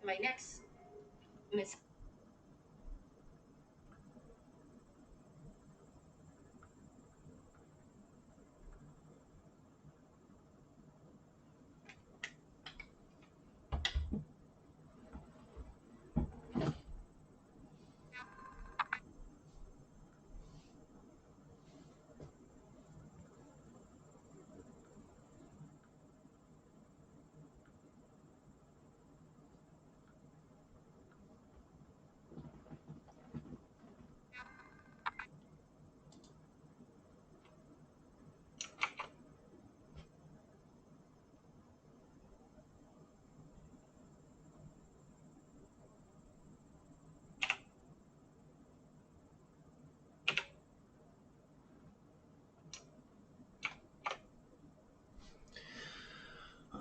My next miss.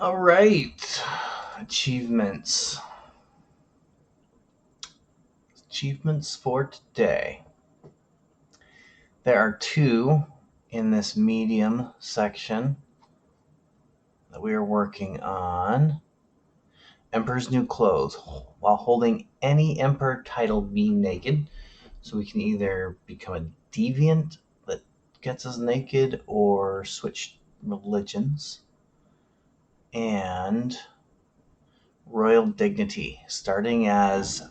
All right. Achievements. Achievements for today. There are two in this medium section that we are working on. Emperor's New Clothes. While holding any Emperor title, be naked. So we can either become a deviant that gets us naked or switch religions. And Royal Dignity, starting as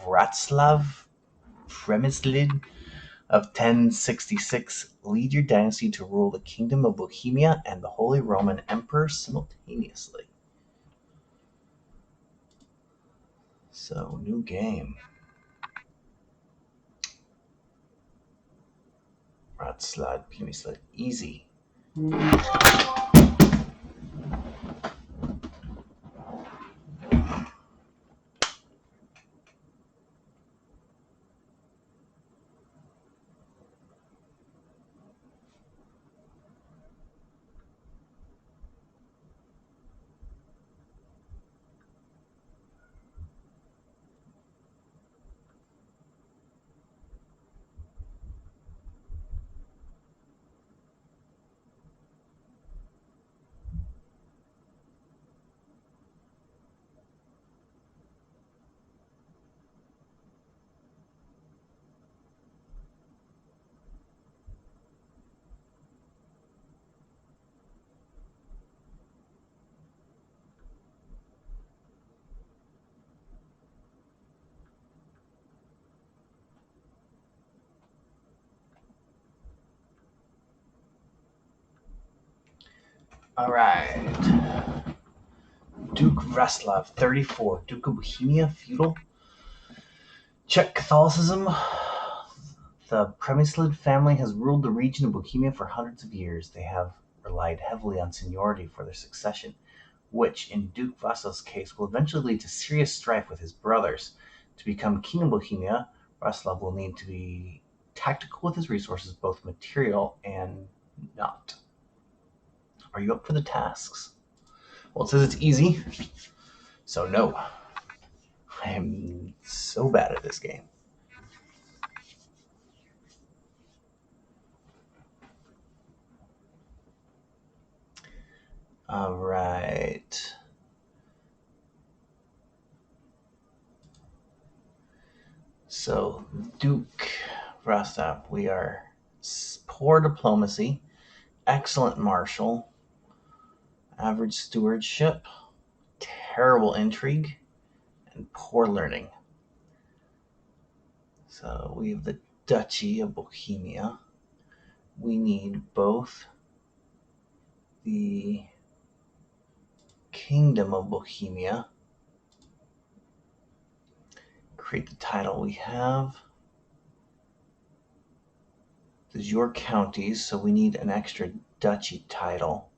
Václav Přemysl of 1066, lead your dynasty to rule the Kingdom of Bohemia and the Holy Roman Emperor simultaneously. So, new game. Václav Přemysl, easy. Alright. Duke Václav, 34, Duke of Bohemia, feudal. Czech Catholicism. The Přemysl family has ruled the region of Bohemia for hundreds of years. They have relied heavily on seniority for their succession, which, in Duke Václav's case, will eventually lead to serious strife with his brothers. To become king of Bohemia, Václav will need to be tactical with his resources, both material and not. Are you up for the tasks? Well, it says it's easy, so no. I am so bad at this game. All right. So, Duke Rostov, we are poor diplomacy, excellent marshal, average stewardship, terrible intrigue, and poor learning. So, we have the Duchy of Bohemia. We need both the Kingdom of Bohemia. Create the title we have. This is your counties, so we need an extra duchy title.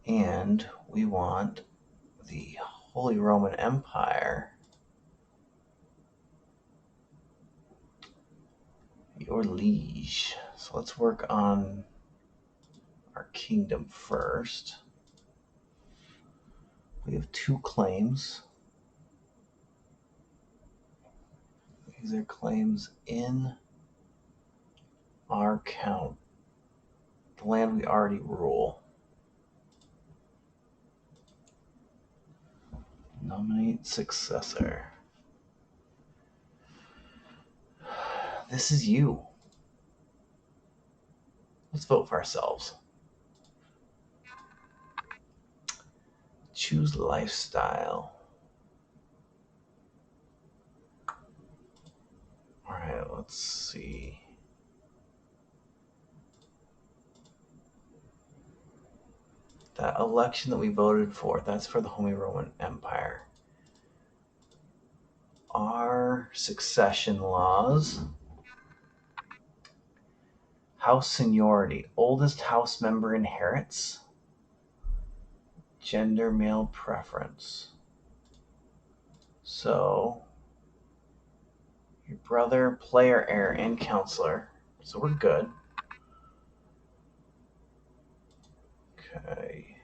And we want the Holy Roman Empire, your liege. So let's work on our kingdom first. We have two claims. These are claims in our count, the land we already rule. Nominate successor. This is you. Let's vote for ourselves. Choose lifestyle. Alright, let's see. That election that we voted for, that's for the Holy Roman Empire. Our succession laws. House seniority. Oldest house member inherits. Gender male preference. So, your brother, player, heir, and counselor. So we're good. Okay.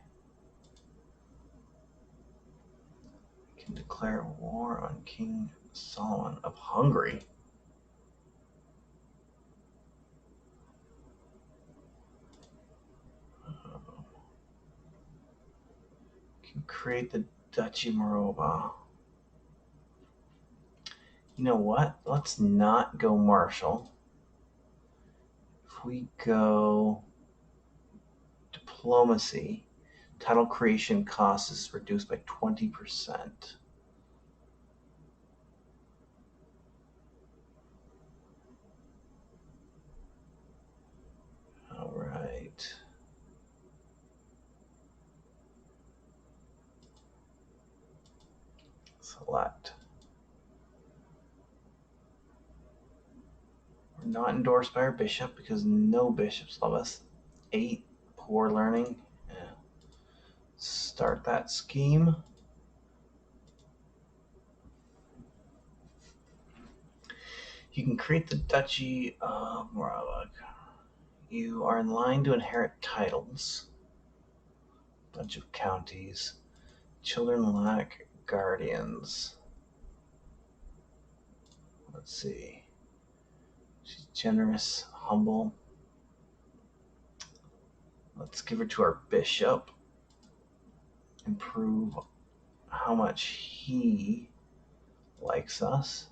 We can declare war on King Solomon of Hungary. Can create the Duchy Morova. You know what? Let's not go martial. If we go diplomacy, title creation cost is reduced by 20%. All right. Select. We're not endorsed by our bishop because no bishops love us. 8, poor learning. Yeah. Start that scheme. You can create the Duchy of Morava. You are in line to inherit titles. Bunch of counties. Children lack guardians. Let's see. She's generous, humble. Let's give her to our bishop. Improve how much he likes us.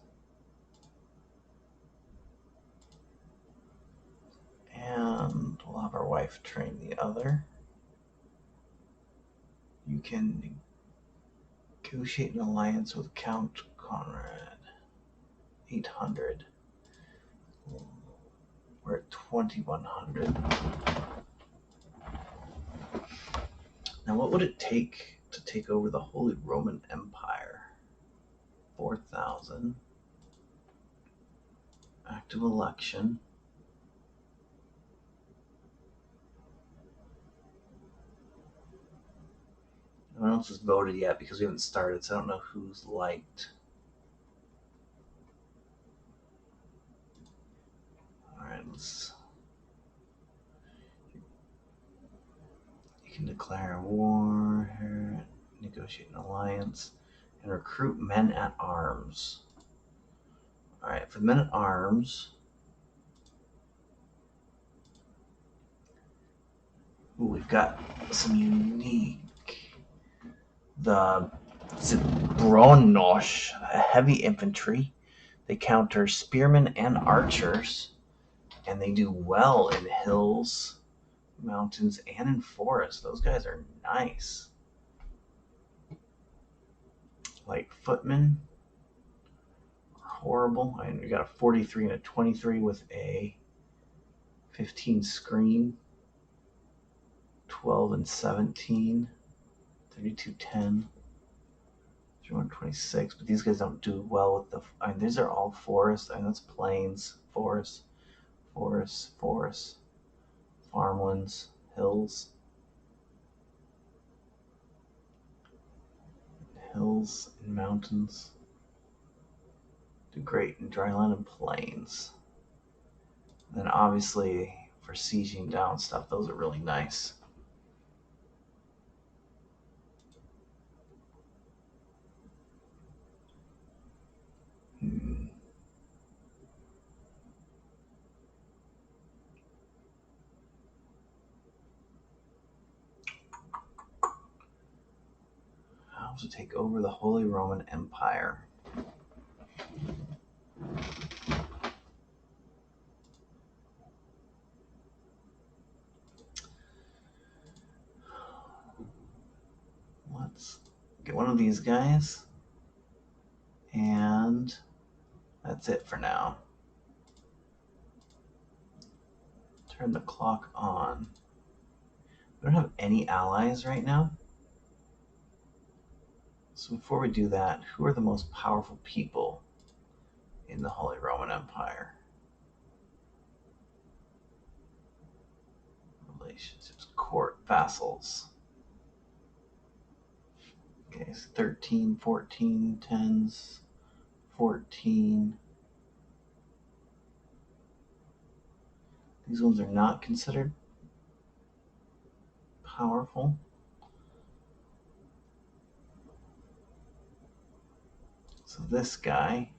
And we'll have our wife train the other. You can negotiate an alliance with Count Conrad. 800. We're at 2100. Now, what would it take to take over the Holy Roman Empire? 4,000. Active election. No one else has voted yet because we haven't started, so I don't know who's liked. Alright, you can declare war, negotiate an alliance, and recruit men at arms. Alright, for men at arms, we've got some unique. The Zbronosh, heavy infantry. They counter spearmen and archers, and they do well in hills, mountains, and in forests. Those guys are nice. Like footmen are horrible. I mean, we got a 43 and a 23 with a 15 screen, 12 and 17, 32, 10. 126, but these guys don't do well with the. I mean, these are all forests. I mean, that's plains, forests, farmlands, hills, and mountains. Do great in dryland and plains. And then obviously for sieging down stuff, those are really nice. Hmm. resolve to take over the Holy Roman Empire. Let's get one of these guys. And that's it for now. Turn the clock on. We don't have any allies right now. So before we do that, who are the most powerful people in the Holy Roman Empire? Relationships, court, vassals. Okay, so 13, 14, 10s, 14. These ones are not considered powerful. So this guy,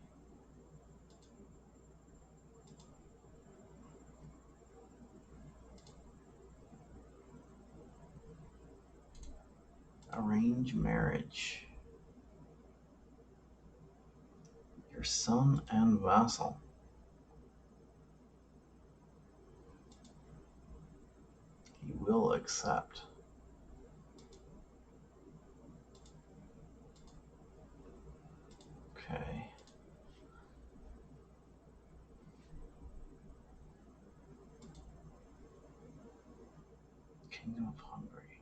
arrange marriage. Your son and vassal. He will accept. Okay. Kingdom of Hungary.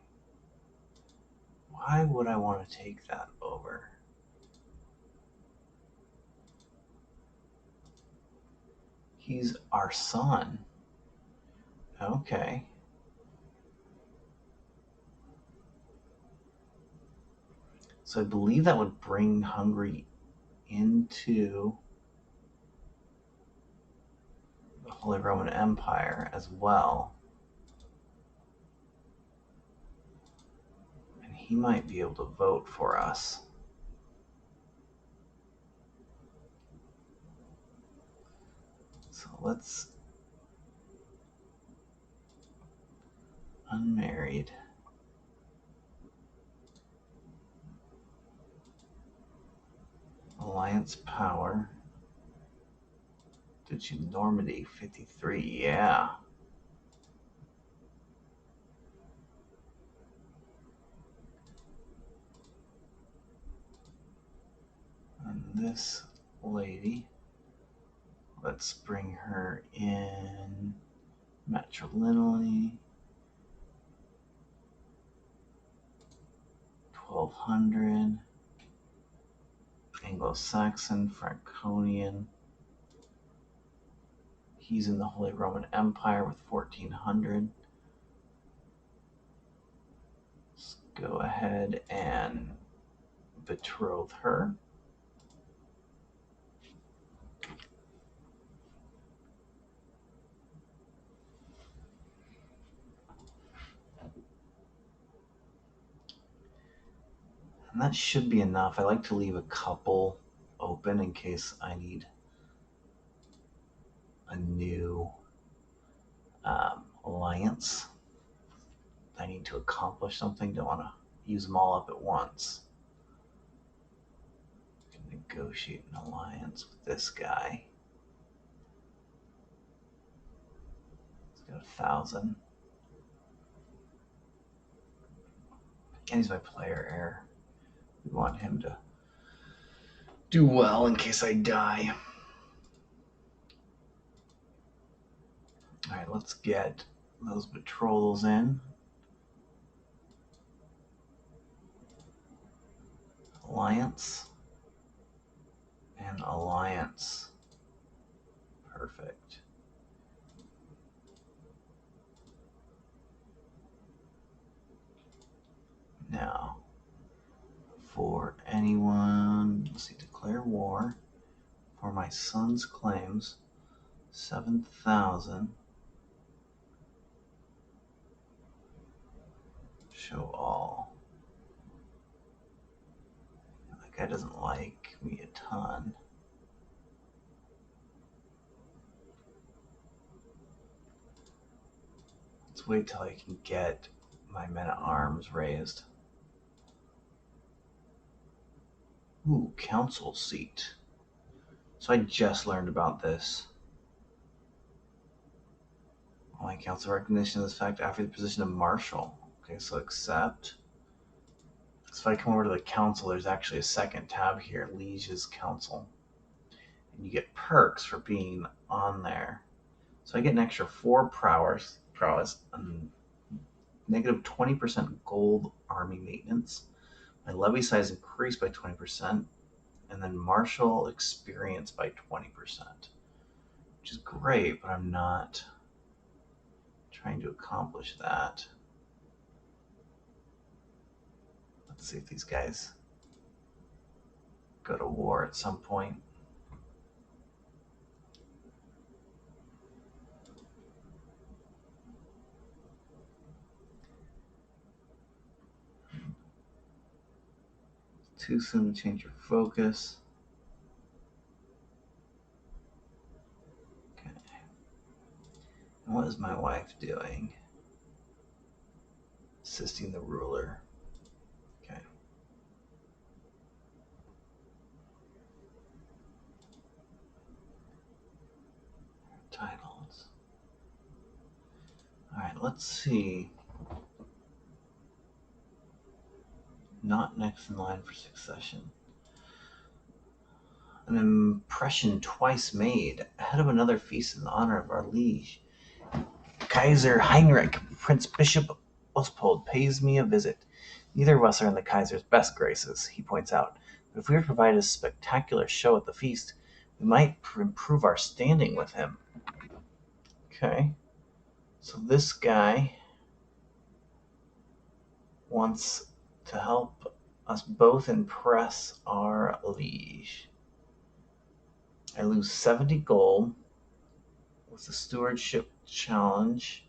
Why would I want to take that over? He's our son. Okay. So I believe that would bring Hungary into the Holy Roman Empire as well. And he might be able to vote for us. So let's unmarried. Alliance power. Duchy Normandy 53. Yeah. And this lady, let's bring her in matrilineally. 1200. Anglo-Saxon, Franconian. He's in the Holy Roman Empire with 1400. Let's go ahead and betroth her. And that should be enough. I like to leave a couple open in case I need a new alliance. I need to accomplish something. Don't want to use them all up at once. Negotiate an alliance with this guy. He's got 1,000. And he's my player heir. We want him to do well in case I die. All right, let's get those betrothals in. Alliance and alliance. Perfect. Now, for anyone, let's see, declare war for my son's claims, 7,000. Show all. That guy doesn't like me a ton. Let's wait till I can get my men at arms raised. Ooh, council seat. So I just learned about this. Only council recognition of this fact after the position of marshal. Okay, so accept. So if I come over to the council, there's actually a second tab here, Liege's Council. And you get perks for being on there. So I get an extra 4 prowess, and negative 20% gold army maintenance. My levy size increased by 20%, and then martial experience by 20%, which is great, but I'm not trying to accomplish that. Let's see if these guys go to war at some point. Too soon to change your focus. Okay. And what is my wife doing? Assisting the ruler. Okay. Titles. All right, let's see. Not next in line for succession. An impression twice made ahead of another feast in honor of our liege. Kaiser Heinrich, Prince Bishop Ospold, pays me a visit. Neither of us are in the Kaiser's best graces, he points out, but if we were provided a spectacular show at the feast, we might improve our standing with him. Okay, so this guy wants to help us both impress our liege. I lose 70 gold with the stewardship challenge.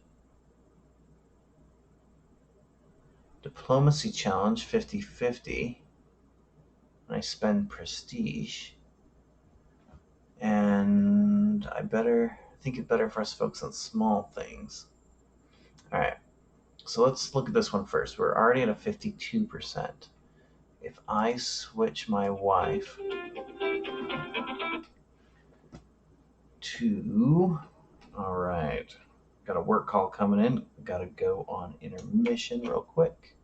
Diplomacy challenge 50-50. I spend prestige. And I think it's better for us to focus on small things. Alright, so let's look at this one first. We're already at a 52%. If I switch my wife to. Alright. Got a work call coming in. Gotta go on intermission real quick.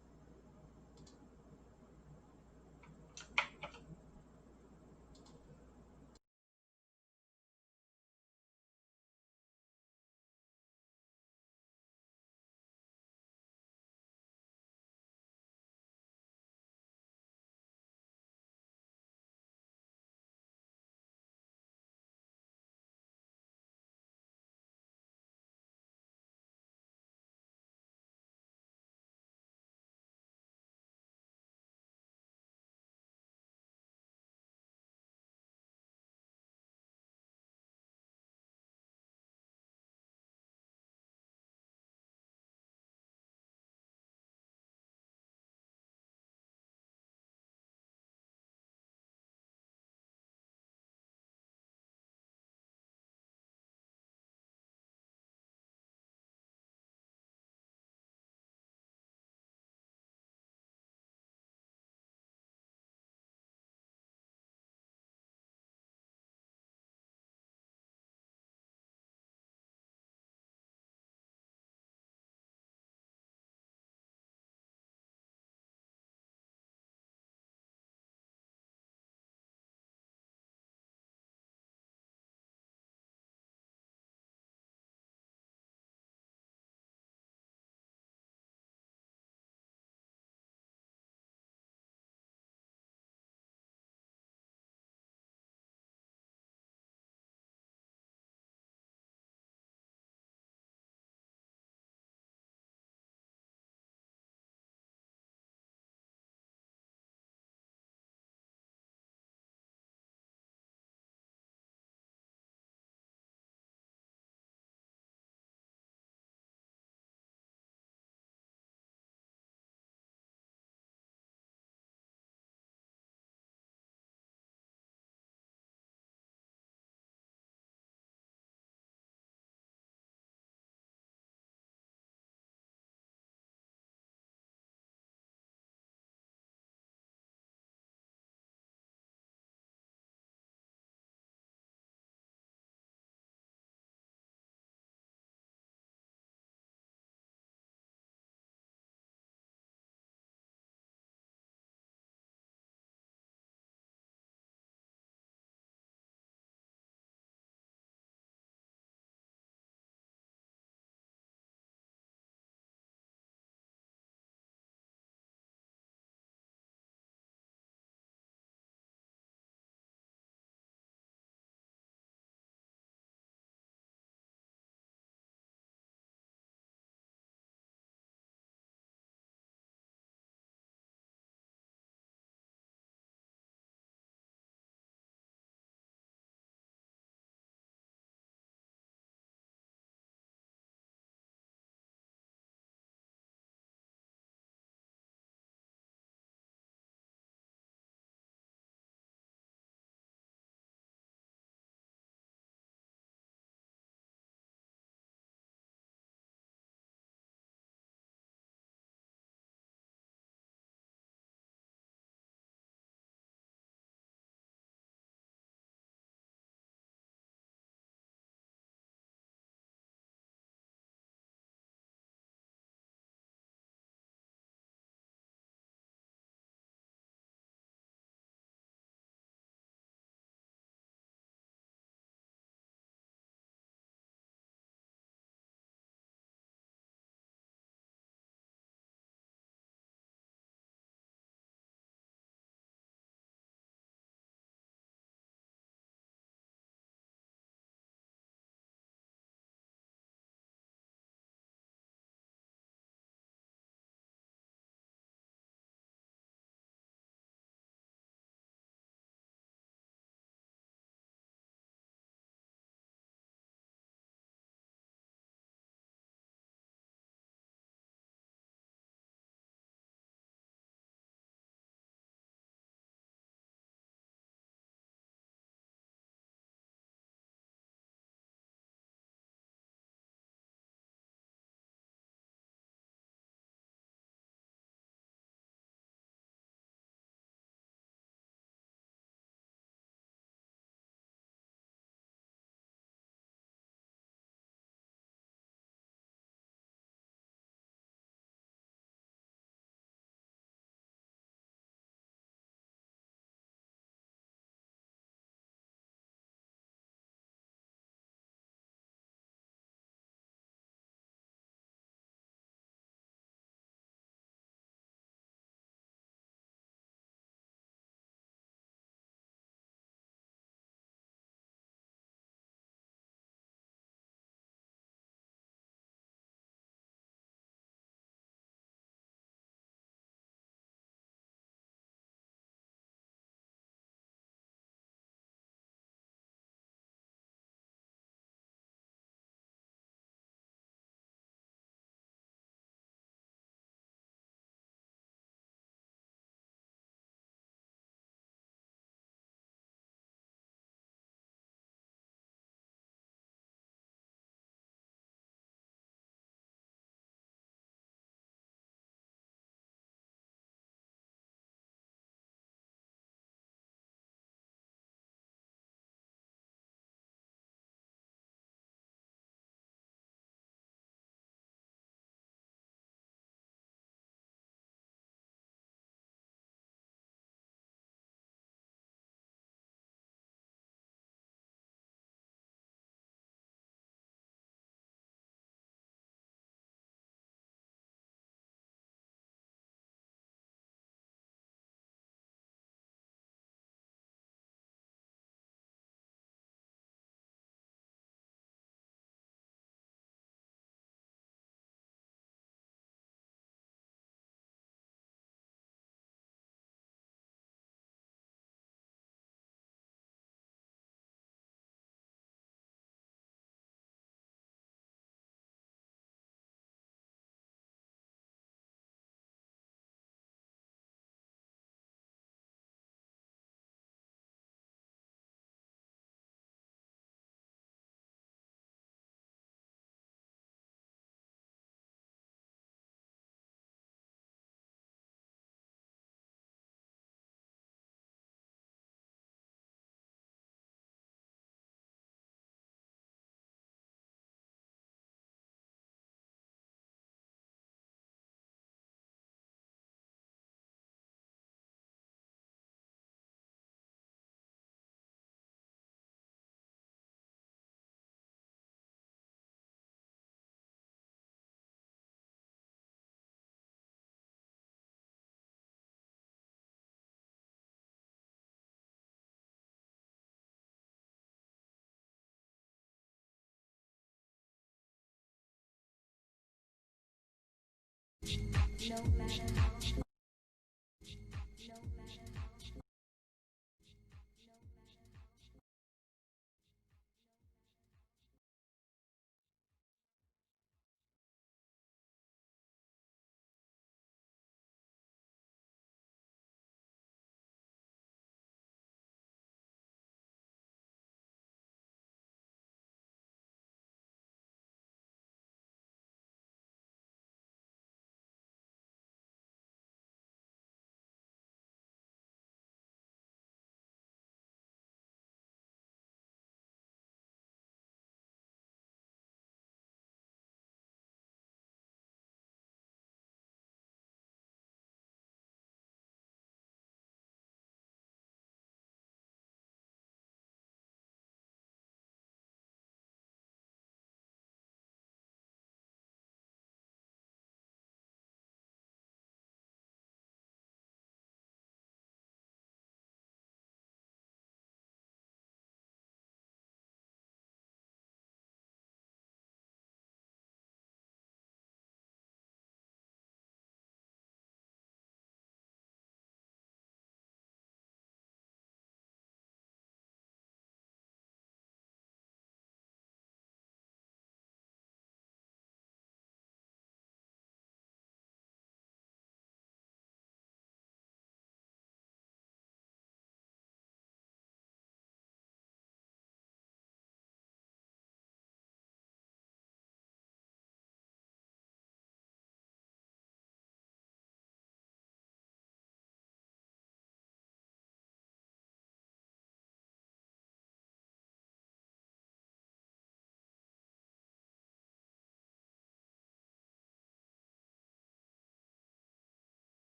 No matter how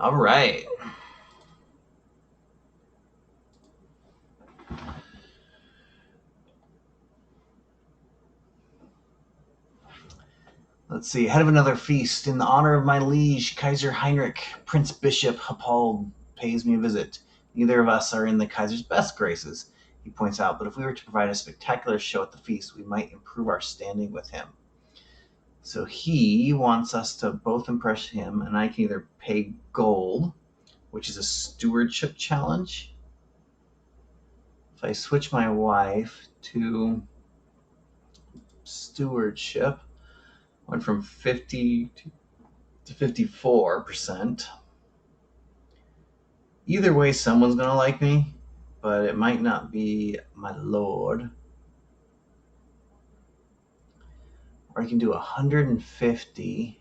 All right. Let's see. Head of another feast. In the honor of my liege, Kaiser Heinrich, Prince Bishop Happold pays me a visit. Neither of us are in the Kaiser's best graces, he points out, but if we were to provide a spectacular show at the feast, we might improve our standing with him. So he wants us to both impress him, and I can either pay gold, which is a stewardship challenge. If I switch my wife to stewardship, went from 50 to 54%. Either way, someone's going to like me, but it might not be my lord. Or I can do 150,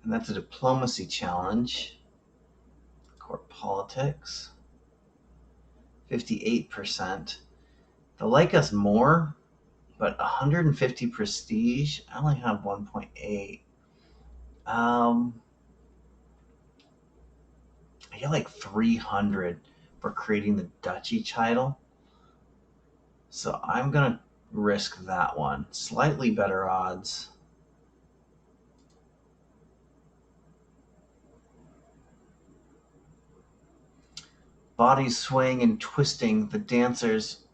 and that's a diplomacy challenge. Court politics, 58%. They'll like us more, but 150 prestige, I only have 1.8. I get like 300 for creating the duchy title. So I'm going to risk that one. Slightly better odds. Bodies swaying and twisting, the dancers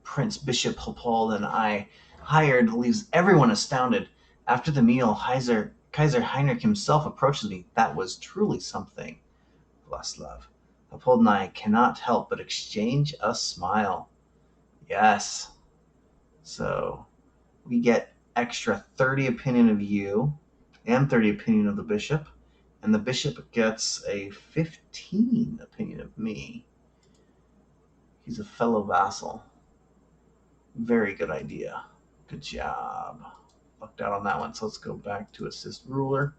Prince Bishop Hoppold and I hired leaves everyone astounded. After the meal, Kaiser Heinrich himself approaches me. That was truly something. Bless love. Hoppold and I cannot help but exchange a smile. Yes. So we get extra 30 opinion of you and 30 opinion of the bishop, and the bishop gets a 15 opinion of me. He's a fellow vassal. Very good idea. Good job. Lucked out on that one. So let's go back to assist ruler.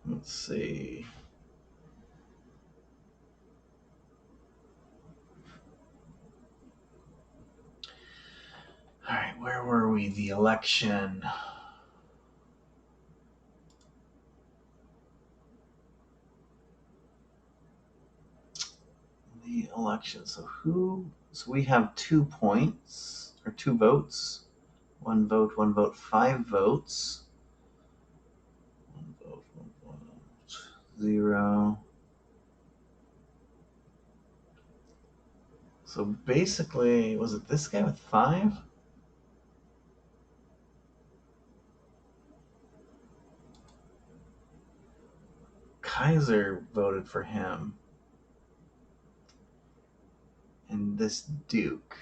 Let's see. All right, where were we? The election. The election. So we have 2 points or 2 votes. 1 vote, 1 vote, 5 votes. 1 vote, 1 vote, 0. So basically, was it this guy with 5? Kaiser voted for him. And this Duke.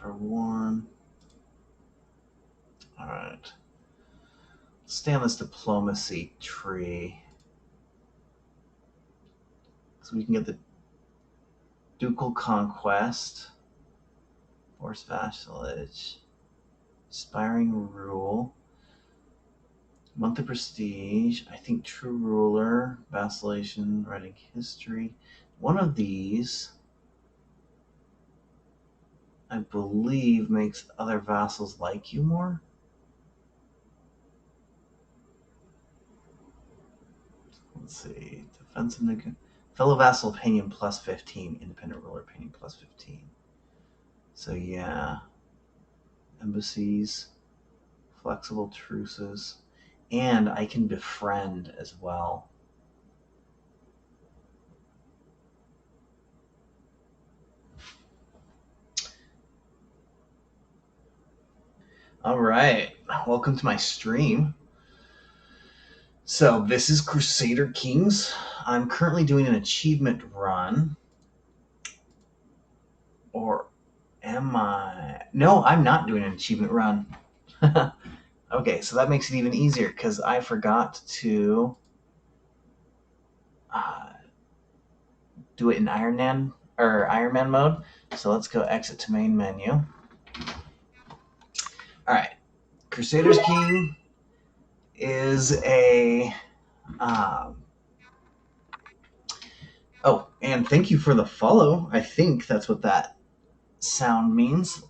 For 1. All right. Stay on this diplomacy tree. So we can get the ducal conquest, forced vassalage, aspiring rule, monthly prestige, I think true ruler, vacillation, writing history. One of these, I believe, makes other vassals like you more. Let's see. Defensive fellow vassal opinion plus 15, independent ruler opinion plus 15. So yeah. Embassies, flexible truces, and I can befriend as well. All right, welcome to my stream. So this is Crusader Kings. I'm currently doing an achievement run. Or am I? No, I'm not doing an achievement run. Okay, so that makes it even easier because I forgot to do it in Iron Man mode. So let's go exit to main menu. All right, Crusader's King is a. Oh, and thank you for the follow. I think that's what that sound means.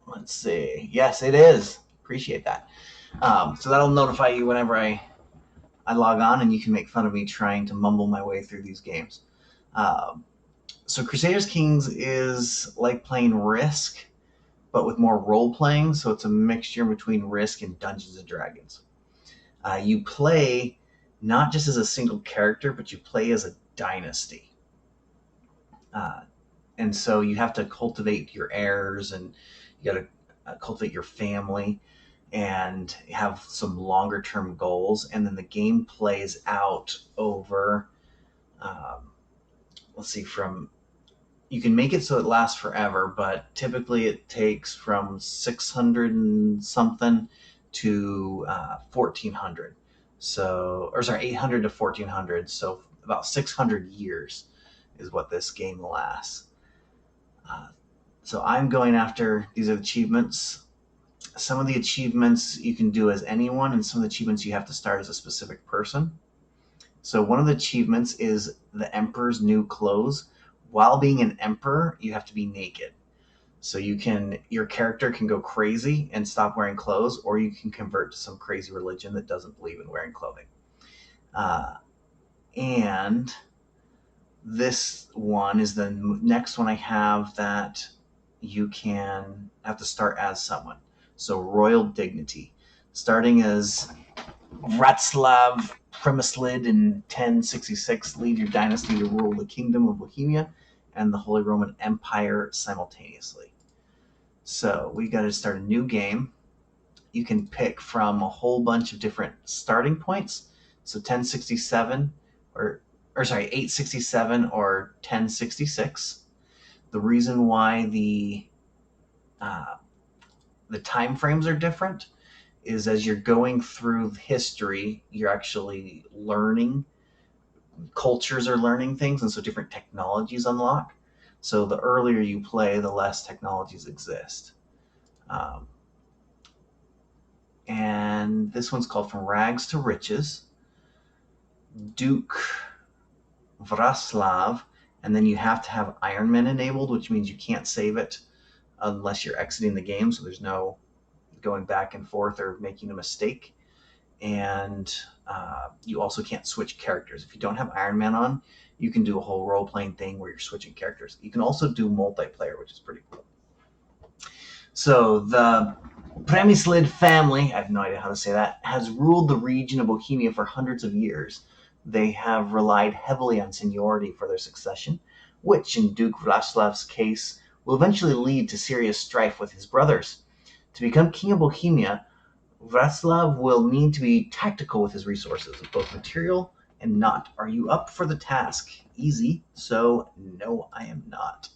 Let's see. Yes, it is. Appreciate that. So that'll notify you whenever I log on, and you can make fun of me trying to mumble my way through these games. Um, so Crusaders Kings is like playing Risk, but with more role playing. So it's a mixture between Risk and Dungeons and Dragons. You play not just as a single character, but you play as a dynasty. Uh, and so you have to cultivate your heirs, and you got to cultivate your family and have some longer term goals. And then the game plays out over, um, let's see, from you can make it so it lasts forever, but typically it takes from 600 and something to 1400. So, or sorry, 800 to 1400. So about 600 years is what this game lasts. Uh, so I'm going after these achievements. Some of the achievements you can do as anyone, and some of the achievements you have to start as a specific person. So one of the achievements is the Emperor's New Clothes. While being an emperor, you have to be naked. So your character can go crazy and stop wearing clothes, or you can convert to some crazy religion that doesn't believe in wearing clothing. Uh, and this one is the next one I have that you can have to start as someone. So Royal Dignity, starting as Václav Premyslid in 1066, lead your dynasty to rule the Kingdom of Bohemia and the Holy Roman Empire simultaneously. So we got to start a new game. You can pick from a whole bunch of different starting points. So 1067 or sorry, 867 or 1066. The reason why uh, the time frames are different is as you're going through history, you're actually learning. Cultures are learning things, and so different technologies unlock. So the earlier you play, the less technologies exist. Um, and this one's called From Rags to Riches. Duke Vraslav, and then you have to have Iron Man enabled, which means you can't save it unless you're exiting the game, so there's no going back and forth or making a mistake. And you also can't switch characters. If you don't have Iron Man on, you can do a whole role playing thing where you're switching characters. You can also do multiplayer, which is pretty cool. So the Premislid family, I have no idea how to say that, has ruled the region of Bohemia for hundreds of years. They have relied heavily on seniority for their succession, which in Duke Vlaslav's case will eventually lead to serious strife with his brothers. To become king of Bohemia, Václav will need to be tactical with his resources, both material and not. Are you up for the task? Easy. So, no, I am not.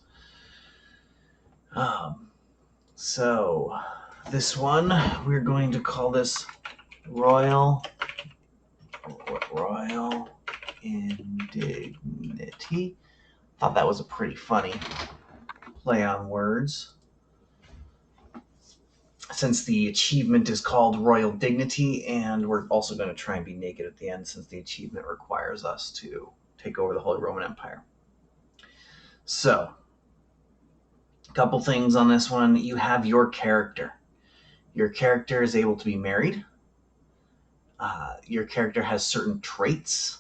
So, this one, we're going to call this Royal Indignity. Thought that was a pretty funny play on words. Since the achievement is called Royal Dignity, and we're also going to try and be naked at the end since the achievement requires us to take over the Holy Roman Empire. So, a couple things on this one. You have your character. Your character is able to be married. Your character has certain traits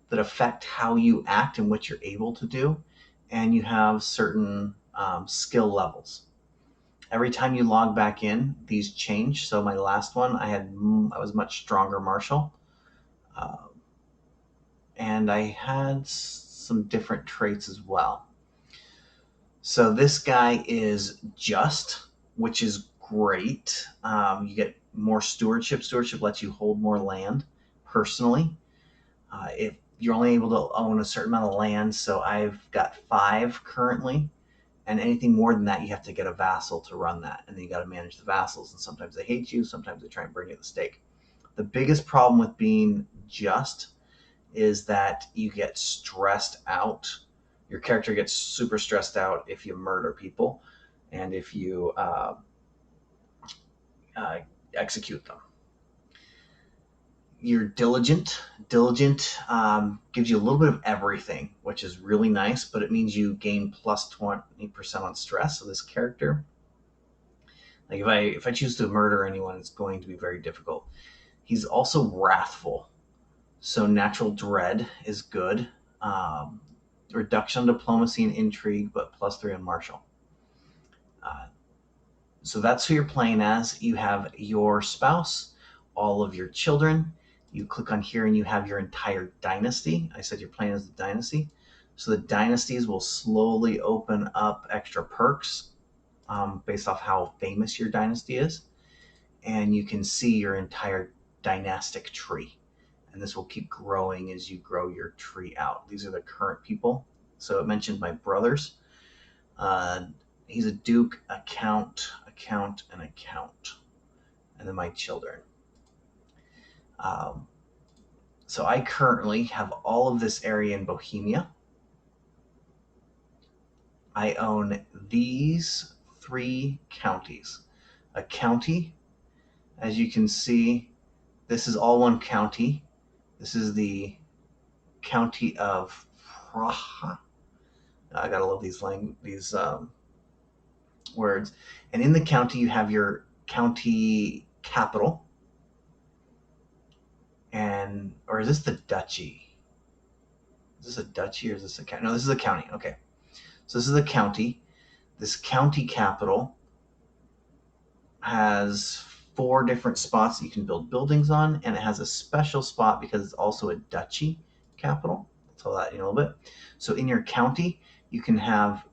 that affect how you act and what you're able to do, and you have certain skill levels. Every time you log back in, these change. So my last one, I was much stronger martial, uh, and I had some different traits as well. So this guy is just, which is great. You get more stewardship. Stewardship lets you hold more land personally. If you're only able to own a certain amount of land, so I've got 5 currently, and anything more than that, you have to get a vassal to run that, and then you got to manage the vassals. And sometimes they hate you, sometimes they try and bring you to the stake. The biggest problem with being just is that you get stressed out. Your character gets super stressed out if you murder people, and if you execute them. You're diligent. Diligent gives you a little bit of everything, which is really nice, but it means you gain plus 20% on stress. So this character, like if I choose to murder anyone, it's going to be very difficult. He's also wrathful, so natural dread is good. Um, Reduction on diplomacy and intrigue, but plus 3 on martial. Uh, so that's who you're playing as. You have your spouse, all of your children. You click on here and you have your entire dynasty. I said you're playing as the dynasty. So the dynasties will slowly open up extra perks based off how famous your dynasty is. And you can see your entire dynastic tree. And this will keep growing as you grow your tree out. These are the current people. So it mentioned my brothers. Uh, he's a duke, a count, and a count. And then my children. Um, so I currently have all of this area in Bohemia. I own these 3 counties. A county, as you can see, this is all one county. This is the county of Praha. I gotta love these words. And in the county, you have your county capital, and or is this the duchy? Is this a duchy or is this a county? No, this is a county. Okay, so this is a county. This county capital has 4 different spots that you can build buildings on, and it has a special spot because it's also a duchy capital. I'll tell that in a little bit. So in your county, you can have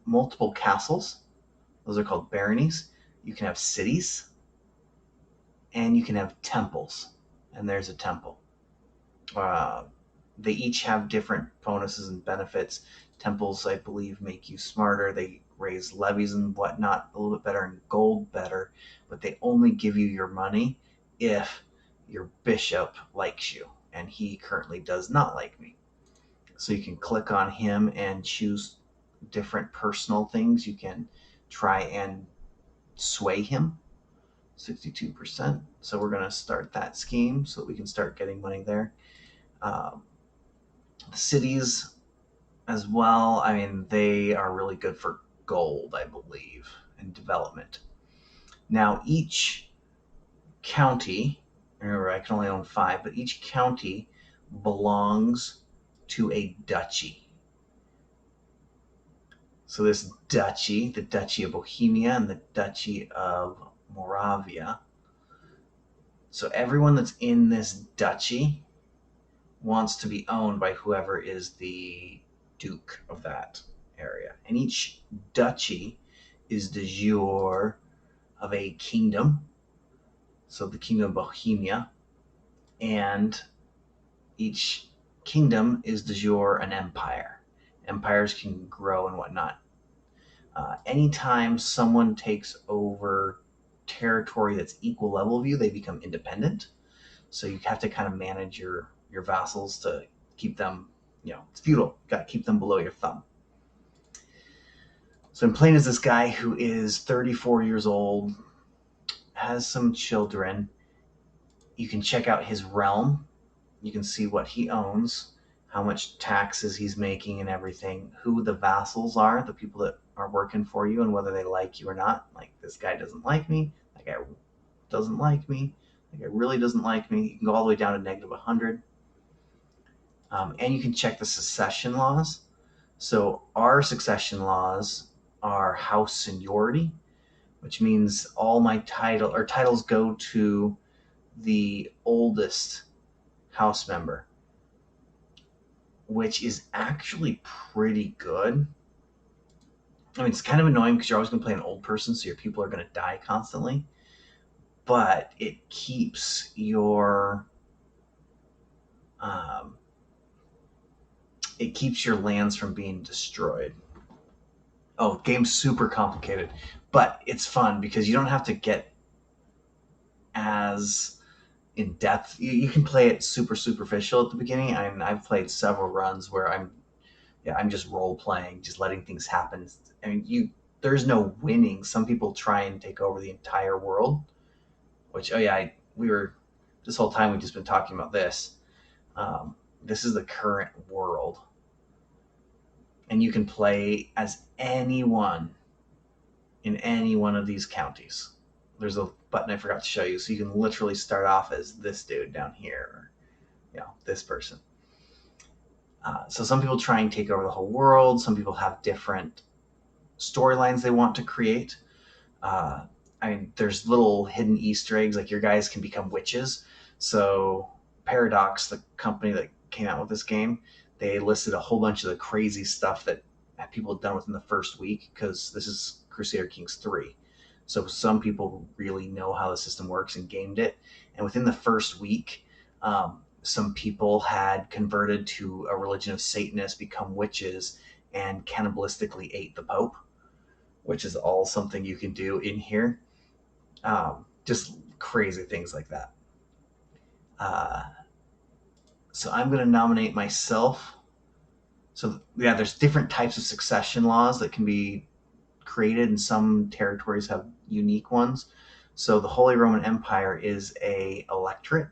multiple castles. Those are called baronies. You can have cities, and you can have temples. And there's a temple. Uh, they each have different bonuses and benefits. Temples, I believe, make you smarter. They raise levies and whatnot a little bit better, and gold better, but they only give you your money if your bishop likes you, and he currently does not like me. So you can click on him and choose different personal things. You can try and sway him. 62%. So we're going to start that scheme so that we can start getting money there. Um, the cities as well, I mean, they are really good for gold, I believe, and development. Now, each county, remember I can only own 5, but each county belongs to a duchy. So this duchy, the Duchy of Bohemia and the Duchy of Moravia. So everyone that's in this duchy wants to be owned by whoever is the duke of that area. And each duchy is de jure of a kingdom. So the kingdom of Bohemia. And each kingdom is de jure an empire. Empires can grow and whatnot. Anytime someone takes over territory that's equal level of you, they become independent. So you have to kind of manage your vassals to keep them, it's feudal. You got to keep them below your thumb. So I'm playing as this guy who is 34 years old, has some children. You can check out his realm. You can see what he owns, how much taxes he's making and everything, who the vassals are, the people that are working for you, and whether they like you or not. Like, this guy doesn't like me. That guy doesn't like me. That guy really doesn't like me. You can go all the way down to negative 100. And you can check the succession laws. So our succession laws are house seniority, which means all my titles go to the oldest house member, which is actually pretty good. I mean, it's kind of annoying because you're always going to play an old person, so your people are going to die constantly. But it keeps your lands from being destroyed. Oh, game's super complicated, but it's fun because you don't have to get as in depth. You can play it super superficial at the beginning. I've played several runs where I'm just role playing, just letting things happen. I mean, there's no winning. Some people try and take over the entire world, which, oh yeah, this whole time we've just been talking about this. This is the current world. And you can play as anyone in any one of these counties. There's a button I forgot to show you, so you can literally start off as this dude down here, or, this person. So some people try and take over the whole world. Some people have different storylines they want to create. There's little hidden Easter eggs, like your guys can become witches. So Paradox, the company that came out with this game, they listed a whole bunch of the crazy stuff that people had done within the first week, because this is Crusader Kings 3. So some people really know how the system works and gamed it. And within the first week, some people had converted to a religion of Satanists, become witches, and cannibalistically ate the Pope, which is all something you can do in here. Just crazy things like that. So I'm going to nominate myself. So yeah, there's different types of succession laws that can be created, and some territories have unique ones. So the Holy Roman Empire is a electorate.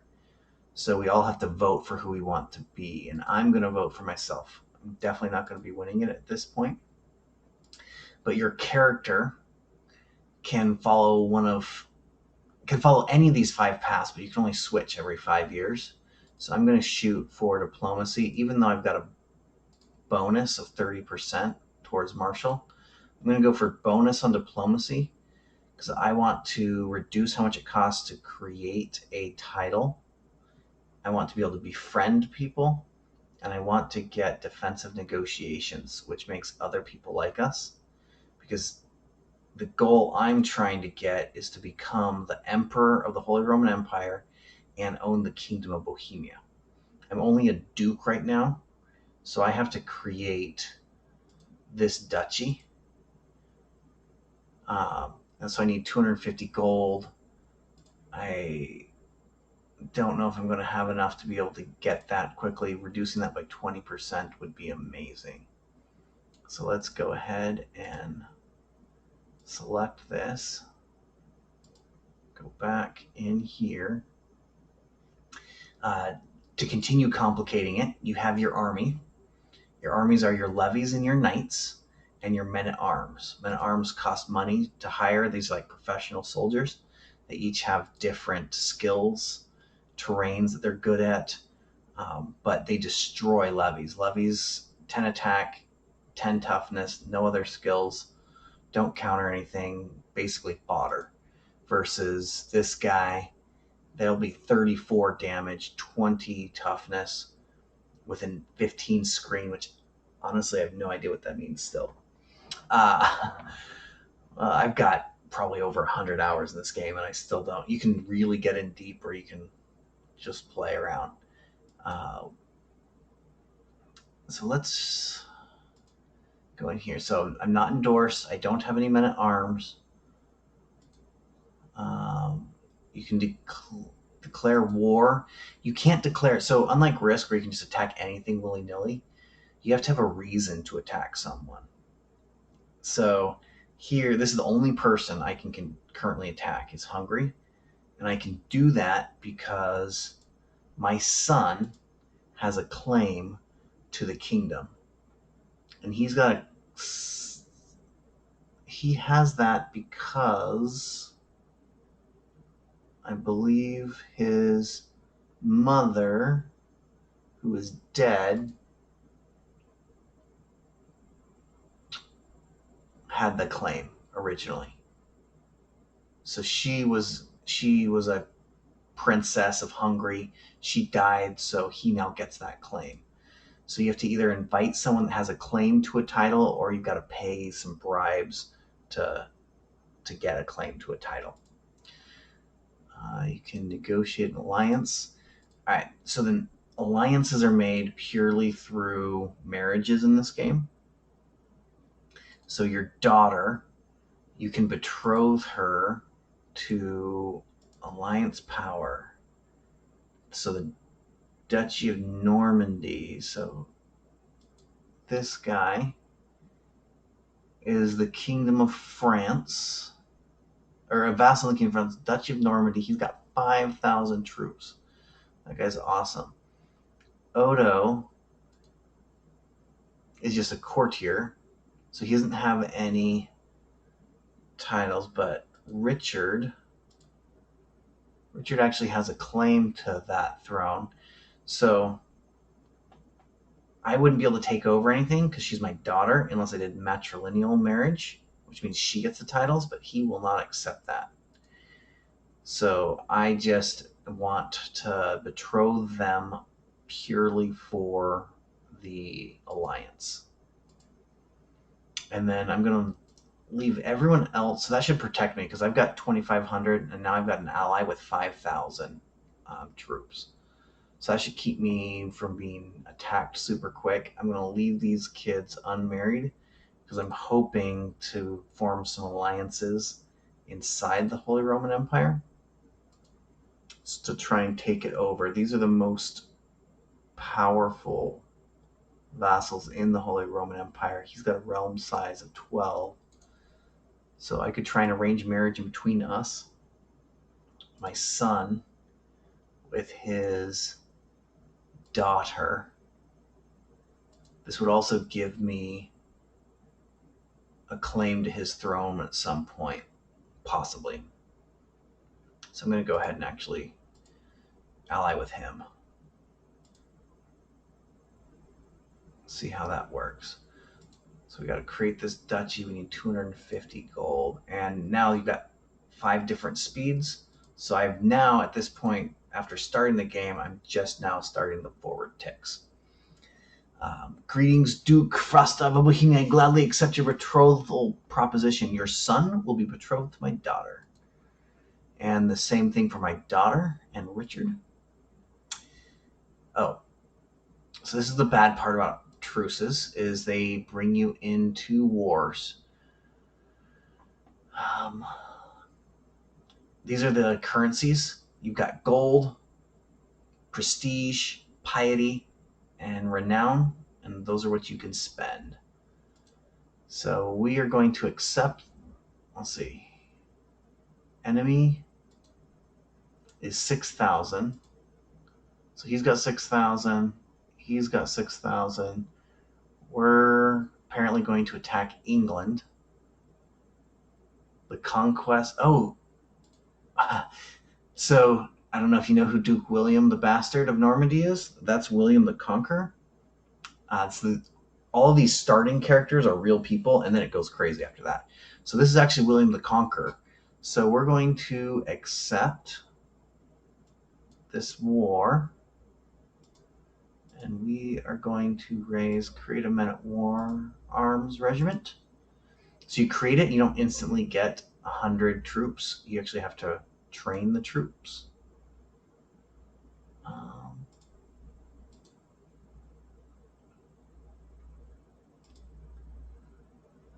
So we all have to vote for who we want to be, and I'm going to vote for myself. I'm definitely not going to be winning it at this point. But your character can follow any of these 5 paths, but you can only switch every 5 years. So I'm going to shoot for diplomacy, even though I've got a bonus of 30% towards martial. I'm going to go for bonus on diplomacy because I want to reduce how much it costs to create a title. I want to be able to befriend people, and I want to get defensive negotiations, which makes other people like us, because the goal I'm trying to get is to become the emperor of the Holy Roman Empire and own the Kingdom of Bohemia. I'm only a duke right now, so I have to create this duchy. And so I need 250 gold. I don't know if I'm going to have enough to be able to get that quickly. Reducing that by 20% would be amazing. So let's go ahead and select this. Go back in here. To continue complicating it, you have your army. Your armies are your levies and your knights, and your men-at-arms. Men-at-arms cost money to hire. These are like professional soldiers. They each have different skills, terrains that they're good at, but they destroy levies. Levies 10 attack, 10 toughness, no other skills, don't counter anything, basically fodder. Versus this guy, they'll be 34 damage, 20 toughness, within 15 screen, which honestly I have no idea what that means still. I've got probably over 100 hours in this game, and I still don't. You can really get in deep, or you can just play around. So let's go in here. So I'm not endorsed. I don't have any men-at-arms. You can declare war. You can't declare. So unlike Risk, where you can just attack anything willy-nilly, you have to have a reason to attack someone. So here, this is the only person I can currently attack is Hungary. And I can do that because my son has a claim to the kingdom. And he has that because I believe his mother, who is dead, had the claim originally. So she was a princess of Hungary. She died, so he now gets that claim. So you have to either invite someone that has a claim to a title, or you've got to pay some bribes to get a claim to a title. You can negotiate an alliance. All right, so then alliances are made purely through marriages in this game. So your daughter, you can betroth her to alliance power. So the Duchy of Normandy. So this guy is the Kingdom of France. or a vassal looking for the Duchy of Normandy. He's got 5,000 troops. That guy's awesome. Odo is just a courtier, so he doesn't have any titles, but Richard actually has a claim to that throne. So I wouldn't be able to take over anything because she's my daughter unless I did matrilineal marriage, which means she gets the titles, but he will not accept that. So I just want to betroth them purely for the alliance. And then I'm going to leave everyone else. So that should protect me because I've got 2,500 and now I've got an ally with 5,000 troops. So that should keep me from being attacked super quick. I'm going to leave these kids unmarried because I'm hoping to form some alliances inside the Holy Roman Empire to try and take it over. These are the most powerful vassals in the Holy Roman Empire. He's got a realm size of 12. So I could try and arrange marriage in between us. My son with his daughter. This would also give me a claim to his throne at some point, possibly. So I'm going to go ahead and actually ally with him. See how that works. So we got to create this duchy. We need 250 gold. And now you've got 5 different speeds. So I've now, at this point, after starting the game, I'm just now starting the forward ticks. Greetings, Duke Frostov of Bohemia. I gladly accept your betrothal proposition. Your son will be betrothed to my daughter. And the same thing for my daughter and Richard. Oh, so this is the bad part about truces, is they bring you into wars. These are the currencies. You've got gold, prestige, piety, and renown, and those are what you can spend. So we are going to accept, let's see, enemy is 6,000. So he's got 6,000, he's got 6,000. We're apparently going to attack England. The conquest, so I don't know if you know who Duke William the Bastard of Normandy is. That's William the Conqueror. All of these starting characters are real people, and then it goes crazy after that. So this is actually William the Conqueror. So we're going to accept this war, and we are going to create a men-at-war arms regiment. So you create it, you don't instantly get 100 troops. You actually have to train the troops.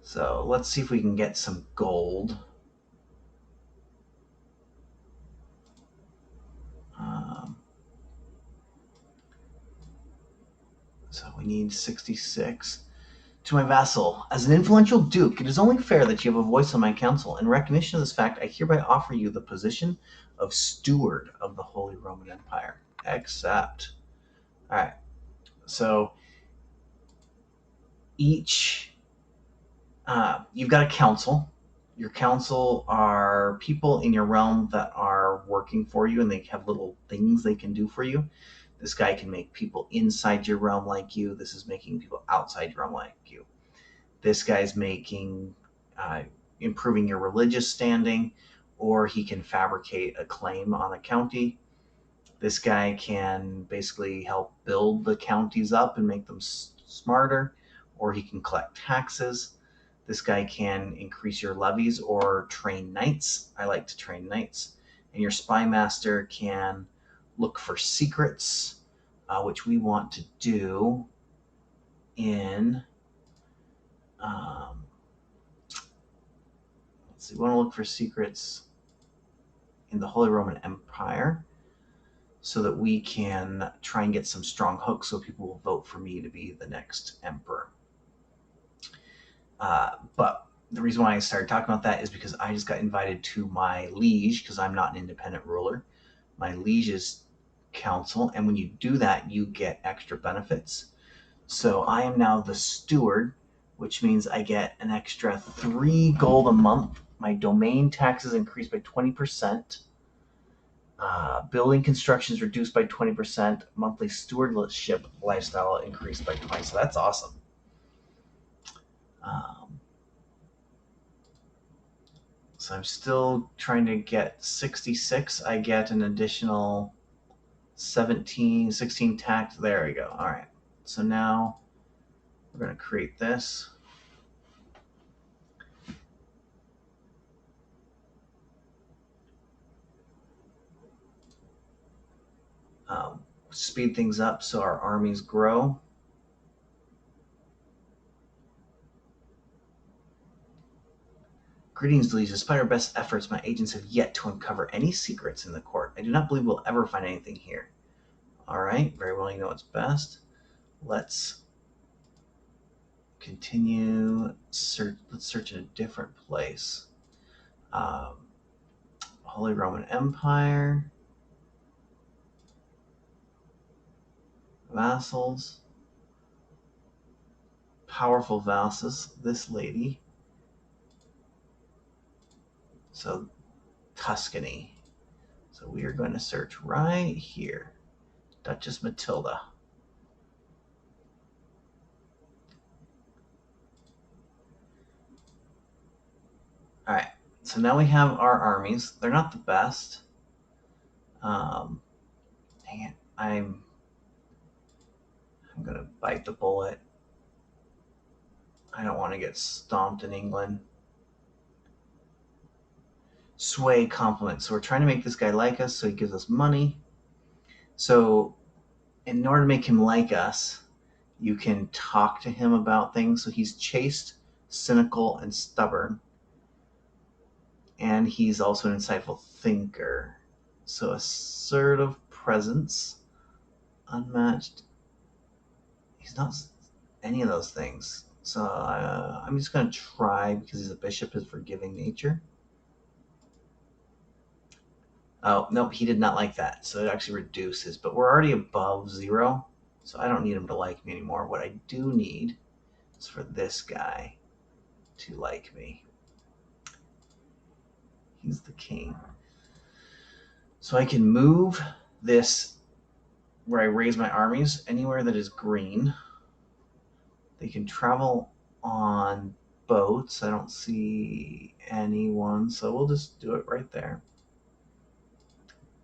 So let's see if we can get some gold. So we need 66. To my vassal, as an influential duke, it is only fair that you have a voice on my council. In recognition of this fact, I hereby offer you the position of steward of the Holy Roman Empire. Accept. All right. So each, you've got a council. Your council are people in your realm that are working for you, and they have little things they can do for you. This guy can make people inside your realm like you. This is making people outside your realm like you. This guy's making, improving your religious standing, or he can fabricate a claim on a county. This guy can basically help build the counties up and make them smarter, or he can collect taxes. This guy can increase your levies or train knights. I like to train knights. And your spy master can look for secrets, which we want to do in, let's see, we want to look for secrets in the Holy Roman Empire so that we can try and get some strong hooks so people will vote for me to be the next emperor. But the reason why I started talking about that is because I just got invited to my liege, because I'm not an independent ruler. My liege's council, and when you do that, you get extra benefits. So I am now the steward, which means I get an extra 3 gold a month. My domain taxes increased by 20%. Building construction is reduced by 20%. Monthly stewardship lifestyle increased by 20. So that's awesome. Um, so I'm still trying to get 66. I get an additional 17, 16 tax. There we go. All right. So now we're going to create this. Speed things up so our armies grow. Greetings, Liege. Despite our best efforts, my agents have yet to uncover any secrets in the court. I do not believe we'll ever find anything here. All right, very well, you know what's best. Let's continue. Let's search in a different place. Holy Roman Empire. Vassals. Powerful vassals. This lady. So, Tuscany. So we are going to search right here. Duchess Matilda. All right. So now we have our armies. They're not the best. Dang it. I'm going to bite the bullet. I don't want to get stomped in England. Sway compliment. So we're trying to make this guy like us, so he gives us money. So in order to make him like us, you can talk to him about things. So he's chaste, cynical, and stubborn. And he's also an insightful thinker. So assertive presence, unmatched. He's not any of those things. So I'm just going to try, because he's a bishop, his forgiving nature. Oh, nope, he did not like that. So it actually reduces, but we're already above 0, so I don't need him to like me anymore. What I do need is for this guy to like me. He's the king. So I can move this where I raise my armies anywhere that is green. They can travel on boats. I don't see anyone, so we'll just do it right there.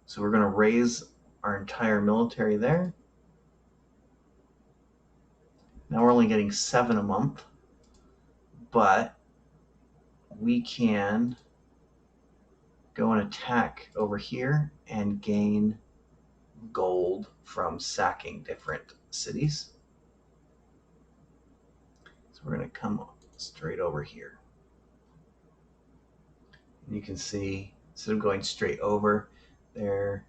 So we're going to raise our entire military there. Now we're only getting 7 a month, but we can go and attack over here and gain gold from sacking different cities. So we're going to come straight over here. And you can see, instead of going straight over, they're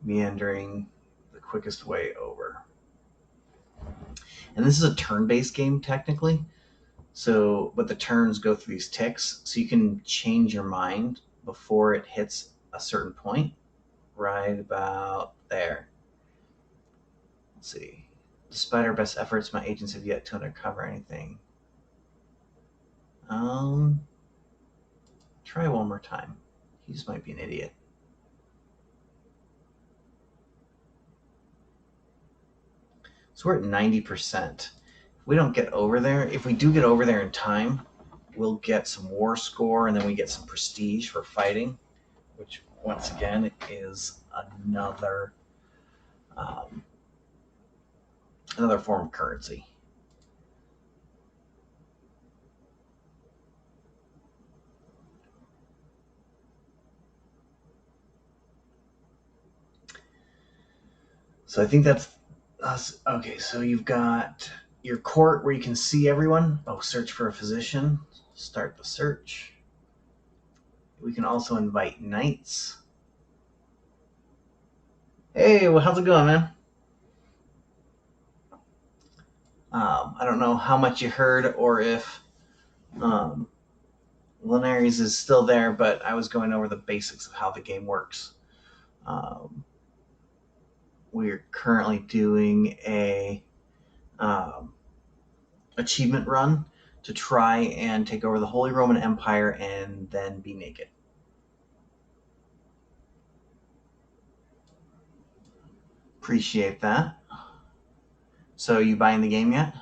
meandering the quickest way over. And this is a turn-based game technically. So, but the turns go through these ticks, so you can change your mind before it hits a certain point, right about there. Let's see. Despite our best efforts, my agents have yet to uncover anything. Try one more time. He just might be an idiot. So we're at 90%. If we don't get over there, if we do get over there in time, we'll get some war score, and then we get some prestige for fighting, which once again is another another form of currency. So I think that's us. Okay, so you've got your court where you can see everyone. Oh, search for a physician. Start the search. We can also invite knights. Hey, well, how's it going, man? I don't know how much you heard or if Linares is still there, but I was going over the basics of how the game works. Um, we're currently doing a um, achievement run to try and take over the Holy Roman Empire and then be naked. Appreciate that. So, you buying the game yet?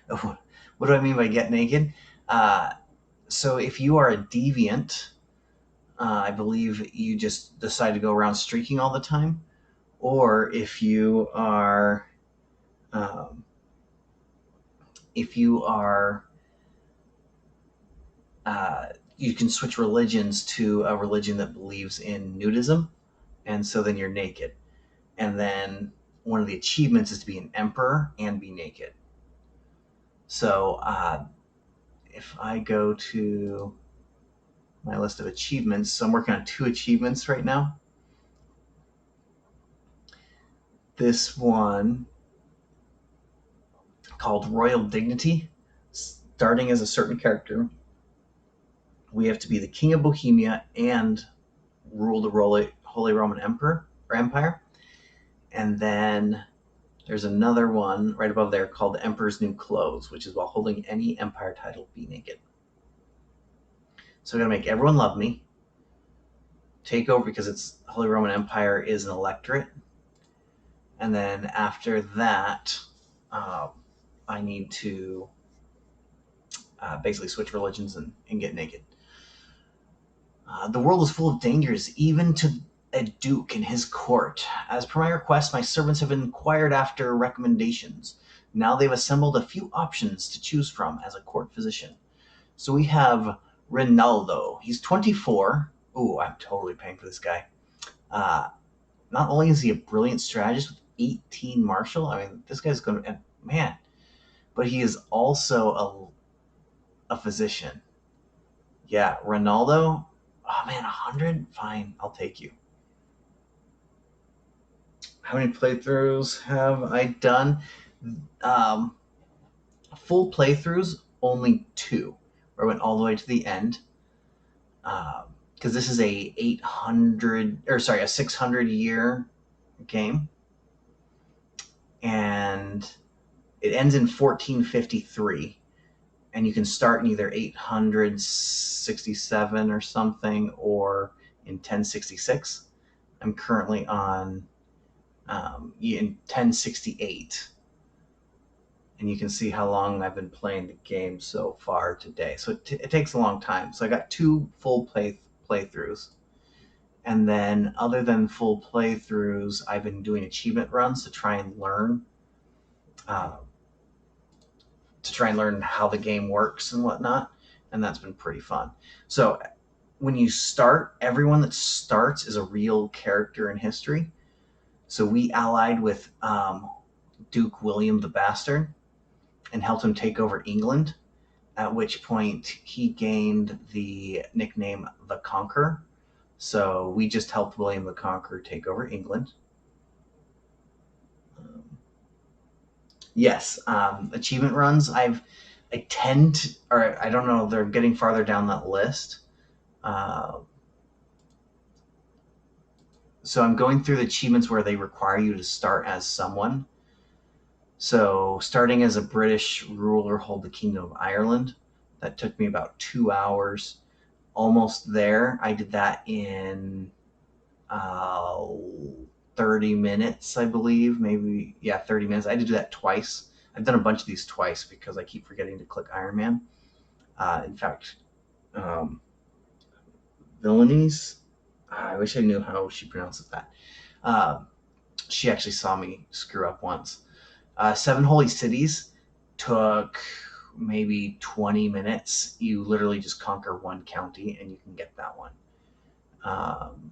Oh, what do I mean by get naked? Uh, so, if you are a deviant, I believe you just decide to go around streaking all the time, or um, if you are uh, you can switch religions to a religion that believes in nudism, and so then you're naked. And then one of the achievements is to be an emperor and be naked. So if I go to my list of achievements, so I'm working on 2 achievements right now. This one called Royal Dignity, starting as a certain character, we have to be the King of Bohemia and rule the Holy Roman Emperor or Empire. And then there's another one right above there called the Emperor's New Clothes, which is while holding any empire title, be naked. So I'm gonna make everyone love me, take over because it's Holy Roman Empire is an electorate, and then after that, uh, I need to basically switch religions and get naked. The world is full of dangers, even to a duke and his court. As per my request, my servants have inquired after recommendations. Now they've assembled a few options to choose from as a court physician. So we have Rinaldo. He's 24. Ooh, I'm totally paying for this guy. Uh, Not only is he a brilliant strategist with 18 martial, I mean, this guy's going to, man, but he is also a physician. Yeah, Ronaldo. Oh man, 100? Fine, I'll take you. How many playthroughs have I done? Um, Full playthroughs, only 2, where I went all the way to the end. Because this is a 600 year game, and it ends in 1453, and you can start in either 867 or something, or in 1066. I'm currently on in 1068, and you can see how long I've been playing the game so far today. So it takes a long time. So I got 2 full playthroughs. And then, other than full playthroughs, I've been doing achievement runs uh, to try and learn how the game works and whatnot, and that's been pretty fun. So when you start, everyone that starts is a real character in history. So we allied with Duke William the Bastard and helped him take over England. At which point he gained the nickname the Conqueror. So we just helped William the Conqueror take over England. Yes, achievement runs. I tend, or I don't know, they're getting farther down that list. Uh, so I'm going through the achievements where they require you to start as someone. So starting as a British ruler, hold the Kingdom of Ireland. That took me about 2 hours. Almost there. I did that in uh, 30 minutes, I believe. Maybe, yeah, 30 minutes. I had to do that twice. I've done a bunch of these twice because I keep forgetting to click Iron Man. In fact, um, Villainies, I wish I knew how she pronounces that. Uh, she actually saw me screw up once. 7 Holy Cities took maybe 20 minutes. You literally just conquer one county and you can get that one. Um,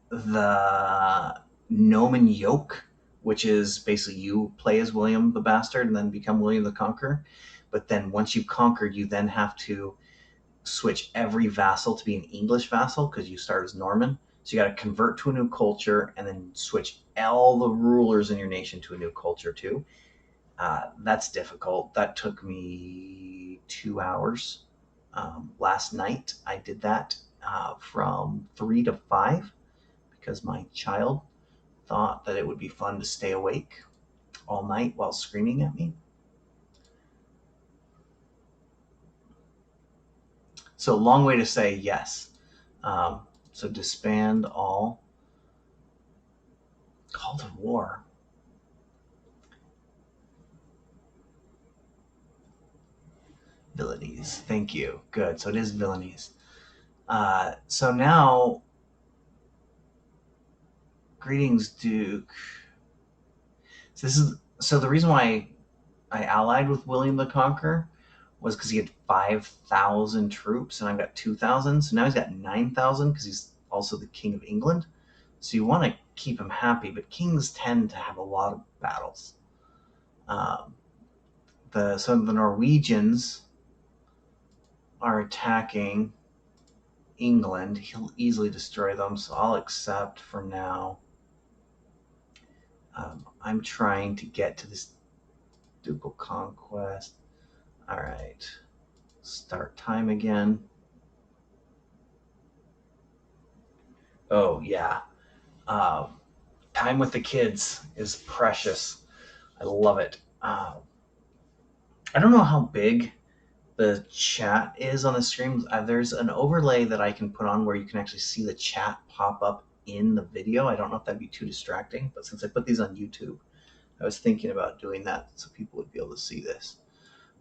the Nomen Yoke, which is basically you play as William the Bastard and then become William the Conqueror. But then once you've conquered, you then have to switch every vassal to be an English vassal because you start as Norman. So you got to convert to a new culture and then switch all the rulers in your nation to a new culture too. That's difficult. That took me 2 hours. Last night I did that from 3 to 5 because my child thought that it would be fun to stay awake all night while screaming at me. So long way to say yes. So disband all. Call to war. Villainies. Thank you. Good. So it is villainies. So now, greetings, Duke. So the reason why I allied with William the Conqueror was because he had 5,000 troops and I've got 2,000. So now he's got 9,000 because he's also the King of England. So you want to keep him happy, but kings tend to have a lot of battles. So the Norwegians are attacking England. He'll easily destroy them, so I'll accept for now. I'm trying to get to this ducal conquest. All right, start time again. Oh yeah, time with the kids is precious. I love it. I don't know how big the chat is on the stream. There's an overlay that I can put on where you can actually see the chat pop up in the video. I don't know if that'd be too distracting, but since I put these on YouTube, I was thinking about doing that so people would be able to see this.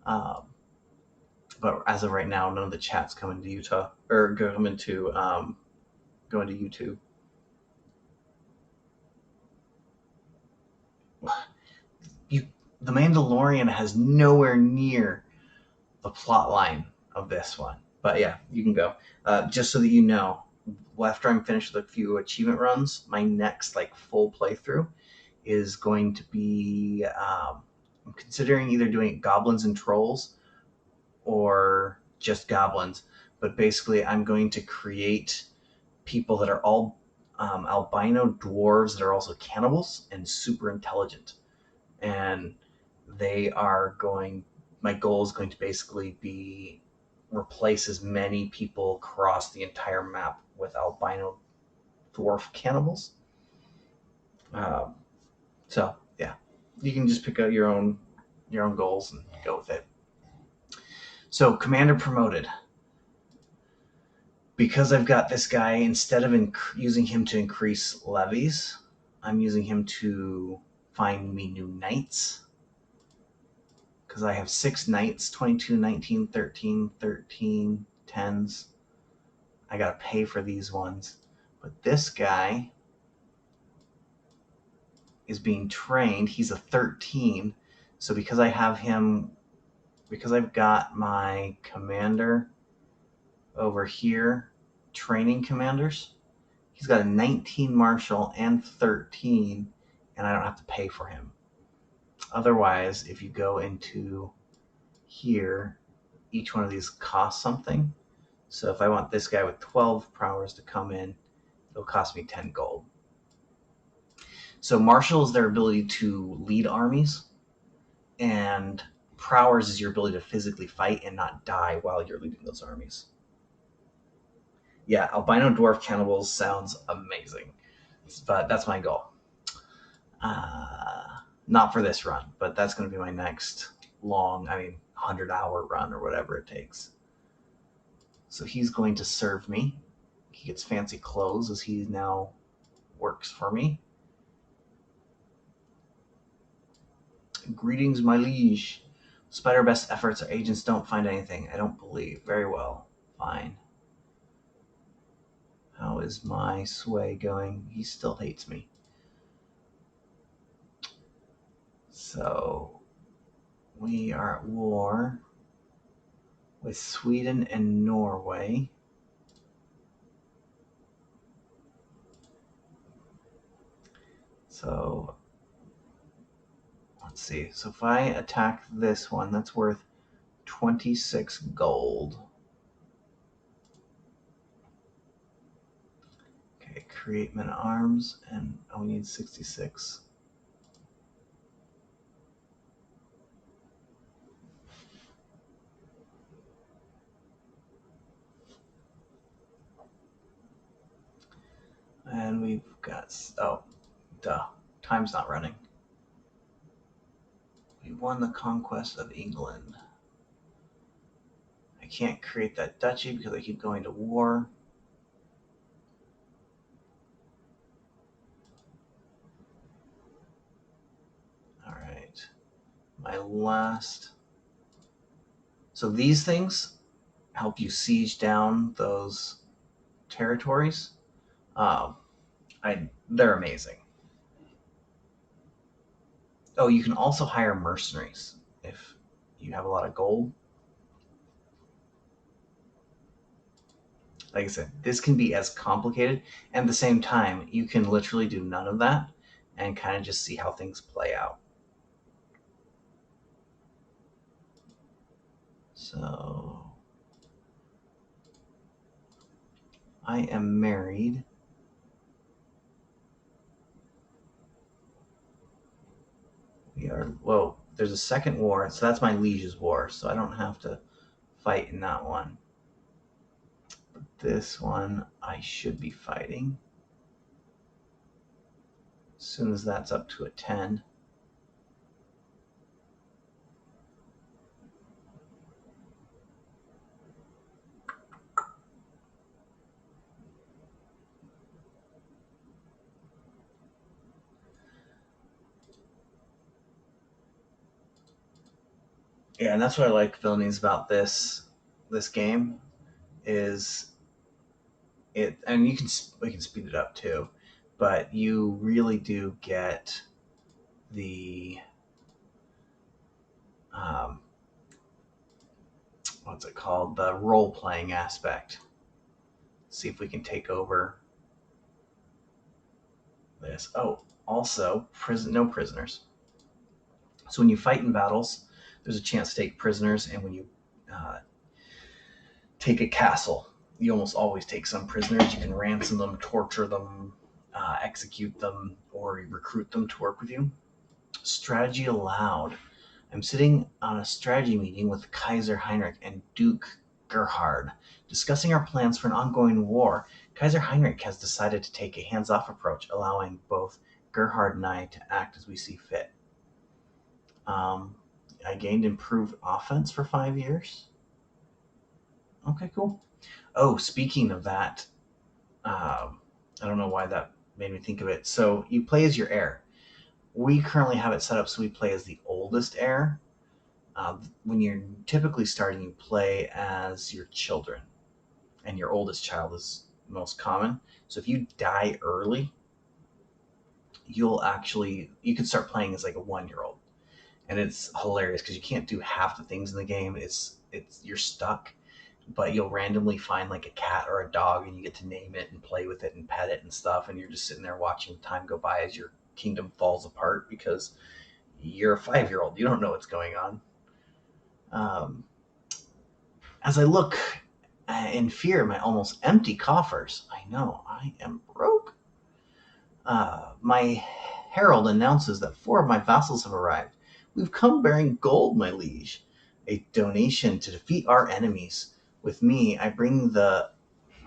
But as of right now, none of the chats come into Utah or go into YouTube. The Mandalorian has nowhere near the plot line of this one. But yeah, you can go. Just so that you know, after I'm finished with a few achievement runs, my next full playthrough is going to be I'm considering either doing goblins and trolls or just goblins. But basically, I'm going to create people that are all albino dwarves that are also cannibals and super intelligent. And my goal is going to basically be replace as many people across the entire map with albino dwarf cannibals. So yeah, you can just pick out your own goals and go with it. So commander promoted. Because I've got this guy, instead of using him to increase levies, I'm using him to find me new knights. Because I have 6 knights, 22, 19, 13, 13, 10s. I got to pay for these ones. But this guy is being trained. He's a 13. So because I have him, because I've got my commander over here, training commanders, he's got a 19 martial and 13, and I don't have to pay for him. Otherwise, if you go into here, each one of these costs something. So if I want this guy with 12 prowess to come in, it'll cost me 10 gold. So martial is their ability to lead armies, and prowess is your ability to physically fight and not die while you're leading those armies. Yeah, albino dwarf cannibals sounds amazing, but that's my goal. Not for this run, but that's going to be my next long, 100-hour run or whatever it takes. So he's going to serve me. He gets fancy clothes as he now works for me. Greetings, my liege. Despite our best efforts, our agents don't find anything. I don't believe. Very well. Fine. How is my sway going? He still hates me. So we are at war with Sweden and Norway. So let's see. So if I attack this one, that's worth 26 gold. Okay, Okay, create men at arms, and we need 66. And we've got, oh, duh, time's not running. We won the conquest of England. I can't create that duchy because I keep going to war. All right, my last. So these things help you siege down those territories. Um, they're amazing. Oh, you can also hire mercenaries if you have a lot of gold. Like I said, this can be as complicated, and at the same time, you can literally do none of that and kind of just see how things play out. So, I am married. We are, whoa, there's a second war, so that's my liege's war, so I don't have to fight in that one. But this one, I should be fighting. As soon as that's up to a 10. Yeah, and that's what I like Villainies about this game is it, and we can speed it up too, but you really do get the um, what's it called, the role playing aspect. See if we can take over this. Oh, also no prisoners. So when you fight in battles, there's a chance to take prisoners, and when you uh, take a castle, you almost always take some prisoners. You can ransom them, torture them, execute them, or recruit them to work with you. Strategy allowed. I'm sitting on a strategy meeting with Kaiser Heinrich and Duke Gerhard, discussing our plans for an ongoing war. Kaiser Heinrich has decided to take a hands-off approach, allowing both Gerhard and I to act as we see fit. Um, I gained improved offense for 5 years. Okay, cool. Oh, speaking of that, I don't know why that made me think of it. So you play as your heir. We currently have it set up so we play as the oldest heir. When you're typically starting, you play as your children, and your oldest child is most common. So if you die early, you can start playing as like a 1 year old, and it's hilarious because you can't do half the things in the game. It's you're stuck, but you'll randomly find like a cat or a dog, and you get to name it and play with it and pet it and stuff, and you're just sitting there watching time go by as your kingdom falls apart because you're a 5 year old. You don't know what's going on. Um, as I look in fear at my almost empty coffers, I know I am broke. My herald announces that 4 of my vassals have arrived. We've come bearing gold, my liege, a donation to defeat our enemies. With me, I bring the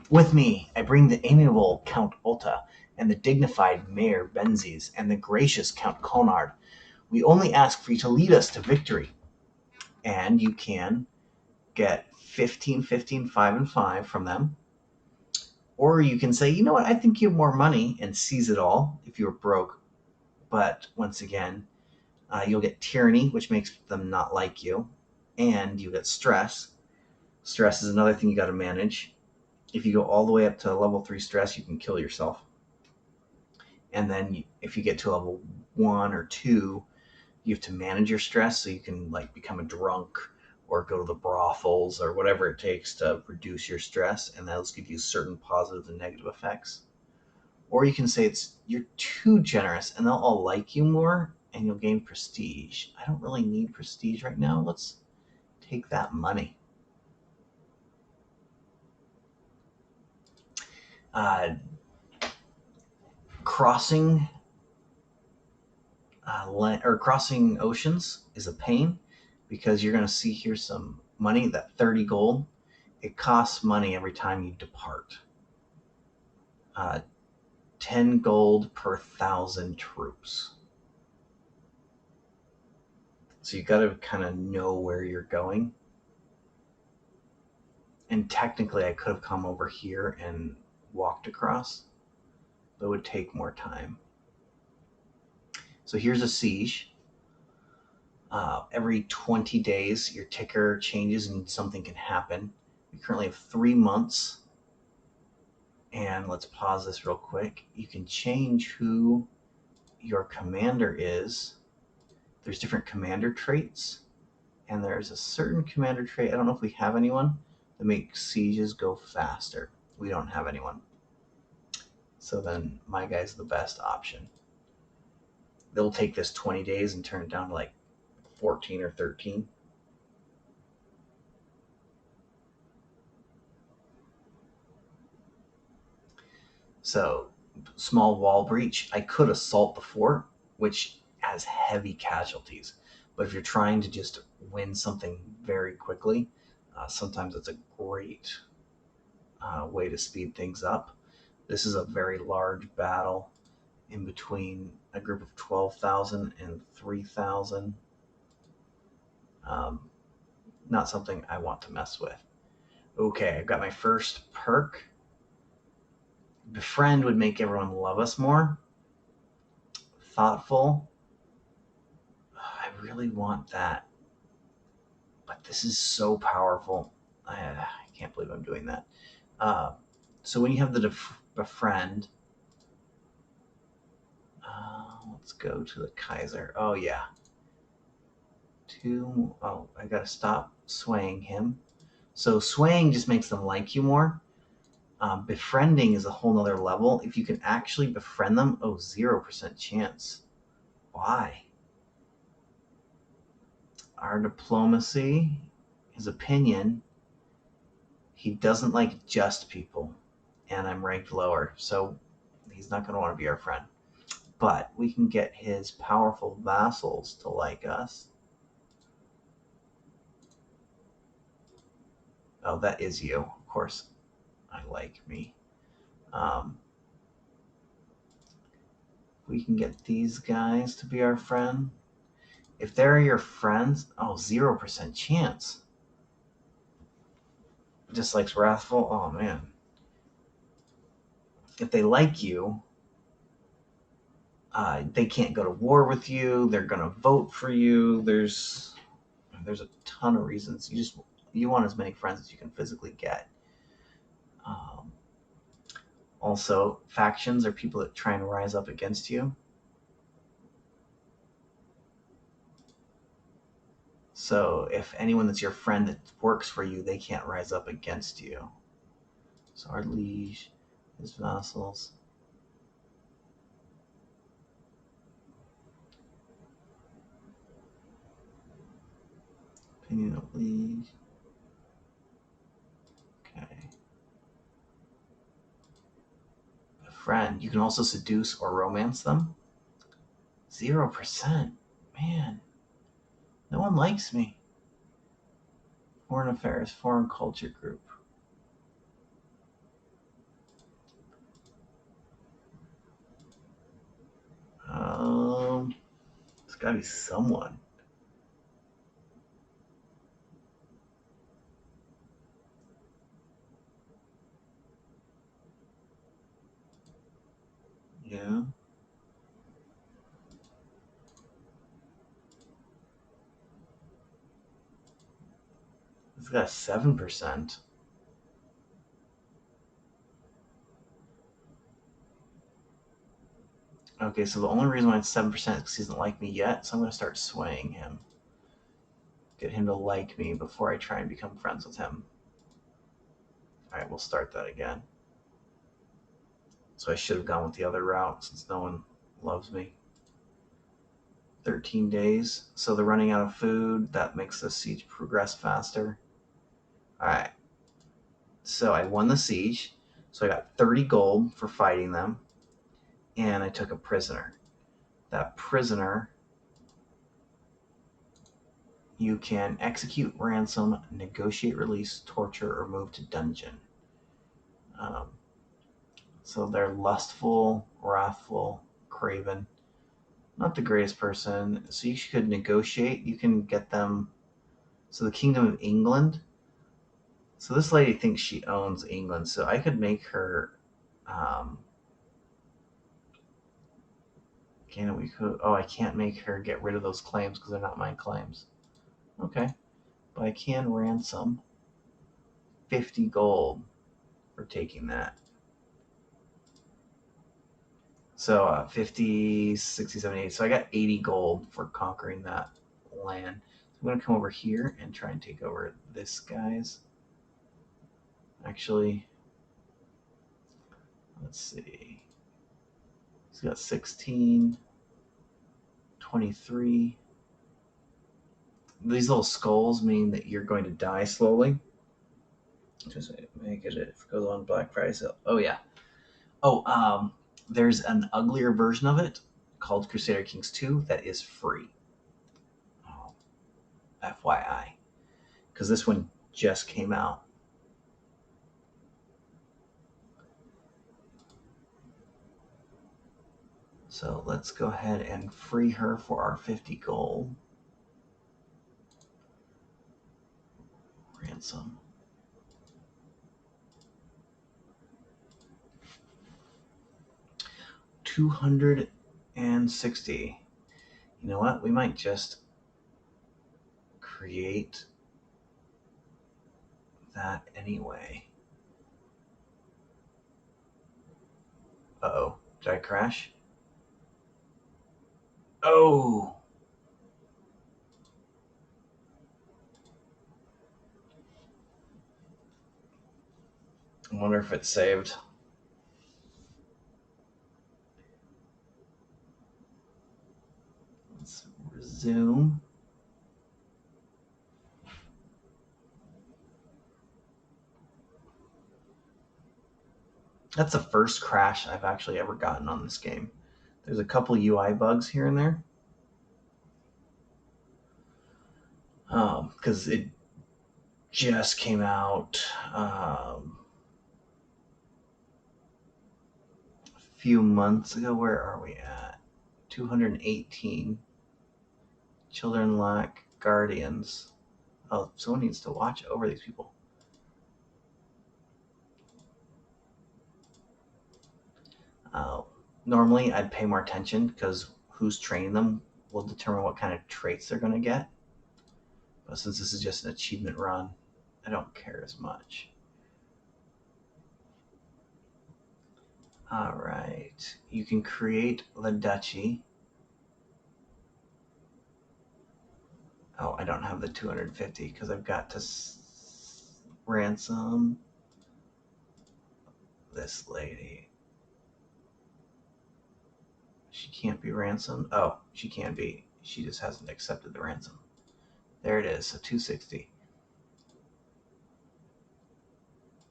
amiable Count Ota and the dignified Mayor Benzies and the gracious Count Conard. We only ask for you to lead us to victory. And you can get 15, 15, 5, and 5 from them. Or you can say, you know what, I think you have more money and seize it all if you're broke. But once again, you'll get tyranny, which makes them not like you. And you get stress. Stress is another thing you got to manage. If you go all the way up to level 3 stress, you can kill yourself. And then if you get to level 1 or 2, you have to manage your stress so you can like become a drunk or go to the brothels or whatever it takes to reduce your stress, and that'll give you certain positive and negative effects. Or you can say you're too generous and they'll all like you more and you'll gain prestige. I don't really need prestige right now. Let's take that money. Uh, crossing crossing oceans is a pain because you're going to see here some money, that 30 gold. It costs money every time you depart. 10 gold per 1,000 troops. So you got to kind of know where you're going. And technically, I could have come over here and walked across, but it would take more time. So here's a siege. Every 20 days, your ticker changes and something can happen. We currently have 3 months. And let's pause this real quick. You can change who your commander is. There's different commander traits. And there's a certain commander trait, I don't know if we have anyone, that makes sieges go faster. We don't have anyone. So then my guy's the best option. They'll take this 20 days and turn it down to like 14 or 13. So, small wall breach. I could assault the fort, which has heavy casualties. But if you're trying to just win something very quickly, sometimes it's a great way to speed things up. This is a very large battle in between a group of 12,000 and 3,000. Not something I want to mess with. Okay, I've got my first perk. Befriend would make everyone love us more. Thoughtful. I really want that. But this is so powerful. I can't believe I'm doing that. So when you have the befriend, let's go to the Kaiser. Oh, yeah. I got to stop swaying him. So swaying just makes them like you more. Befriending is a whole nother level. If you can actually befriend them, 0% chance. Why? Our diplomacy, his opinion, he doesn't like just people, and I'm ranked lower, so he's not going to want to be our friend. But we can get his powerful vassals to like us. Oh, that is you. Of course, I like me. We can get these guys to be our friend. If they're your friends, 0% chance. Dislikes wrathful. Oh, man. If they like you, they can't go to war with you. They're going to vote for you. There's a ton of reasons. You want as many friends as you can physically get. Also, factions are people that try and rise up against you. So if anyone that's your friend that works for you, they can't rise up against you. So our liege, his vassals. Opinion of liege. Okay. A friend. You can also seduce or romance them. 0%. Man. No one likes me. Foreign affairs, foreign culture group. It's gotta be someone. Yeah. It's got 7%. Okay, so the only reason why it's 7% is because he doesn't like me yet, so I'm going to start swaying him. Get him to like me before I try and become friends with him. Alright, we'll start that again. So I should have gone with the other route since no one loves me. 13 days. So they're running out of food. That makes the siege progress faster. Alright. So I won the siege. So I got 30 gold for fighting them. and I took a prisoner. That prisoner, you can execute ransom, negotiate release, torture, or move to dungeon. Um, so they're lustful, wrathful, craven. Not the greatest person. So you could negotiate. You can get them. So the Kingdom of England. So this lady thinks she owns England. So I could make her. Can we? Oh, I can't make her get rid of those claims because they're not my claims. Okay, but I can ransom 50 gold for taking that. So 50, 60, 70, 80. So I got 80 gold for conquering that land. So I'm going to come over here and try and take over this guy's. Actually, let's see. He's got 16, 23. These little skulls mean that you're going to die slowly. Just make it if it goes on Black Friday sale. Oh, yeah. Oh, there's an uglier version of it called Crusader Kings 2 that is free. Oh, FYI. Because this one just came out. So let's go ahead and free her for our 50 gold. Ransom. $260. You know what? We might just create that anyway. Uh-oh. Did I crash? Oh! I wonder if it's saved. Let's resume. That's the first crash I've actually ever gotten on this game. There's a couple UI bugs here and there. Because it just came out a few months ago. Where are we at? 218. Children lack guardians. Oh, someone needs to watch over these people. Normally, I'd pay more attention because who's training them will determine what kind of traits they're going to get. But since this is just an achievement run, I don't care as much. All right, you can create the duchy. Oh, I don't have the 250 because I've got to ransom this lady. She can't be ransomed. Oh, she can be. She just hasn't accepted the ransom. There it is, so 260.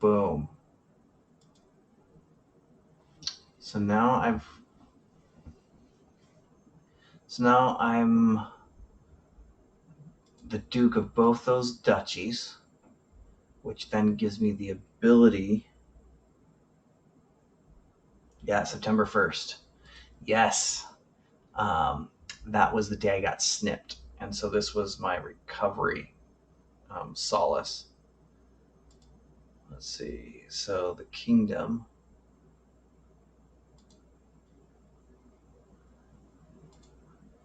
Boom. So now I'm the Duke of both those duchies, which then gives me the ability. Yeah, September 1st. Yes. That was the day I got snipped. And so this was my recovery solace. Let's see. So the kingdom.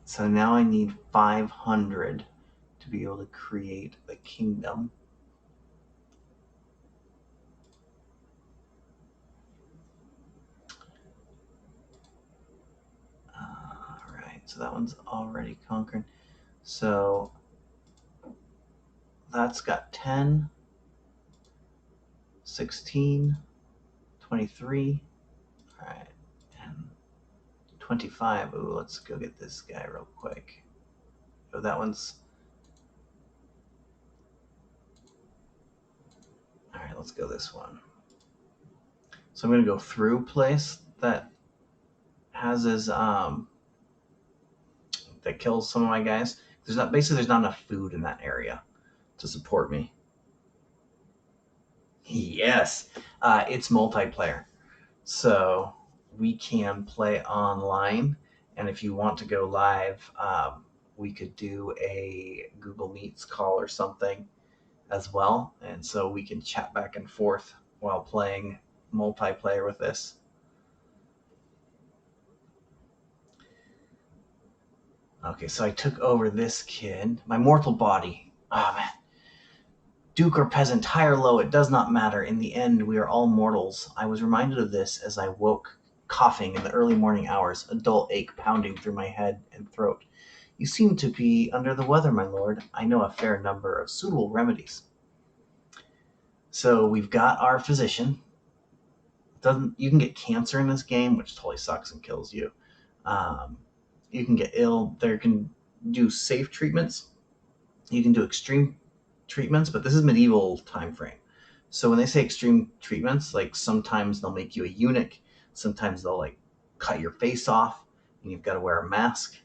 So now I need 500 to be able to create a kingdom. All right, so that one's already conquered. So that's got 10, 16, 23, all right, and 25. Ooh, let's go get this guy real quick. Oh, that one's... All right, let's go this one. So I'm going to go through a place that has is that kills some of my guys. There's not enough food in that area to support me. Yes, it's multiplayer, so we can play online. And if you want to go live, we could do a Google Meets call or something as well, and so we can chat back and forth while playing multiplayer with this. Okay, so I took over this kid. My mortal body. Ah, man. Duke or peasant, high or low, it does not matter. In the end, we are all mortals. I was reminded of this as I woke, coughing in the early morning hours, a dull ache pounding through my head and throat. You seem to be under the weather, my lord. I know a fair number of suitable remedies. So we've got our physician. Doesn't You can get cancer in this game, which totally sucks and kills you. Um, you can get ill. There can do safe treatments. You can do extreme treatments, but this is medieval time frame. So when they say extreme treatments, like sometimes they'll make you a eunuch, sometimes they'll like cut your face off, and you've got to wear a mask.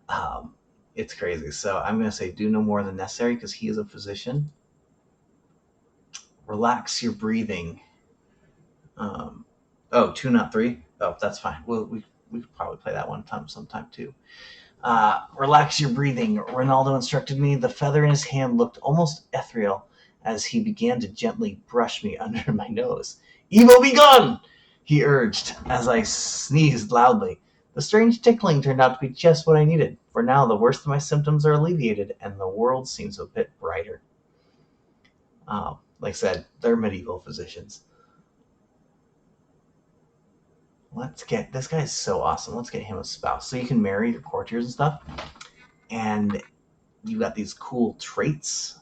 Um, it's crazy. So I'm going to say do no more than necessary because he is a physician. Relax your breathing. Um, oh, two, not three. Oh, that's fine. We could probably play that one time sometime too. Relax your breathing, Ronaldo instructed me. The feather in his hand looked almost ethereal as he began to gently brush me under my nose. Evil be gone! He urged as I sneezed loudly. The strange tickling turned out to be just what I needed, for now the worst of my symptoms are alleviated and the world seems a bit brighter. Like I said, they're medieval physicians. This guy is so awesome. Let's get him a spouse. So you can marry your courtiers and stuff. And you got these cool traits.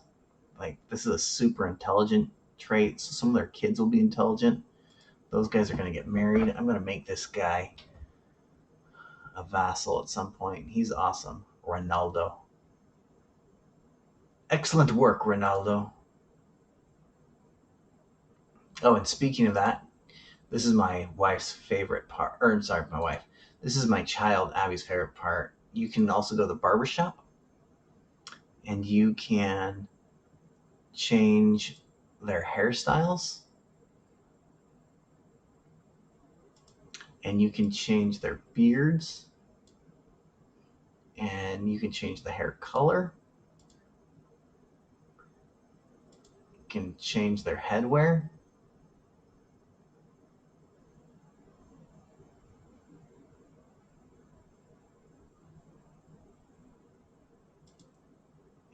Like this is a super intelligent trait, so some of their kids will be intelligent. Those guys are going to get married. I'm going to make this guy a vassal at some point. He's awesome. Ronaldo. Excellent work, Ronaldo. Oh, and speaking of that, this is my wife's favorite part. Or, sorry, my wife. This is my child, Abby's favorite part. You can also go to the barbershop and you can change their hairstyles and you can change their beards and you can change the hair color. You can change their headwear.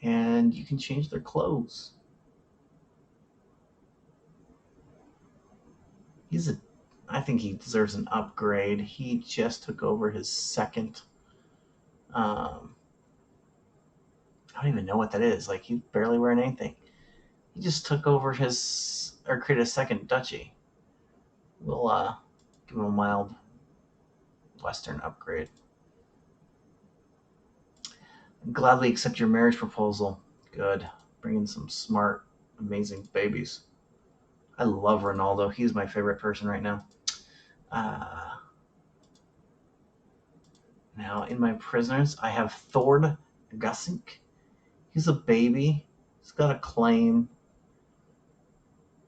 And you can change their clothes. I think he deserves an upgrade. He just took over his second. I don't even know what that is. Like he's barely wearing anything. He just took over or created a second duchy. We'll give him a mild Western upgrade. Gladly accept your marriage proposal. Good. Bring in some smart, amazing babies. I love Ronaldo. He's my favorite person right now. Now, in my prisoners, I have Thord Gussink. He's a baby. He's got a claim.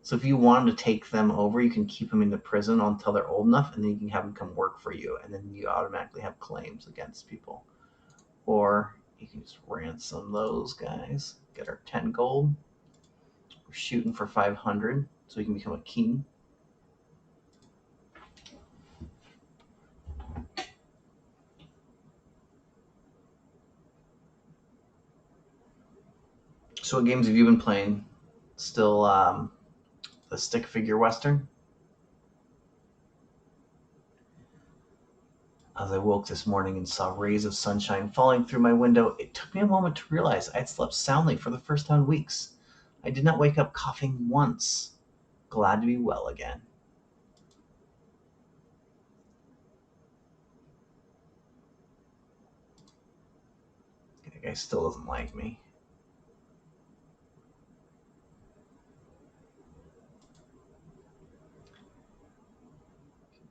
So if you wanted to take them over, you can keep them in the prison until they're old enough, and then you can have them come work for you, and then you automatically have claims against people. Or you can just ransom those guys, get our 10 gold. We're shooting for 500, so we can become a king. So what games have you been playing? Still the stick figure Western? As I woke this morning and saw rays of sunshine falling through my window, it took me a moment to realize I had slept soundly for the first time in weeks. I did not wake up coughing once. Glad to be well again. That guy still doesn't like me.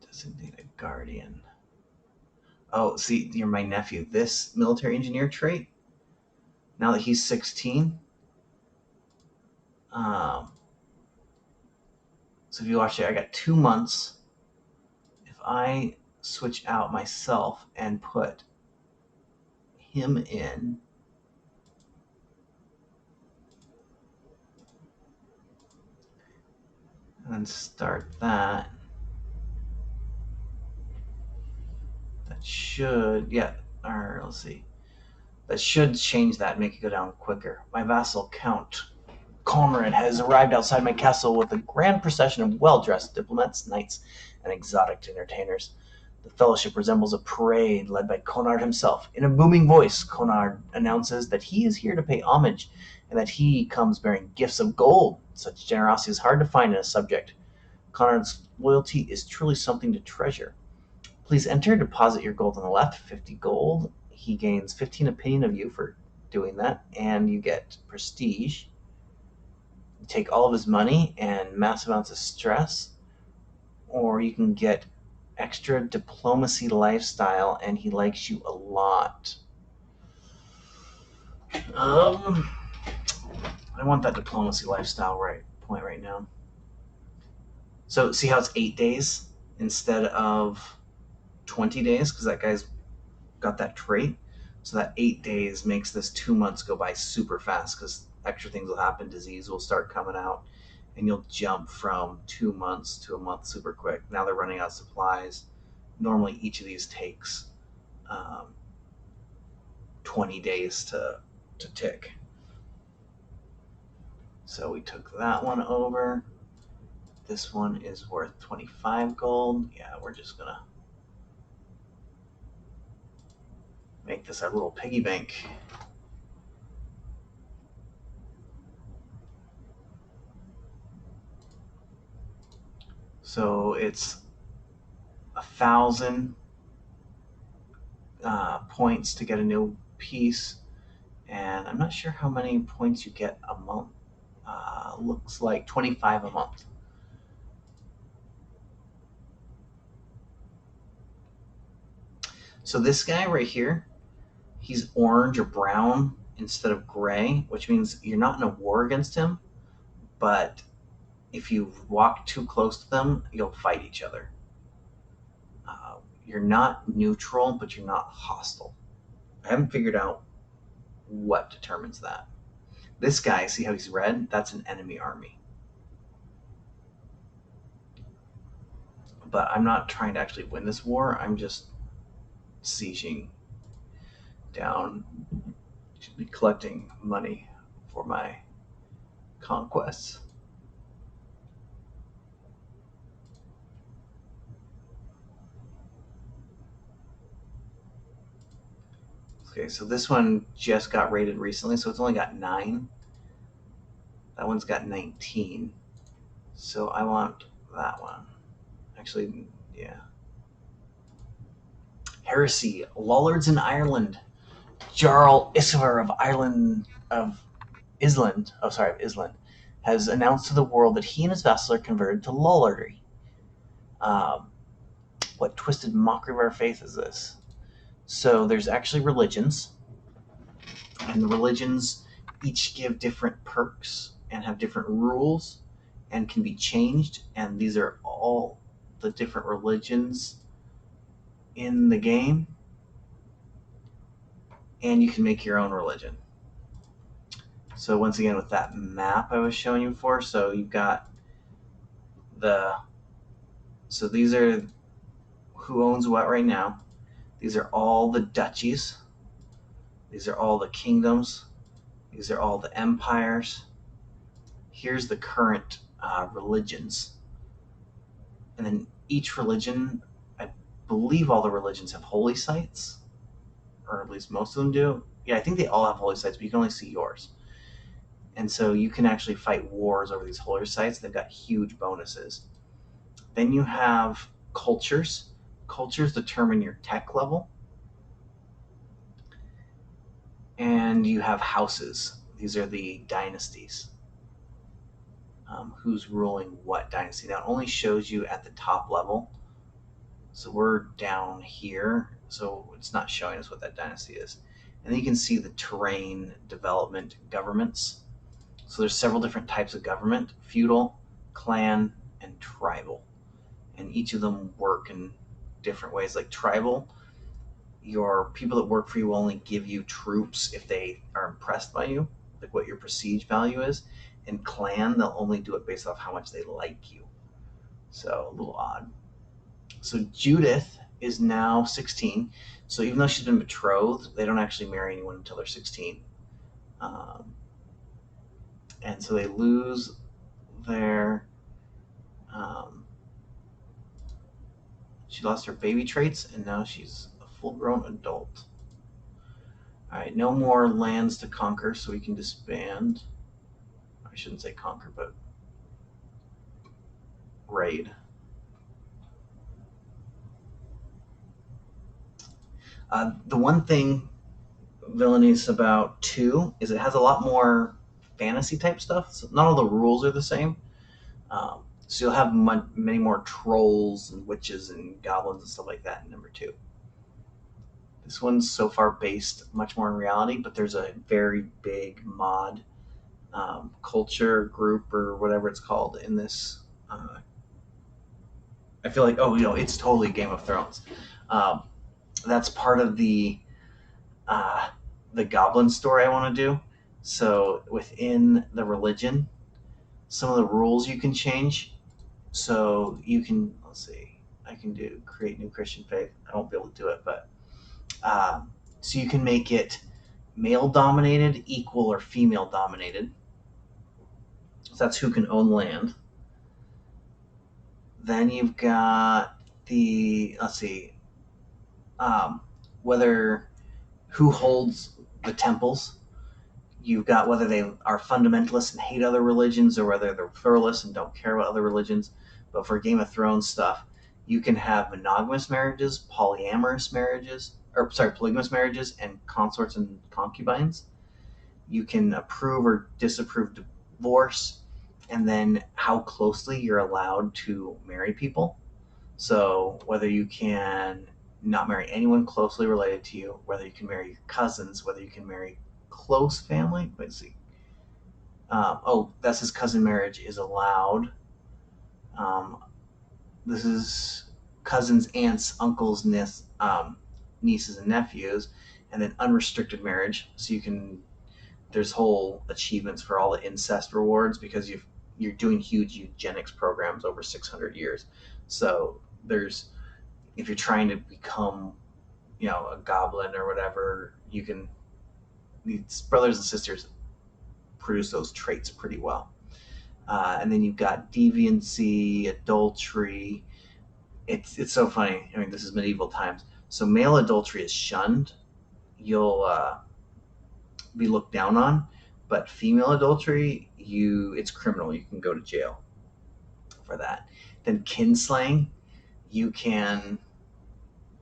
Designate a guardian. Oh, see, you're my nephew. This military engineer trait, now that he's 16, um, so if you watch it, I got 2 months. If I switch out myself and put him in, and start that, that should, yeah, or let's see, that should change that and make it go down quicker. My vassal Count Conrad has arrived outside my castle with a grand procession of well-dressed diplomats, knights, and exotic entertainers. The fellowship resembles a parade led by Conrad himself. In a booming voice, Conrad announces that he is here to pay homage and that he comes bearing gifts of gold. Such generosity is hard to find in a subject. Conrad's loyalty is truly something to treasure. Please enter, deposit your gold on the left, 50 gold. He gains 15 opinion of you for doing that, and you get prestige. You take all of his money and massive amounts of stress, or you can get extra diplomacy lifestyle, and he likes you a lot. I want that diplomacy lifestyle right now. So see how it's 8 days instead of 20 days because that guy's got that trait. So that 8 days makes this 2 months go by super fast because extra things will happen. Disease will start coming out, and you'll jump from 2 months to a month super quick. Now they're running out of supplies. Normally, each of these takes 20 days to tick. So we took that one over. This one is worth 25 gold. Yeah, we're just gonna make this our little piggy bank. So it's 1,000 points to get a new piece, and I'm not sure how many points you get a month. Looks like 25 a month. So this guy right here, he's orange or brown instead of gray, which means you're not in a war against him, but if you walk too close to them, you'll fight each other. You're not neutral, but you're not hostile. I haven't figured out what determines that. This guy, see how he's red? That's an enemy army. But I'm not trying to actually win this war. I'm just sieging down. Should be collecting money for my conquests. Okay, so this one just got rated recently, so it's only got 9. That one's got 19. So I want that one. Actually, yeah. Heresy, Lollards in Ireland. Jarl Isvar of Ireland of Island, has announced to the world that he and his vassals are converted to Lollardy. Um, what twisted mockery of our faith is this? So there's actually religions, and the religions each give different perks and have different rules and can be changed, and these are all the different religions in the game, and you can make your own religion. So once again, with that map I was showing you before, so you've got so these are who owns what right now. These are all the duchies. These are all the kingdoms. These are all the empires. Here's the current religions. And then each religion, I believe all the religions have holy sites, or at least most of them do. Yeah, I think they all have holy sites, but you can only see yours. And so you can actually fight wars over these holy sites. They've got huge bonuses. Then you have cultures. Cultures determine your tech level. And you have houses. These are the dynasties. Who's ruling what dynasty. Now it only shows you at the top level. So we're down here. so it's not showing us what that dynasty is. And then you can see the terrain, development, governments. So there's several different types of government: feudal, clan, and tribal. And each of them work in different ways. Like tribal, your people that work for you will only give you troops if they are impressed by you, like what your prestige value is. In clan, they'll only do it based off how much they like you. So a little odd. So Judith is now 16. So even though she's been betrothed, they don't actually marry anyone until they're 16. Um, and so they lose their. Um, she lost her baby traits, and now she's a full-grown adult. All right, no more lands to conquer, so we can disband. I shouldn't say conquer, but raid. The one thing Villainies about 2 is it has a lot more fantasy type stuff. So not all the rules are the same. So you'll have many more trolls and witches and goblins and stuff like that in number 2. This one's so far based much more in reality, but there's a very big mod culture group or whatever it's called in this. I feel like, it's totally Game of Thrones. Um, that's part of uh, the goblin story I want to do. So within the religion, some of the rules you can change. So you can, let's see, I can do create new Christian faith. I won't be able to do it, but so you can make it male dominated, equal, or female dominated. So that's who can own land. Then you've got let's see, um, whether who holds the temples. You've got whether they are fundamentalists and hate other religions or whether they're pluralists and don't care about other religions. But for Game of Thrones stuff, you can have monogamous marriages, polyamorous marriages, polygamous marriages, and consorts and concubines. You can approve or disapprove divorce, and then how closely you're allowed to marry people. So whether you can not marry anyone closely related to you, whether you can marry your cousins, whether you can marry close family. Let's see. That's his cousin marriage is allowed. Um, this is cousins, aunts, uncles, nieces, and nephews, and then unrestricted marriage. So you can. There's whole achievements for all the incest rewards because you're doing huge eugenics programs over 600 years. So there's if you're trying to become, a goblin or whatever, you can. These brothers and sisters produce those traits pretty well. And then you've got deviancy, adultery. It's so funny. I mean, this is medieval times. So male adultery is shunned. You'll be looked down on, but female adultery, it's criminal. You can go to jail for that. Then kinslaying, you can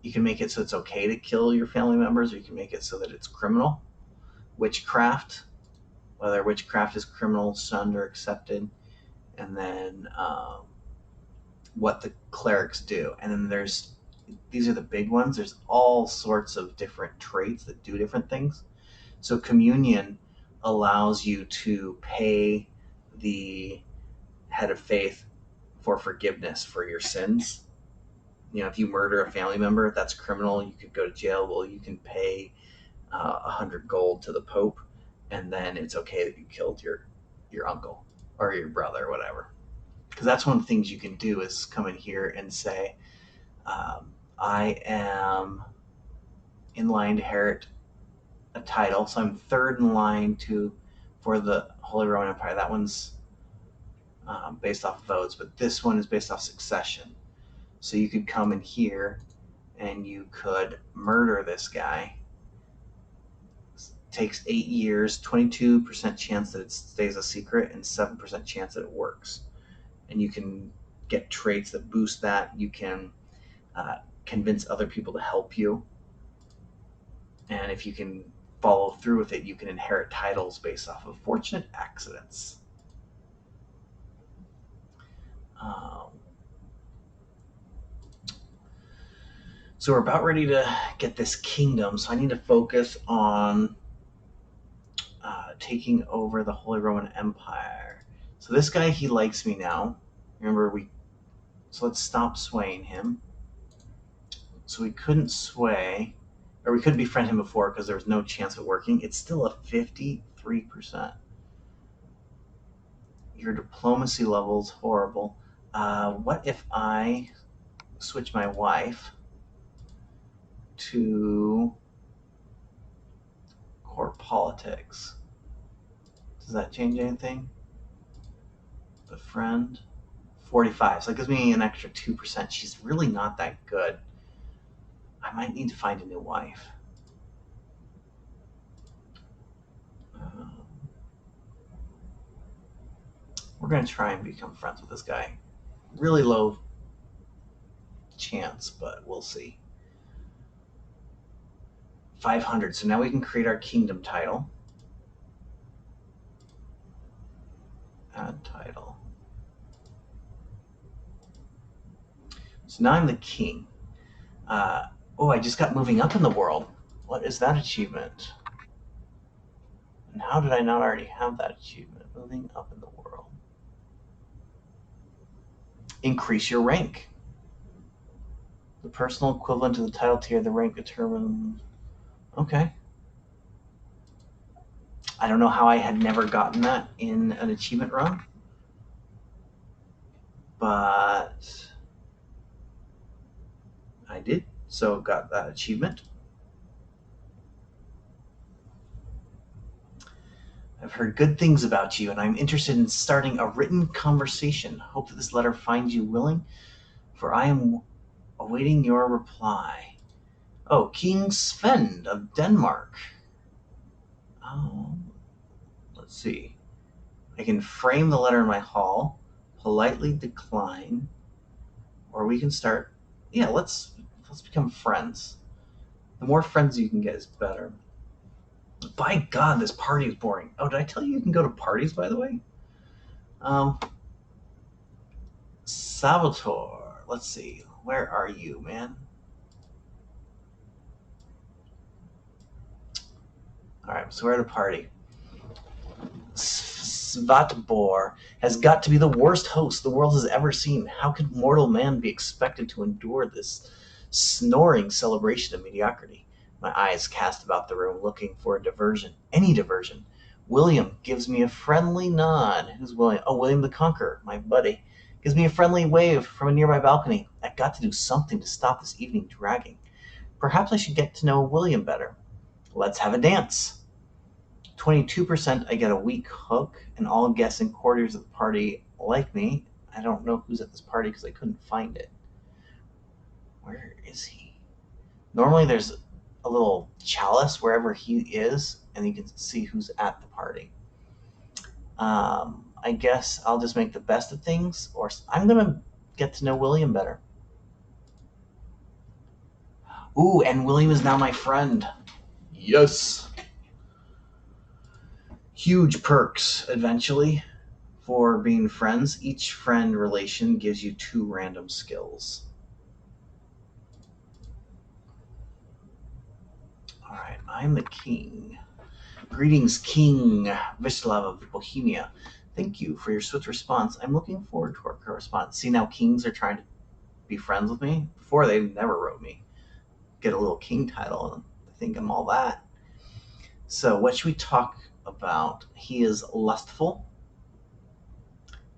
make it so it's okay to kill your family members, or you can make it so that it's criminal. Witchcraft, whether witchcraft is criminal, shunned, or accepted, and then what the clerics do. And then these are the big ones. There's all sorts of different traits that do different things. So communion allows you to pay the head of faith for forgiveness for your sins. If you murder a family member, that's criminal. You could go to jail. Well, you can pay 100 gold to the Pope, and then it's okay that you killed your uncle or your brother or whatever. Because that's one of the things you can do is come in here and say, I am in line to inherit a title, so I'm third in line for the Holy Roman Empire. That one's based off votes, but this one is based off succession. So you could come in here and you could murder this guy. Takes 8 years, 22% chance that it stays a secret, and 7% chance that it works. And you can get traits that boost that. You can convince other people to help you. And if you can follow through with it, you can inherit titles based off of fortunate accidents. So we're about ready to get this kingdom, so I need to focus on taking over the Holy Roman Empire. So this guy, he likes me now. Remember, so let's stop swaying him. So we couldn't sway, or we couldn't befriend him before because there was no chance of working. It's still a 53%. Your diplomacy level's horrible. What if I switch my wife to court politics? Does that change anything? The friend, 45. So that gives me an extra 2%. She's really not that good. I might need to find a new wife. We're going to try and become friends with this guy. Really low chance, but we'll see. 500. So now we can create our kingdom title. Add title. So now I'm the king. I just got moving up in the world. What is that achievement? And how did I not already have that achievement? Moving up in the world. Increase your rank. The personal equivalent to the title tier, the rank determined. Okay. I don't know how I had never gotten that in an achievement run, but I did. So got that achievement. I've heard good things about you, and I'm interested in starting a written conversation. Hope that this letter finds you willing, for I am awaiting your reply. Oh, King Sven of Denmark. Let's see. I can frame the letter in my hall, politely decline, or we can start. Yeah, let's become friends. The more friends you can get is better. By God, this party is boring. Oh, did I tell you can go to parties, by the way? Salvatore. Let's see. Where are you, man? All right, so we're at a party. Svatbor has got to be the worst host the world has ever seen. How could mortal man be expected to endure this snoring celebration of mediocrity? My eyes cast about the room, looking for a diversion, any diversion. William gives me a friendly nod. Who's William? Oh, William the Conqueror, my buddy. Gives me a friendly wave from a nearby balcony. I've got to do something to stop this evening dragging. Perhaps I should get to know William better. Let's have a dance. 22%, I get a weak hook, and all guests and courtiers at the party like me. I don't know who's at this party because I couldn't find it. Where is he? Normally there's a little chalice wherever he is, and you can see who's at the party. I guess I'll just make the best of things, or I'm going to get to know William better. Ooh, and William is now my friend. Yes. Huge perks eventually for being friends. Each friend relation gives you 2 random skills. All right, I'm the king. Greetings, King Vislav of Bohemia. Thank you for your swift response. I'm looking forward to our correspondence. See, now kings are trying to be friends with me. Before, they never wrote me. Get a little king title, and I think I'm all that. So what should we talk about? He is lustful,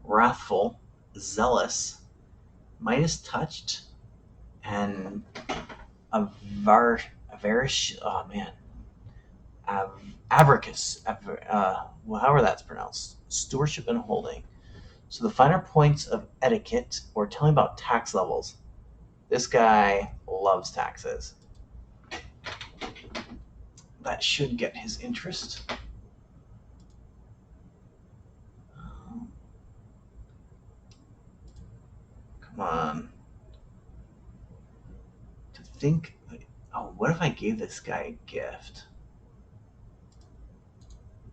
wrathful, zealous, Midas touched, and avaricious. Oh man, avaricous. However that's pronounced. Stewardship and holding. So the finer points of etiquette, or tell me about tax levels. This guy loves taxes. That should get his interest. Come on. To think, what if I gave this guy a gift?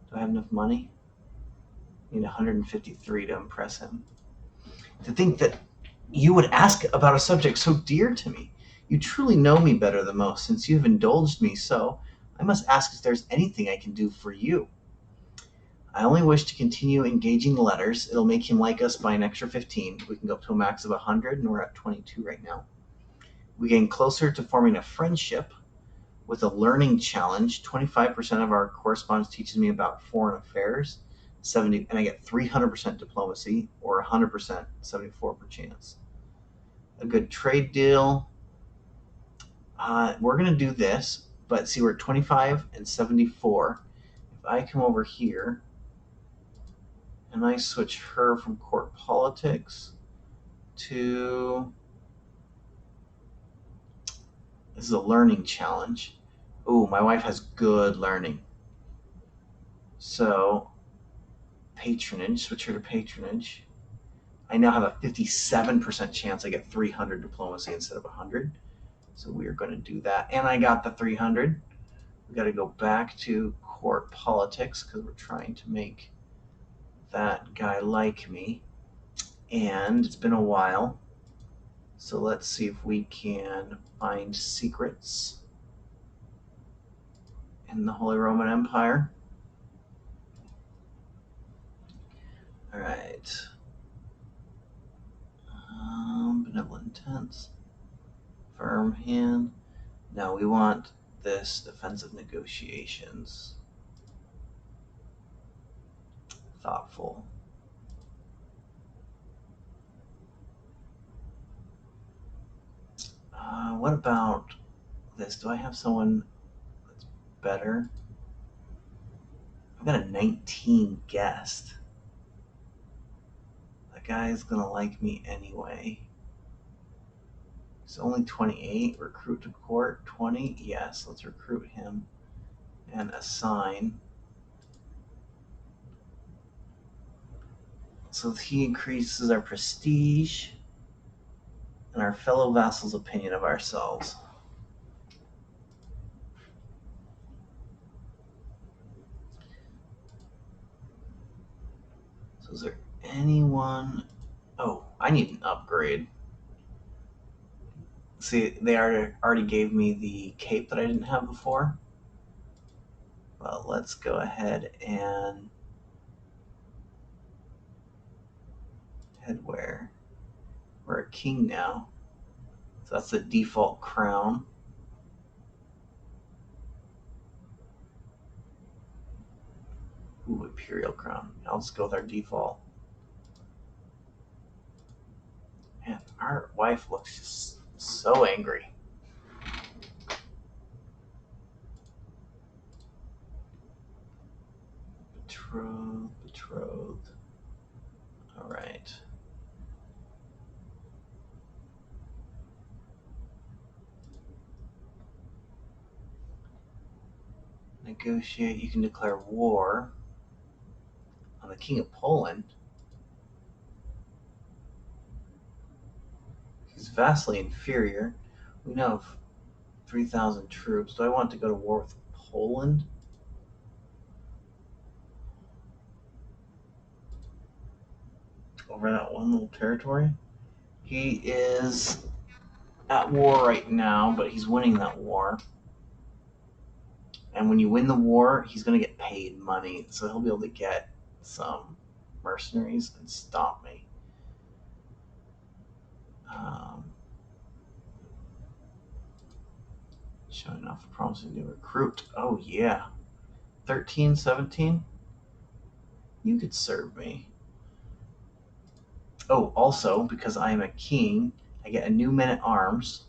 Do I have enough money? I need 153 to impress him. To think that you would ask about a subject so dear to me. You truly know me better than most, since you have indulged me so. I must ask if there's anything I can do for you. I only wish to continue engaging letters. It'll make him like us by an extra 15. We can go up to a max of 100, and we're at 22 right now. We gain closer to forming a friendship with a learning challenge. 25% of our correspondence teaches me about foreign affairs. 70, and I get 300% diplomacy, or 100%, 74 per chance. A good trade deal. We're going to do this, but see, we're at 25 and 74. If I come over here and I switch her from court politics to, this is a learning challenge. Ooh, my wife has good learning. So patronage, switch her to patronage. I now have a 57% chance I get 300 diplomacy instead of 100. So we are going to do that. And I got the 300. We got to go back to court politics because we're trying to make that guy like me. And it's been a while. So let's see if we can find secrets in the Holy Roman Empire. All right. Benevolent intents. Firm hand. Now we want this defensive negotiations. Thoughtful. What about this? Do I have someone that's better? I've got a 19 guest. That guy's gonna like me anyway. He's only 28. Recruit to court 20. Yes, let's recruit him and assign. So he increases our prestige and our fellow vassals' opinion of ourselves. So is there anyone? Oh, I need an upgrade. See, they already gave me the cape that I didn't have before. Well, let's go ahead and head where? We're a king now. So that's the default crown. Ooh, imperial crown. I'll just go with our default. Man, our wife looks just so angry. Betrothed. All right. Negotiate. You can declare war on the King of Poland. He's vastly inferior. We now have 3,000 troops. Do I want to go to war with Poland? Over that one little territory? He is at war right now, but he's winning that war. And when you win the war, he's going to get paid money. So he'll be able to get some mercenaries and stop me. Showing off a promising new recruit. Oh, yeah. 13, 17? You could serve me. Oh, also, because I am a king, I get a new men-at-arms.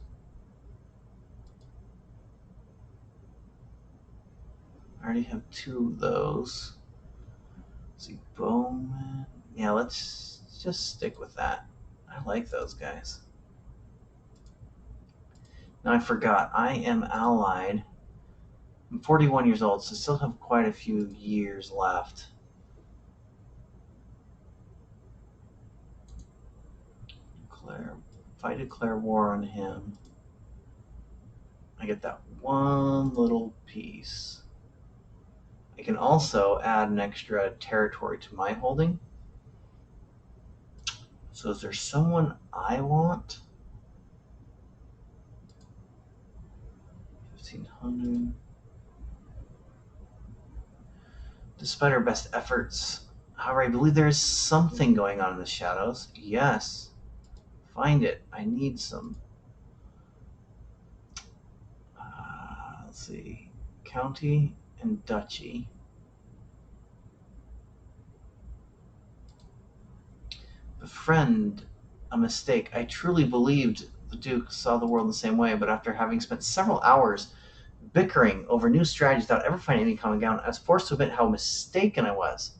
I already have 2 of those. Let's see, bowman. Yeah, let's just stick with that. I like those guys. Now I forgot, I am allied. I'm 41 years old, so I still have quite a few years left. If I declare war on him, I get that one little piece. I can also add an extra territory to my holding. So is there someone I want? 1500. Despite our best efforts, however, I believe there is something going on in the shadows. Yes. Find it. I need some. Let's see. County and duchy. Befriend. A mistake. I truly believed the Duke saw the world in the same way, but after having spent several hours bickering over new strategies without ever finding any common ground, I was forced to admit how mistaken I was.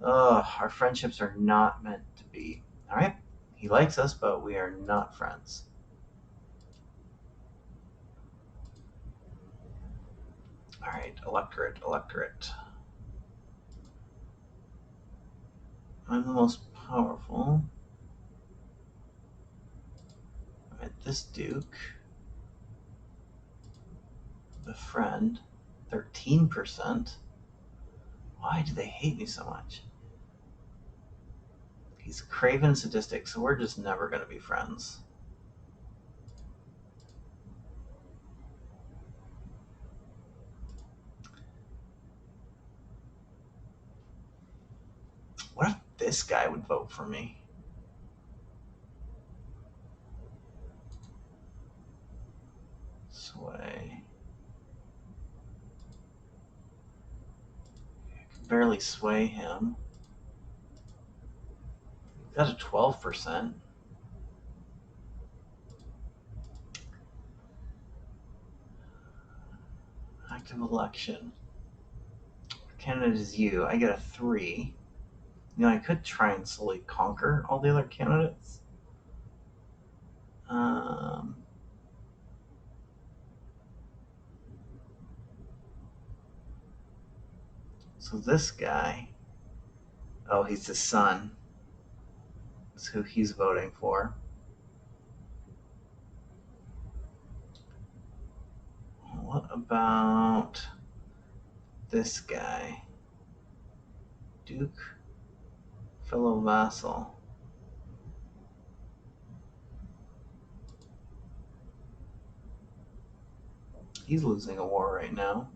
Ugh, our friendships are not meant to be. Alright, he likes us, but we are not friends. Alright, electorate. I'm the most powerful. Alright, this Duke. Befriend. 13%. Why do they hate me so much? He's craven and sadistic, so we're just never going to be friends. What if this guy would vote for me? Sway. I can barely sway him. Got a 12%. Active election. Candidate is you. I get a 3. You know, I could try and slowly conquer all the other candidates. So this guy, oh, he's the son. That's who he's voting for. What about this guy? Duke, fellow vassal. He's losing a war right now.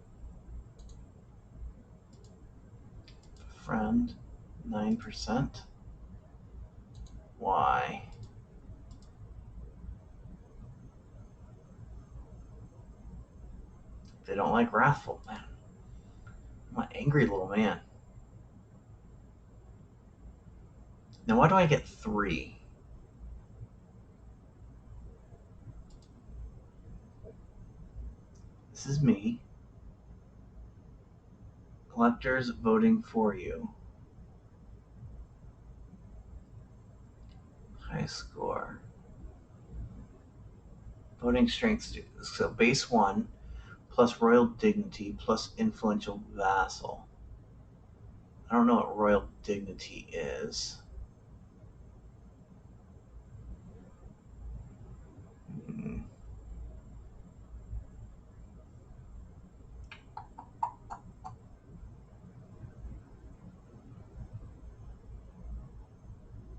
Friend, 9%. Why? They don't like wrathful men. I'm an angry little man. Now, why do I get 3? This is me. Electors voting for you. High score. Voting strength. So base 1 plus royal dignity plus influential vassal. I don't know what royal dignity is.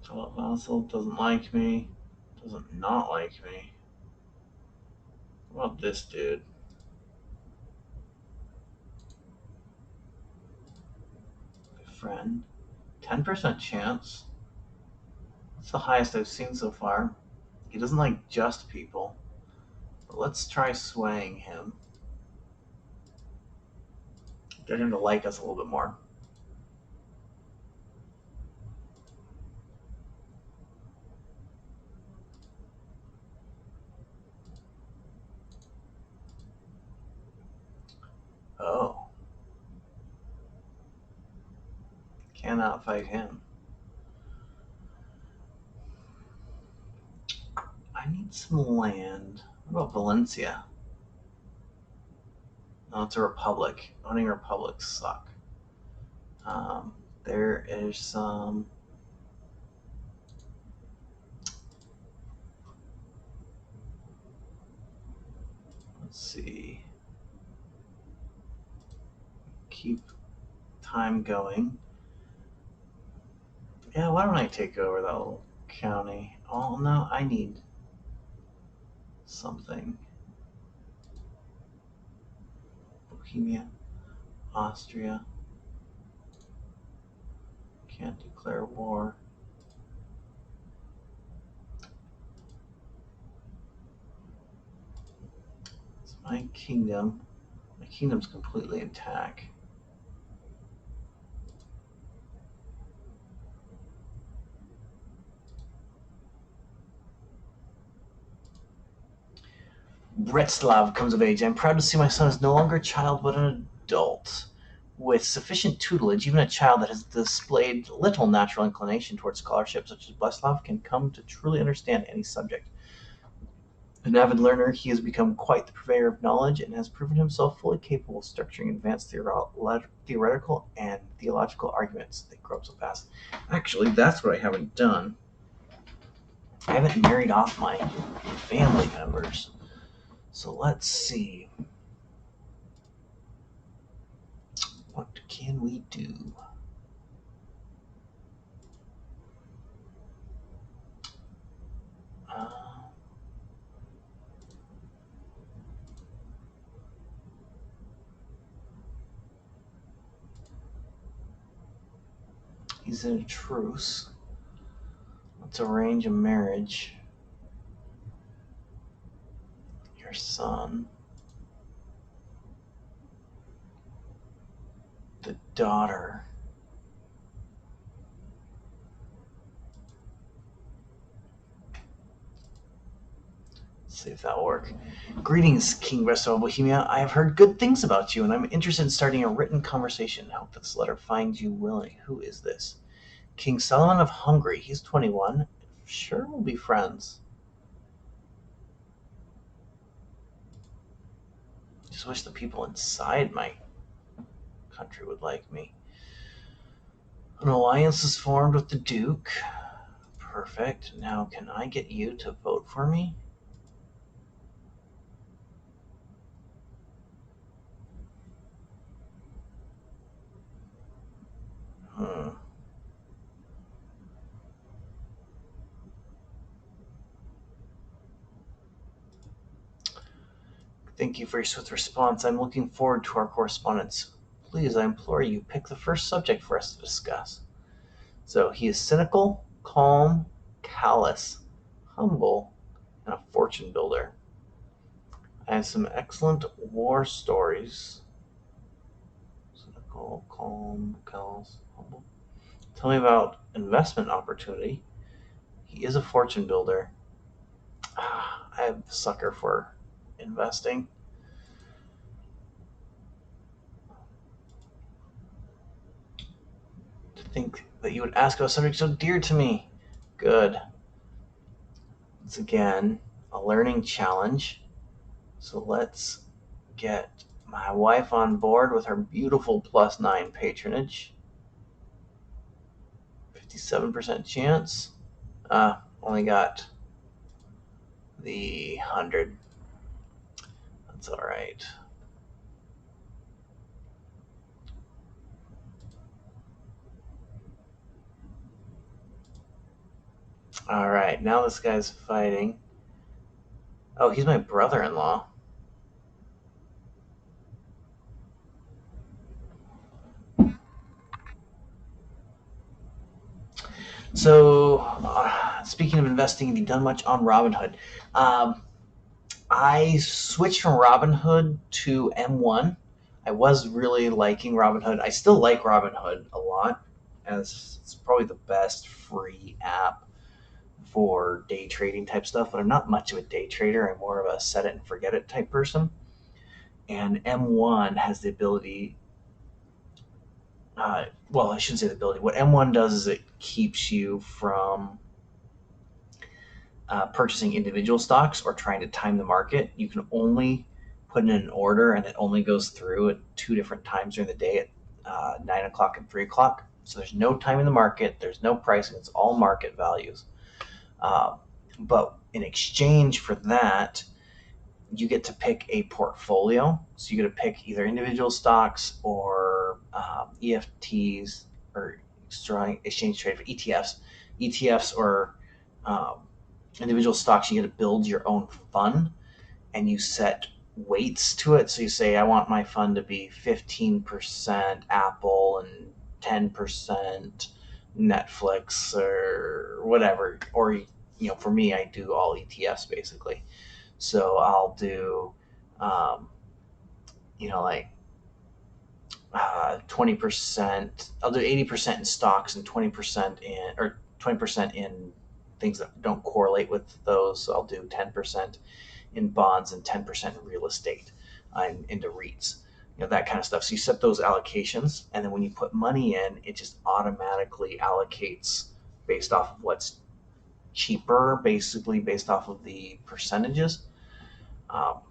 Fellow vassal doesn't like me. Doesn't not like me. What about this dude? Friend. 10% chance. That's the highest I've seen so far. He doesn't like just people. But let's try swaying him. Get him to like us a little bit more. Oh. Cannot fight him. I need some land. What about Valencia? No, it's a republic. Owning republics suck. There is some. Let's see. Keep time going. Yeah, why don't I take over that little county? Oh, no, I need something. Bohemia, Austria. Can't declare war. It's my kingdom. My kingdom's completely intact. Bretslav comes of age. I'm proud to see my son is no longer a child but an adult. With sufficient tutelage, even a child that has displayed little natural inclination towards scholarship, such as Breslav, can come to truly understand any subject. An avid learner, he has become quite the purveyor of knowledge and has proven himself fully capable of structuring advanced theoretical and theological arguments that grow up so fast. Actually, that's what I haven't done. I haven't married off my family members. So let's see. What can we do? Uh, he's in a truce. Let's arrange a marriage. Your son. The daughter. Let's see if that'll work. Greetings, King Resto of Bohemia. I have heard good things about you, and I'm interested in starting a written conversation. I hope this letter finds you willing. Who is this? King Solomon of Hungary. He's 21. Sure, we'll be friends. Just wish the people inside my country would like me. An alliance is formed with the Duke. Perfect. Now, can I get you to vote for me? Hmm. Thank you for your swift response. I'm looking forward to our correspondence. Please, I implore you, pick the first subject for us to discuss. So he is cynical, calm, callous, humble, and a fortune builder. I have some excellent war stories. Cynical, calm, callous, humble. Tell me about investment opportunity. He is a fortune builder. I'm a sucker for investing. To think that you would ask about a subject so dear to me. Good. It's again a learning challenge. So let's get my wife on board with her beautiful +9 patronage. 57% chance. Only got the 100. That's all right. All right, now this guy's fighting. Oh, he's my brother-in-law. So, speaking of investing, have you done much on Robinhood? I switched from Robinhood to M1. I was really liking Robinhood. I still like Robinhood a lot, as it's probably the best free app for day trading type stuff, but I'm not much of a day trader. I'm more of a set it and forget it type person. And M1 has the ability, well, I shouldn't say the ability. What M1 does is it keeps you from purchasing individual stocks or trying to time the market. You can only put in an order and it only goes through at two different times during the day at 9 o'clock and 3 o'clock. So there's no time in the market, there's no pricing, it's all market values. But in exchange for that, you get to pick a portfolio. So you get to pick either individual stocks or EFTs or exchange trade for ETFs. ETFs or individual stocks, you get to build your own fund and you set weights to it. So you say, I want my fund to be 15% Apple and 10% Netflix or whatever. Or, for me, I do all ETFs basically. So I'll do, um, like 20%. I'll do 80% in stocks and 20% or 20% in things that don't correlate with those. So I'll do 10% in bonds and 10% in real estate. I'm into REITs, that kind of stuff. So you set those allocations, and then when you put money in, it just automatically allocates based off of what's cheaper, basically based off of the percentages,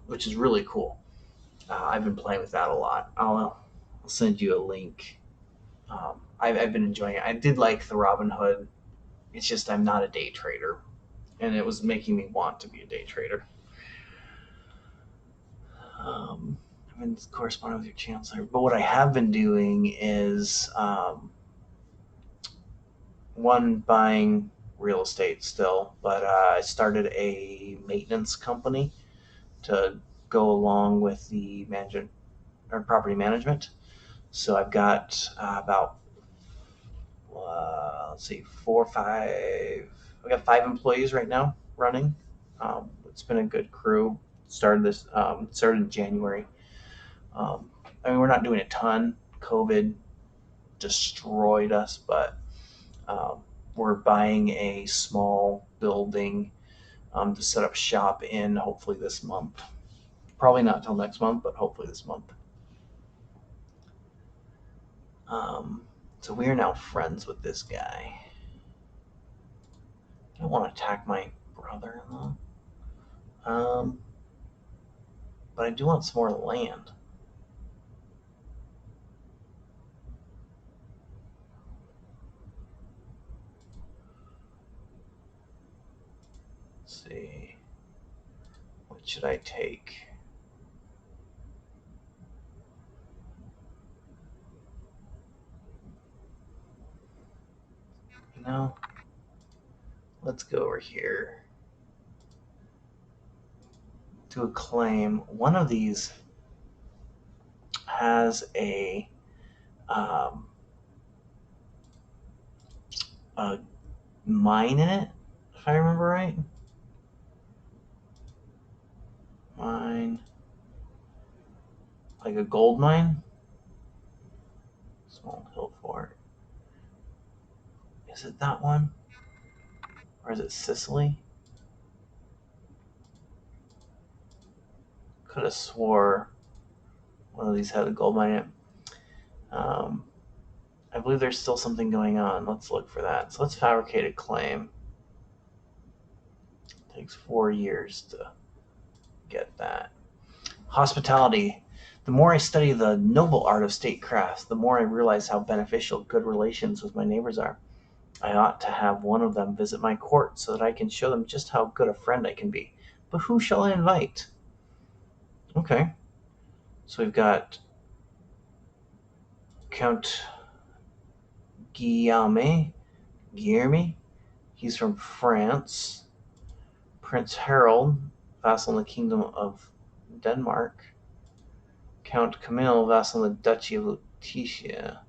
which is really cool. I've been playing with that a lot. I'll send you a link. I've been enjoying it. I did like the Robinhood. It's just I'm not a day trader, and it was making me want to be a day trader. I've been corresponding with your chancellor, but what I have been doing is one, buying real estate still, but I started a maintenance company to go along with the management or property management. So I've got about let's see, four or five. I got 5 employees right now running. It's been a good crew. Started in January. I mean, we're not doing a ton. COVID destroyed us, but um, we're buying a small building to set up shop in hopefully this month. Probably not till next month, but hopefully this month. Um, so we are now friends with this guy. I don't want to attack my brother-in-law, um, but I do want some more land. Let's see, what should I take? You know, let's go over here to a claim. One of these has um, a mine in it, if I remember right. Mine, like a gold mine. Small hill fort. Is it that one? Or is it Sicily? Could have swore one of these had a gold mine in it. Um, I believe there's still something going on. Let's look for that. So let's fabricate a claim. It takes 4 years to get that. Hospitality. The more I study the noble art of statecraft, the more I realize how beneficial good relations with my neighbors are. I ought to have one of them visit my court so that I can show them just how good a friend I can be. But who shall I invite? Okay. So we've got Count Guillaume. Guillerme. He's from France. Prince Harold, vassal in the Kingdom of Denmark. Count Camille, vassal in the Duchy of Lutetia.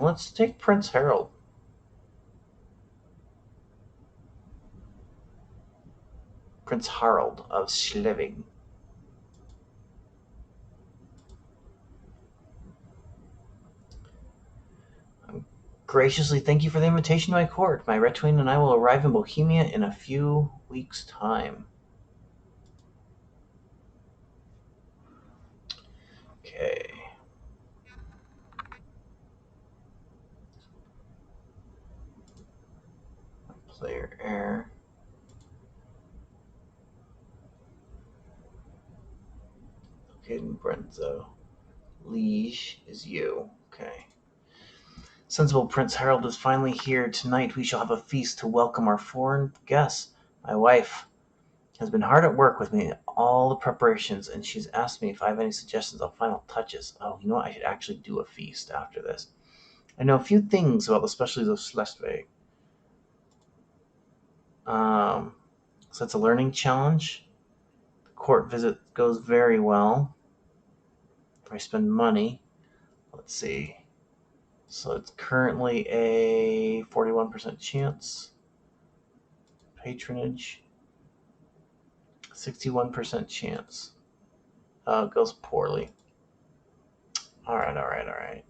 Let's take Prince Harold. Prince Harald of Schleswig. Graciously thank you for the invitation to my court. My Retwin and I will arrive in Bohemia in a few weeks' time. Okay. Player air. Okay, Brenzo. Liege is you. Okay. Sensible Prince Harold is finally here. Tonight we shall have a feast to welcome our foreign guests. My wife has been hard at work with me in all the preparations, and she's asked me if I have any suggestions on final touches. Oh, you know what? I should actually do a feast after this. I know a few things about the specialties of Schleswig. So it's a learning challenge. The court visit goes very well. If I spend money, let's see. So it's currently a 41% chance. Patronage, 61% chance. It goes poorly. All right.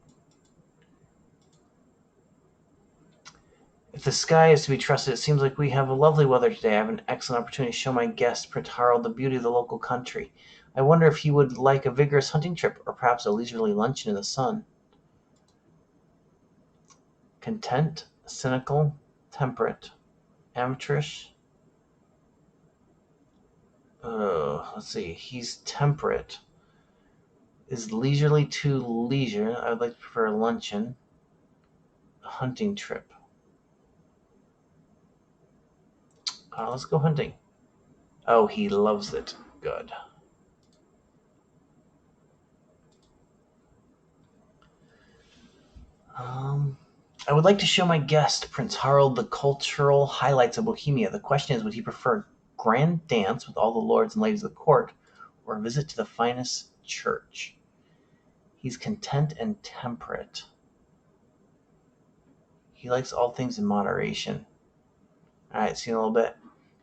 If the sky is to be trusted, it seems like we have a lovely weather today. I have an excellent opportunity to show my guest, Prince Harold, the beauty of the local country. I wonder if he would like a vigorous hunting trip, or perhaps a leisurely luncheon in the sun. Content, cynical, temperate, amateurish. Let's see. He's temperate. Is leisurely to leisure. I would like to prefer a luncheon. A hunting trip. Let's go hunting. Oh, he loves it. Good. I would like to show my guest, Prince Harold, the cultural highlights of Bohemia. The question is, would he prefer a grand dance with all the lords and ladies of the court, or a visit to the finest church? He's content and temperate. He likes all things in moderation. All right, see you in a little bit.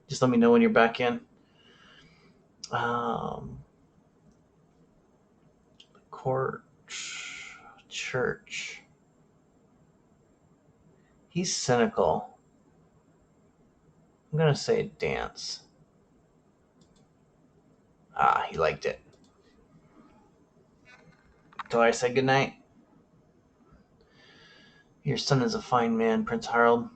Just let me know when you're back in. Court, church. He's cynical. I'm going to say dance. He liked it. Do I say goodnight? Your son is a fine man, Prince Harold,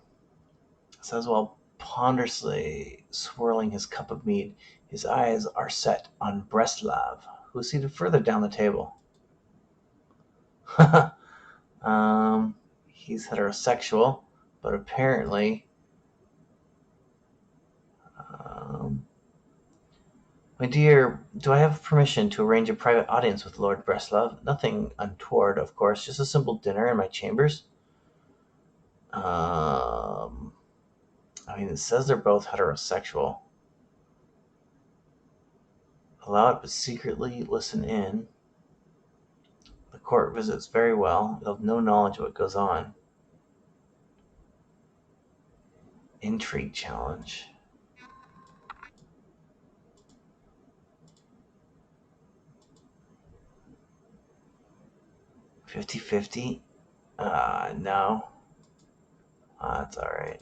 says while ponderously swirling his cup of mead. His eyes are set on Breslav, who is seated further down the table. He's heterosexual, but apparently... My dear, do I have permission to arrange a private audience with Lord Breslav? Nothing untoward, of course, just a simple dinner in my chambers. It says they're both heterosexual. Allow it, but secretly listen in. The court visits very well. You'll have no knowledge of what goes on. Intrigue challenge. $50-50? No. That's alright.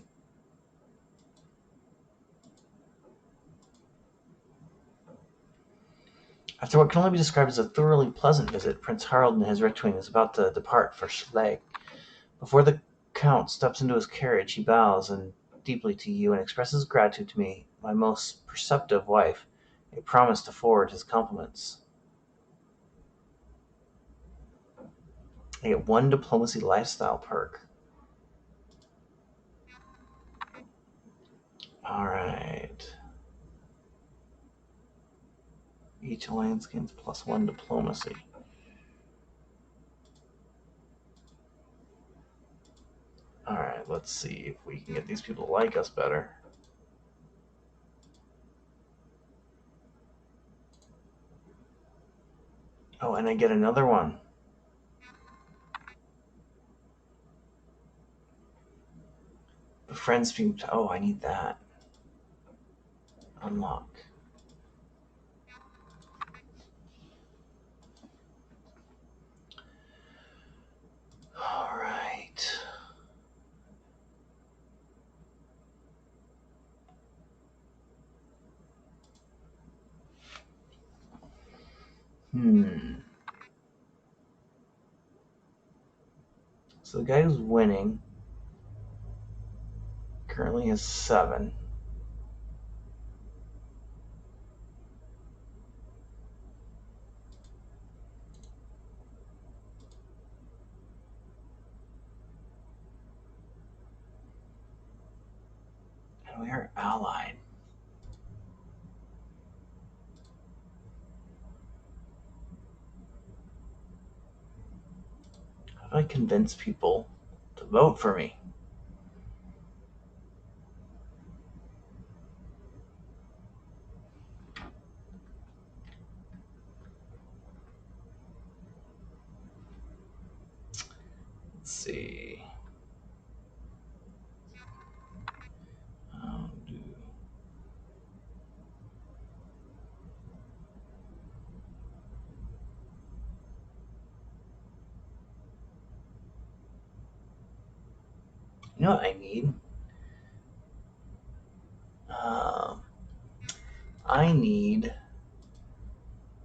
After what can only be described as a thoroughly pleasant visit, Prince Harold and his Red-Wing is about to depart for Schleg. Before the Count steps into his carriage, he bows deeply to you and expresses gratitude to me, my most perceptive wife, a promise to forward his compliments. I get 1 diplomacy lifestyle perk. Alright. Each alliance gains +1 diplomacy. Alright, let's see if we can get these people to like us better. Oh, and I get another one. The friends being... Oh, I need that. Unlock. Alright. So the guy who's winning currently has 7. And we are allied. How do I convince people to vote for me? You know what I need? Um, I need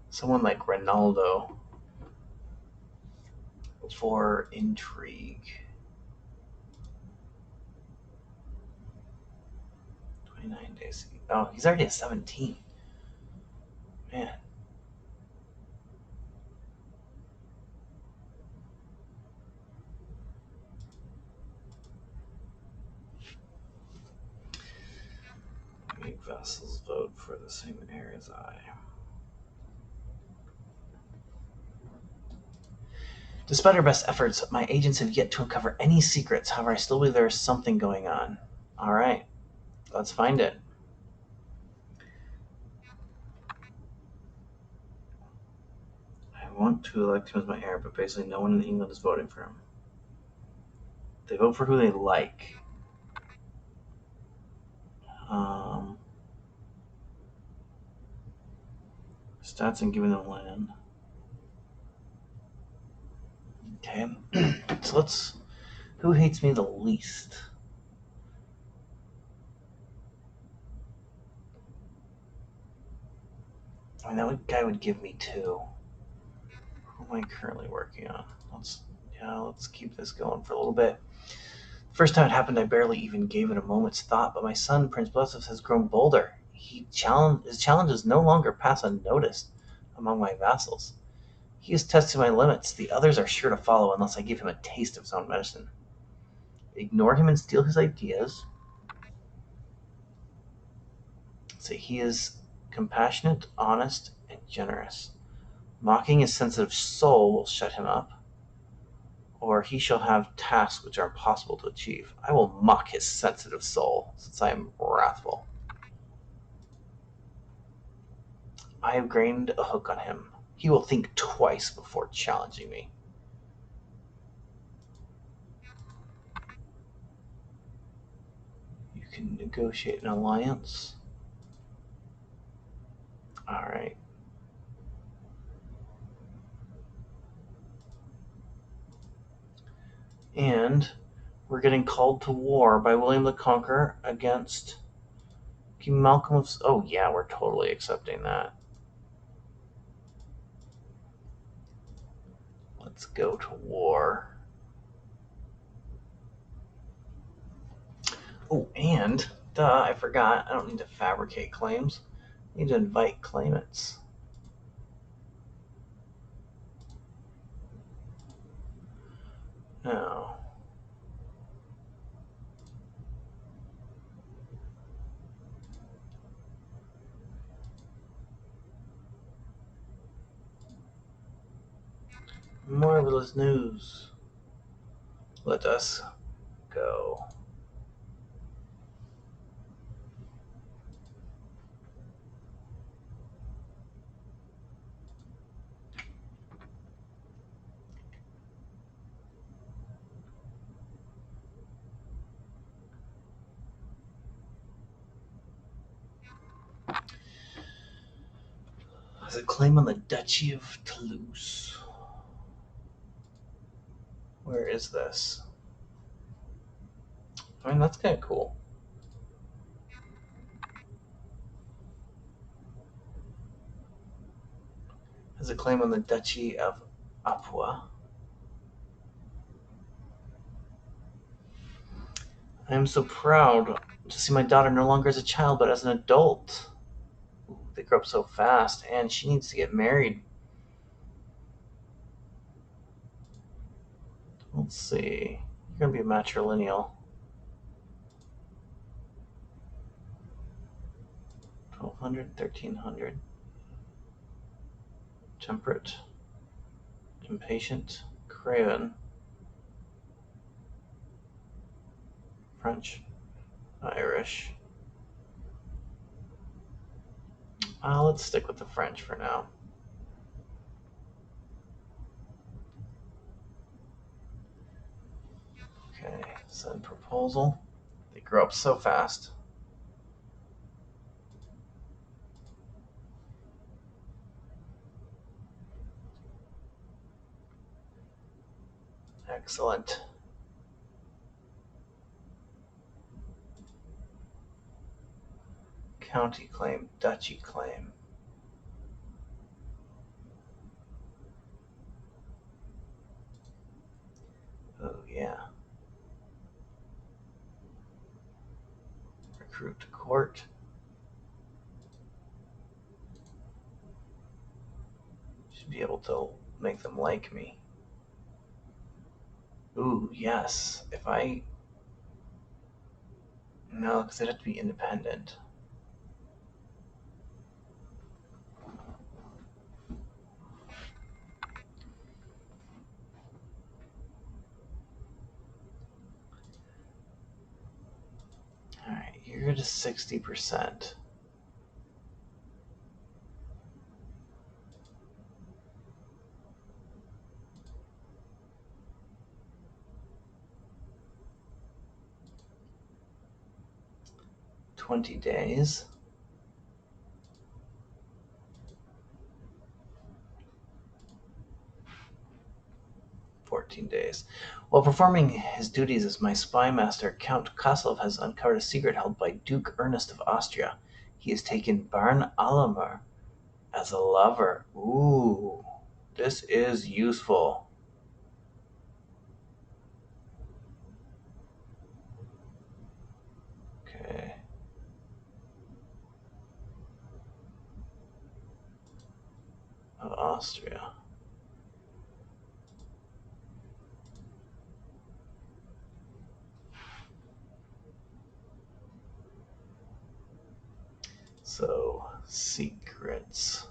someone like Ronaldo for intrigue. 29 days. Oh, he's already at 17. Man. Make vassals vote for the same heir as I. Despite our best efforts, my agents have yet to uncover any secrets. However, I still believe there is something going on. All right, let's find it. I want to elect him as my heir, but basically no one in England is voting for him. They vote for who they like. Um, Stats and giving them land. Okay, so let's. Who hates me the least? I mean, guy would give me two. Who am I currently working on? Let's keep this going for a little bit. First time it happened, I barely even gave it a moment's thought, but my son, Prince Blessed, has grown bolder. His challenges no longer pass unnoticed among my vassals. He has tested my limits. The others are sure to follow unless I give him a taste of his own medicine. Ignore him and steal his ideas. Say he is compassionate, honest, and generous. Mocking his sensitive soul will shut him up, or he shall have tasks which are impossible to achieve. I will mock his sensitive soul, since I am wrathful. I have grained a hook on him. He will think twice before challenging me. You can negotiate an alliance. Alright. And we're getting called to war by William the Conqueror against King Malcolm of... Oh, yeah, we're totally accepting that. Let's go to war. Oh, and, duh, I forgot, I don't need to fabricate claims. I need to invite claimants. Now, marvelous news. Let us go. Has a claim on the Duchy of Toulouse. Where is this? I mean, that's kind of cool. Has a claim on the Duchy of Apua. I am so proud to see my daughter no longer as a child, but as an adult. Ooh, they grow up so fast, and she needs to get married. Let's see. You're going to be a matrilineal. 1200, 1300. Temperate. Impatient. Craven. French. Irish. Let's stick with the French for now. Okay, send proposal. They grow up so fast. Excellent. County claim, duchy claim. Oh, yeah. Recruit to court. Should be able to make them like me. Ooh, yes. If I... No, because they'd have to be independent. Alright, you're to 60%. $20 days. 14 days. While performing his duties as my spy master, Count Kassov has uncovered a secret held by Duke Ernest of Austria. He has taken Baron Alamer as a lover. Ooh, this is useful. Okay. Of Austria. So, secrets.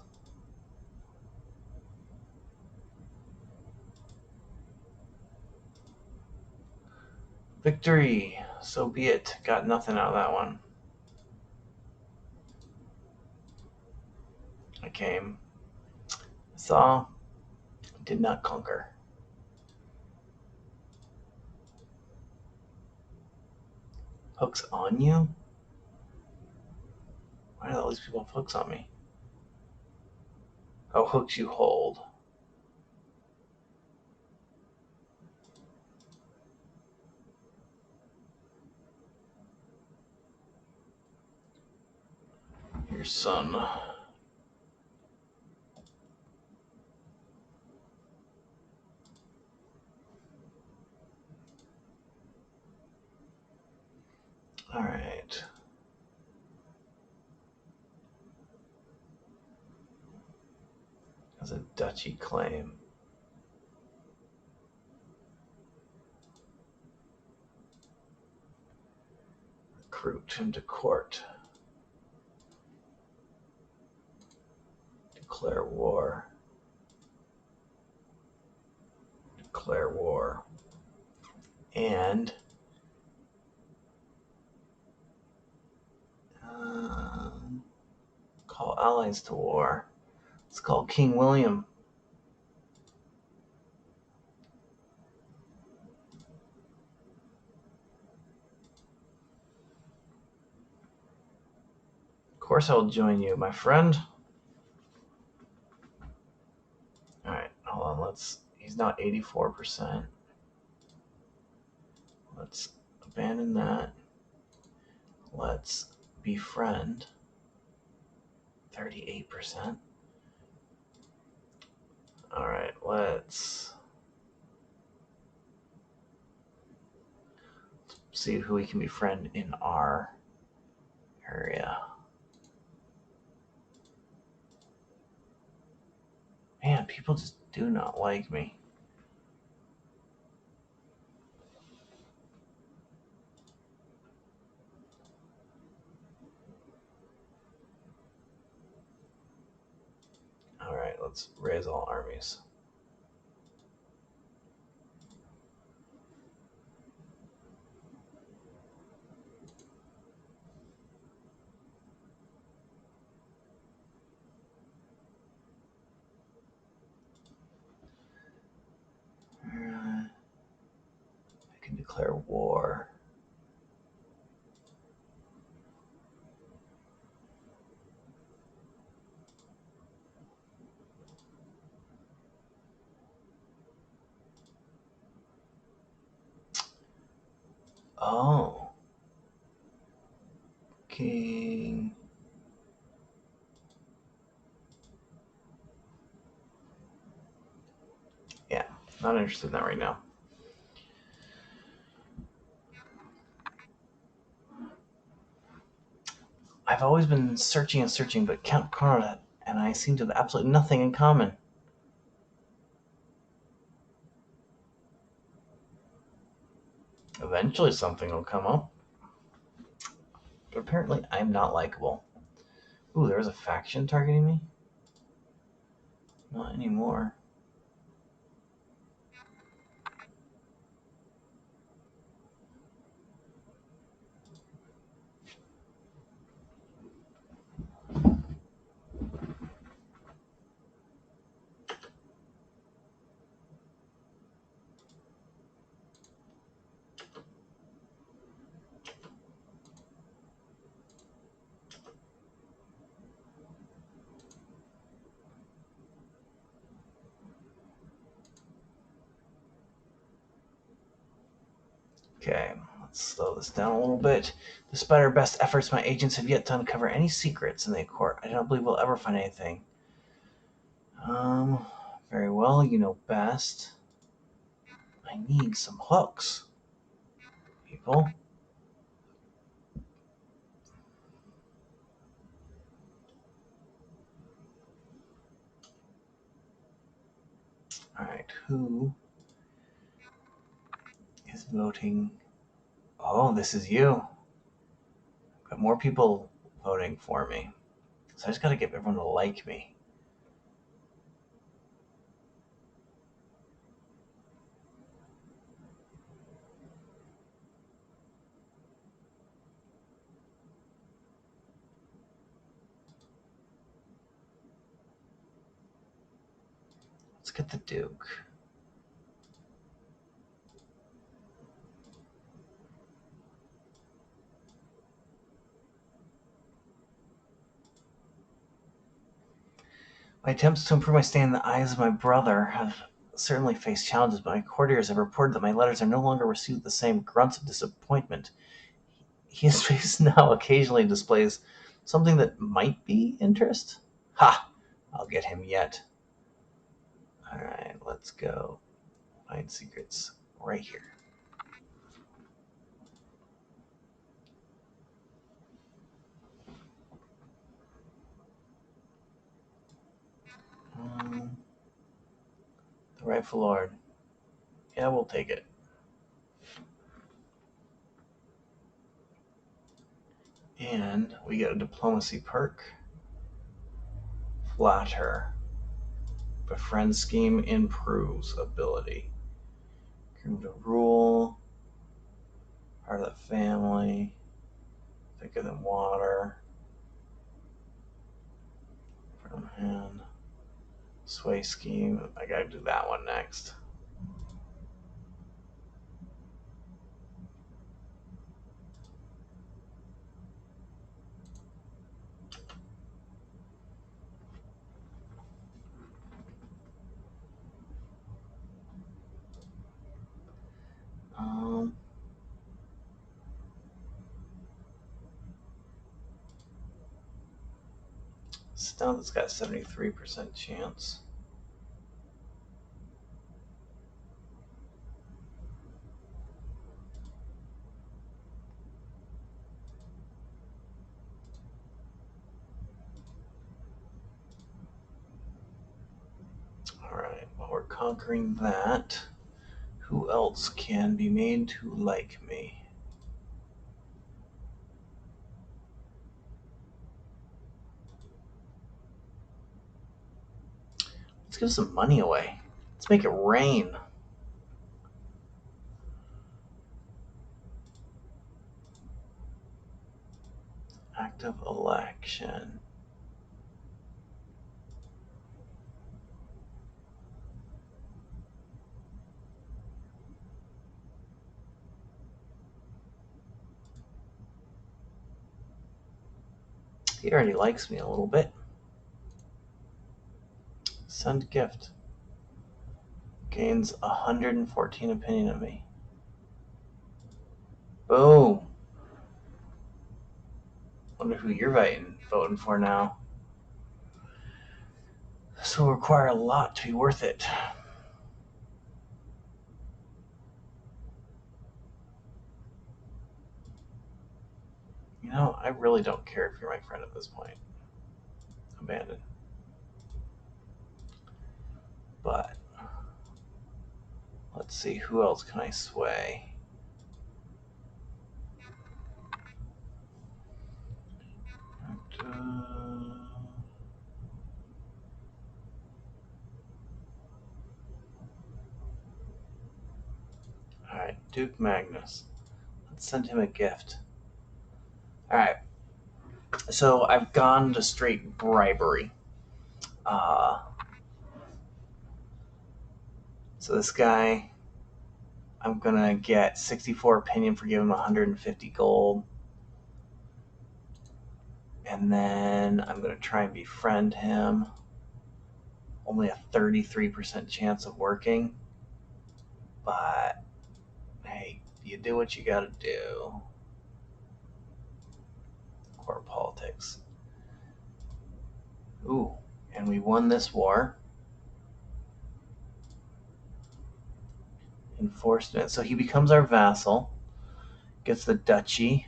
Victory! So be it. Got nothing out of that one. I came, saw, did not conquer. Hooks on you? Why do all these people have hooks on me? Oh, hooks you hold. Your son. Alright. As a duchy claim. Recruit him to court. Declare war. Declare war. And call allies to war. Let's call King William. Of course I will join you, my friend. Alright, hold on, let's... He's now 84%. Let's abandon that. Let's befriend. 38%. Alright, let's see who we can befriend in our area. Man, people just do not like me. Alright, let's raise all armies. I can declare war. Oh. King Not interested in that right now. I've always been searching and searching, but Count Conrad and I seem to have absolutely nothing in common. Eventually something will come up. But apparently I'm not likable. Ooh, there's a faction targeting me? Not anymore. Okay, let's slow this down a little bit. Despite our best efforts, my agents have yet to uncover any secrets in the court. I don't believe we'll ever find anything. Um, very well, you know best. I need some hooks, people. Alright, who is voting? Oh, this is you. Got more people voting for me. So I just gotta get everyone to like me. Let's get the Duke. My attempts to improve my standing in the eyes of my brother have certainly faced challenges, but my courtiers have reported that my letters are no longer received with the same grunts of disappointment. His face now occasionally displays something that might be interest. Ha! I'll get him yet. Alright, let's go. Find secrets right here. The rightful lord. Yeah, we'll take it. And we get a diplomacy perk. Flatter. Befriend scheme improves ability. Groom to rule. Part of the family. Thicker than water. From hand. Sway scheme. I gotta do that one next. Um, Stone has got a 73% chance. Alright, while we're conquering that, who else can be made to like me? Let's give some money away. Let's make it rain. Active election. He already likes me a little bit. Send gift. Gains 114 opinion of me. Boom. Wonder who you're voting for now. This will require a lot to be worth it. You know, I really don't care if you're my friend at this point. Abandon. But let's see, who else can I sway? Alright, Duke Magnus. Let's send him a gift. Alright, so I've gone to straight bribery. So this guy, I'm gonna get 64 opinion for giving him 150 gold. And then I'm gonna try and befriend him. Only a 33% chance of working. But hey, you do what you gotta do. Core politics. Ooh, and we won this war. Enforcement. So he becomes our vassal, gets the duchy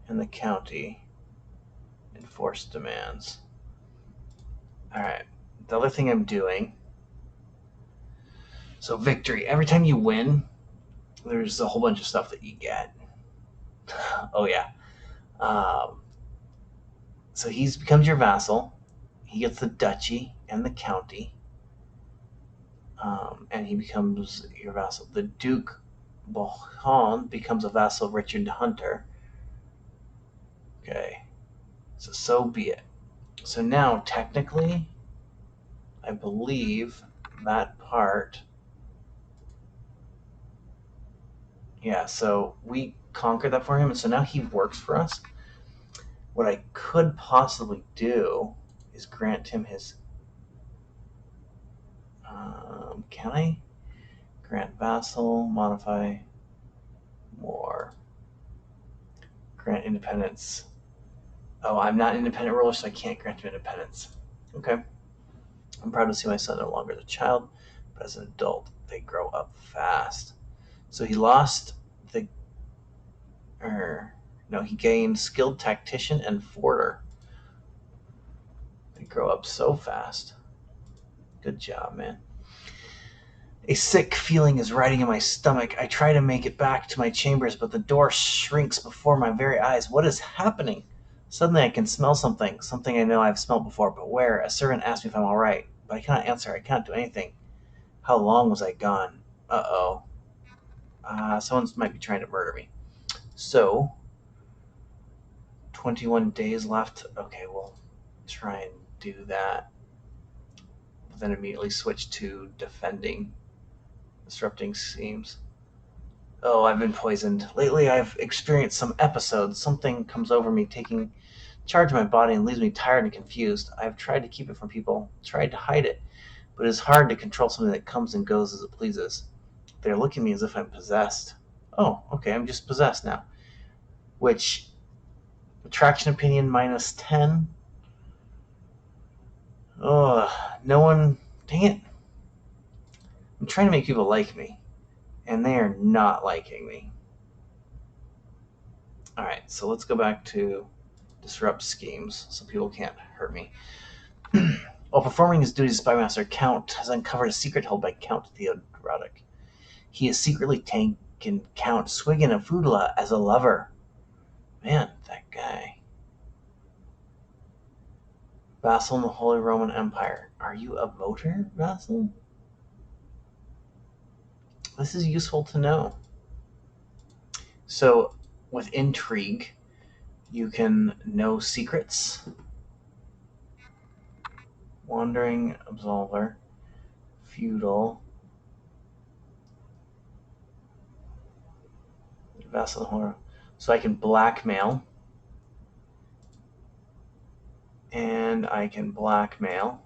and the county. Enforced demands. Alright, the other thing I'm doing. So victory. Every time you win, there's a whole bunch of stuff that you get. Oh yeah. So he becomes your vassal. He gets the duchy and the county. And he becomes your vassal. The Duke Bohon becomes a vassal of Richard Hunter. Okay. So be it. So now, technically, I believe that part. Yeah, so we conquered that for him, and so now he works for us. What I could possibly do is grant him his. Can I? Grant vassal, modify more. Grant independence. Oh, I'm not an independent ruler, so I can't grant him independence. Okay. I'm proud to see my son no longer as a child, but as an adult. They grow up fast. So he lost the. No, he gained skilled tactician and forter. They grow up so fast. Good job, man. A sick feeling is riding in my stomach. I try to make it back to my chambers, but the door shrinks before my very eyes. What is happening? Suddenly I can smell something I know I've smelled before, but where? A servant asks me if I'm all right, but I cannot answer. I cannot do anything. How long was I gone? Uh-oh. Someone might be trying to murder me. So, 21 days left. Okay, we'll try and do that. Then immediately switch to defending. Disrupting schemes. Oh, I've been poisoned. Lately, I've experienced some episodes. Something comes over me, taking charge of my body and leaves me tired and confused. I've tried to keep it from people, tried to hide it, but it's hard to control something that comes and goes as it pleases. They're looking at me as if I'm possessed. Oh, okay, I'm just possessed now. Which, attraction opinion minus 10. Oh, no one. Dang it. I'm trying to make people like me, and they are not liking me. Alright, so let's go back to disrupt schemes so people can't hurt me. While performing his duties as spymaster, Count has uncovered a secret held by Count Theodoric. He has secretly taken Count Swiggin of Fudla as a lover. Man, that guy. Vassal in the Holy Roman Empire. Are you a voter, vassal? This is useful to know. So, with intrigue, you can know secrets. Wandering Absolver. Feudal. Vassal Horror. So I can blackmail. And I can blackmail.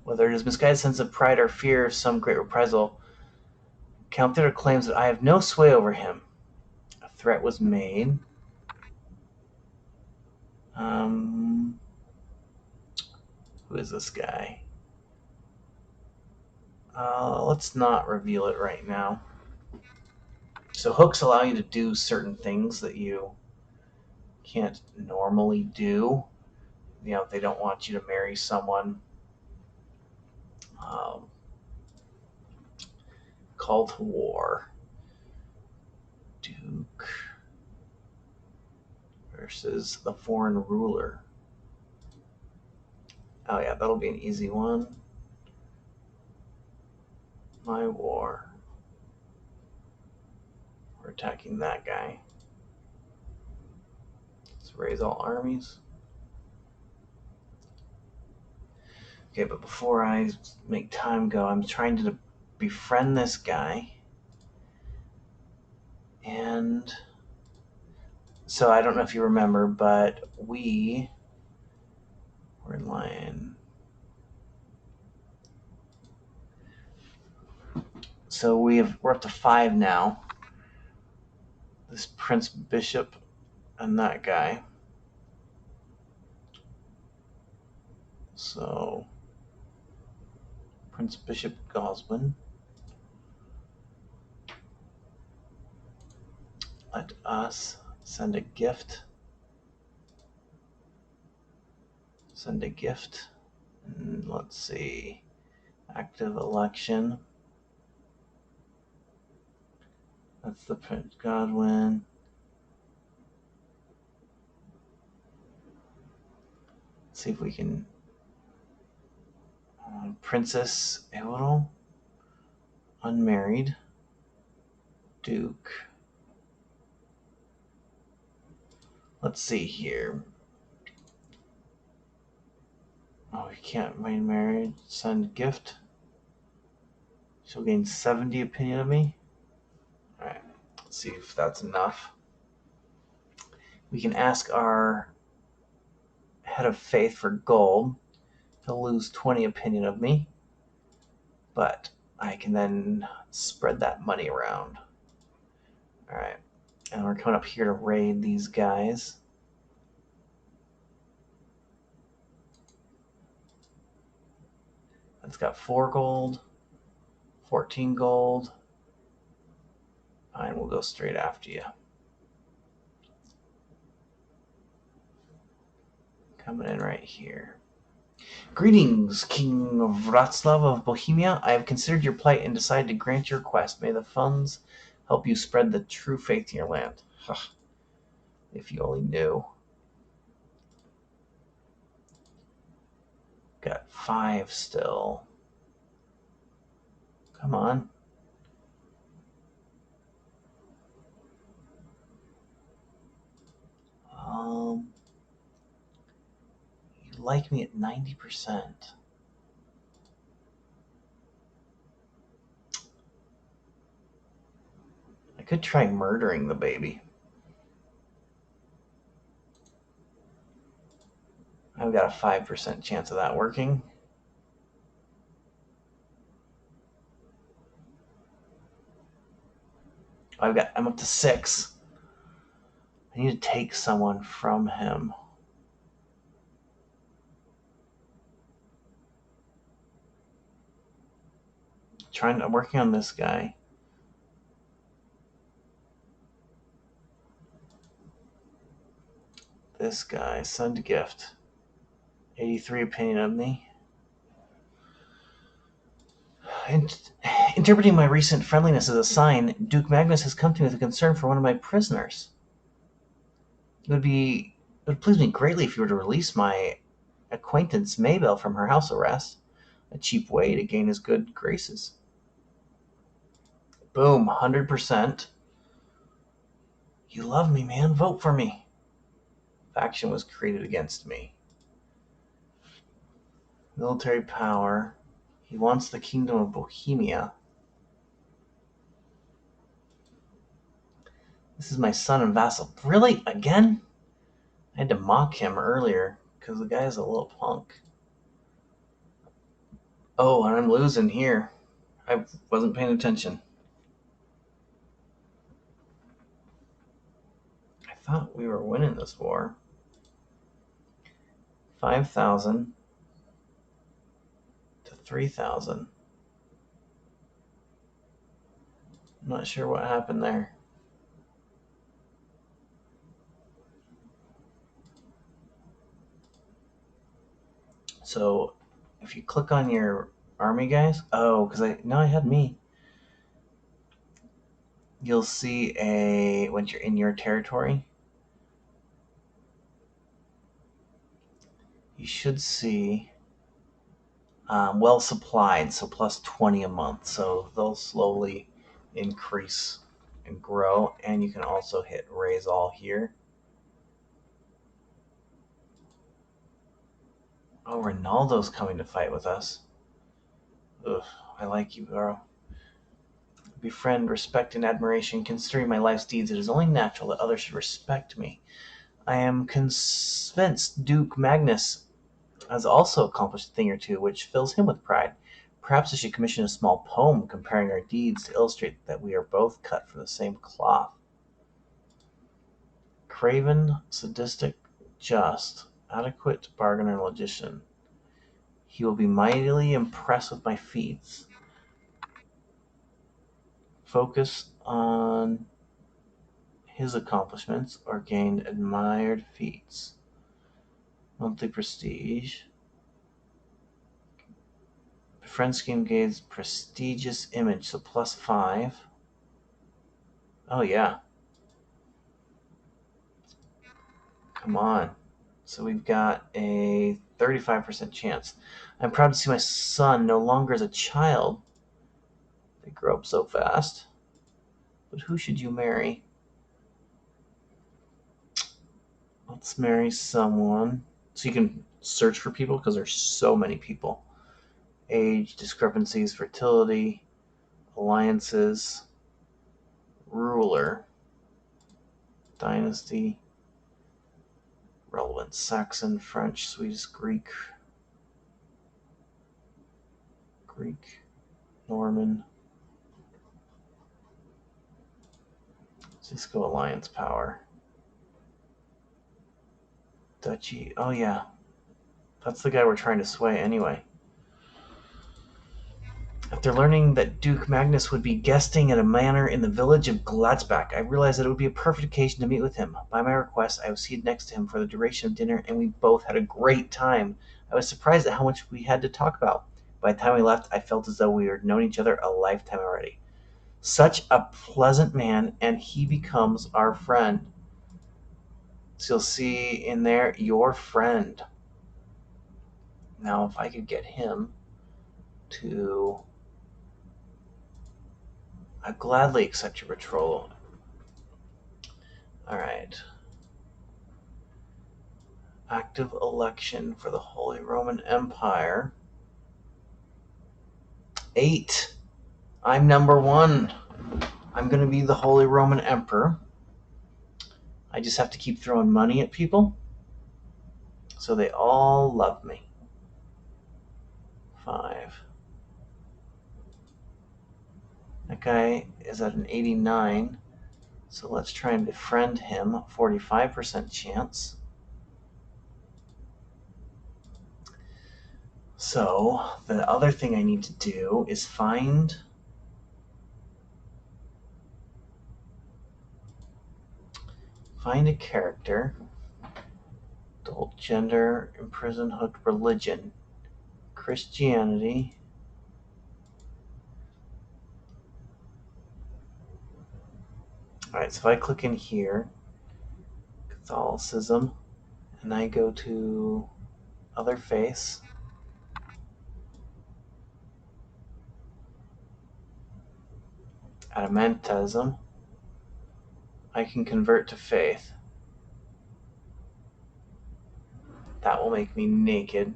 Whether it is misguided sense of pride or fear of some great reprisal, Count Theodore claims that I have no sway over him. A threat was made. Who is this guy? Let's not reveal it right now. So hooks allow you to do certain things that you can't normally do. You know, they don't want you to marry someone. Um, Call to war. Duke versus the foreign ruler. Oh yeah, that'll be an easy one. My war. We're attacking that guy. Let's raise all armies. Okay, but before I make time go, I'm trying to befriend this guy. And so I don't know if you remember, but we're in line. So we're up to 5 now. This Prince Bishop and that guy. So Prince Bishop Goswin. Let us send a gift. Send a gift. And let's see. Active election. That's the Prince Godwin. Let's see if we can. Princess Eudel. Unmarried. Duke. Let's see here. Oh, you can't remain married. Send gift. She'll gain 70 opinion of me. Alright, let's see if that's enough. We can ask our head of faith for gold. He'll lose 20 opinion of me. But I can then spread that money around. Alright, and we're coming up here to raid these guys. It's got 4 gold, 14 gold. Fine, we'll go straight after you. Coming in right here. Greetings, King of Wroclaw of Bohemia. I have considered your plight and decided to grant your request. May the funds help you spread the true faith in your land. If you only knew. Got 5 still. Come on. You like me at 90%. I could try murdering the baby. I've got a 5% chance of that working. I'm up to 6. I need to take someone from him. I'm working on this guy. This guy, send gift. 83 opinion of me. Interpreting my recent friendliness as a sign, Duke Magnus has come to me with a concern for one of my prisoners. It would please me greatly if you were to release my acquaintance Maybell from her house arrest. A cheap way to gain his good graces. Boom, 100%. You love me, man. Vote for me. Faction was created against me. Military power. He wants the kingdom of Bohemia. This is my son and vassal. Really? Again? I had to mock him earlier because the guy is a little punk. Oh, and I'm losing here. I wasn't paying attention. I thought we were winning this war. 5,000 to 3,000. I'm not sure what happened there. So if you click on your army guys, oh, because I had me. You'll see once you're in your territory, you should see well supplied, so plus 20 a month. So they'll slowly increase and grow, and you can also hit raise all here. Oh, Ronaldo's coming to fight with us. Ugh, I like you, bro. Befriend, respect, and admiration. Considering my life's deeds, it is only natural that others should respect me. I am convinced Duke Magnus has also accomplished a thing or two, which fills him with pride. Perhaps I should commission a small poem comparing our deeds to illustrate that we are both cut from the same cloth. Craven, sadistic, just, adequate, bargainer, logician. He will be mightily impressed with my feats. Focus on his accomplishments or gained admired feats. Monthly prestige. Friend scheme gives prestigious image, so plus 5. Oh yeah, come on. So we've got a 35% chance. I'm proud to see my son no longer as a child. They grow up so fast. But who should you marry? Let's marry someone. So you can search for people because there's so many people. Age, discrepancies, fertility, alliances, ruler, dynasty, relevant, Saxon, French, Swedish, Greek, Norman, Cisco alliance power, duchy. Oh yeah, that's the guy we're trying to sway anyway. After learning that Duke Magnus would be guesting at a manor in the village of Gladsbach, I realized that it would be a perfect occasion to meet with him. By my request, I was seated next to him for the duration of dinner, and we both had a great time. I was surprised at how much we had to talk about. By the time we left, I felt as though we had known each other a lifetime already. Such a pleasant man, and he becomes our friend. So you'll see in there, your friend. Now, if I could get him to... I gladly accept your betrothal. All right. Active election for the Holy Roman Empire. 8. I'm number 1. I'm going to be the Holy Roman Emperor. I just have to keep throwing money at people so they all love me. 5. That guy is at an 89, so let's try and befriend him. 45% chance. So the other thing I need to do is find a character. Adult, gender, imprisoned, hooked, religion, Christianity. Alright, so if I click in here, Catholicism, and I go to other faiths, Adamantism, I can convert to faith. That will make me naked.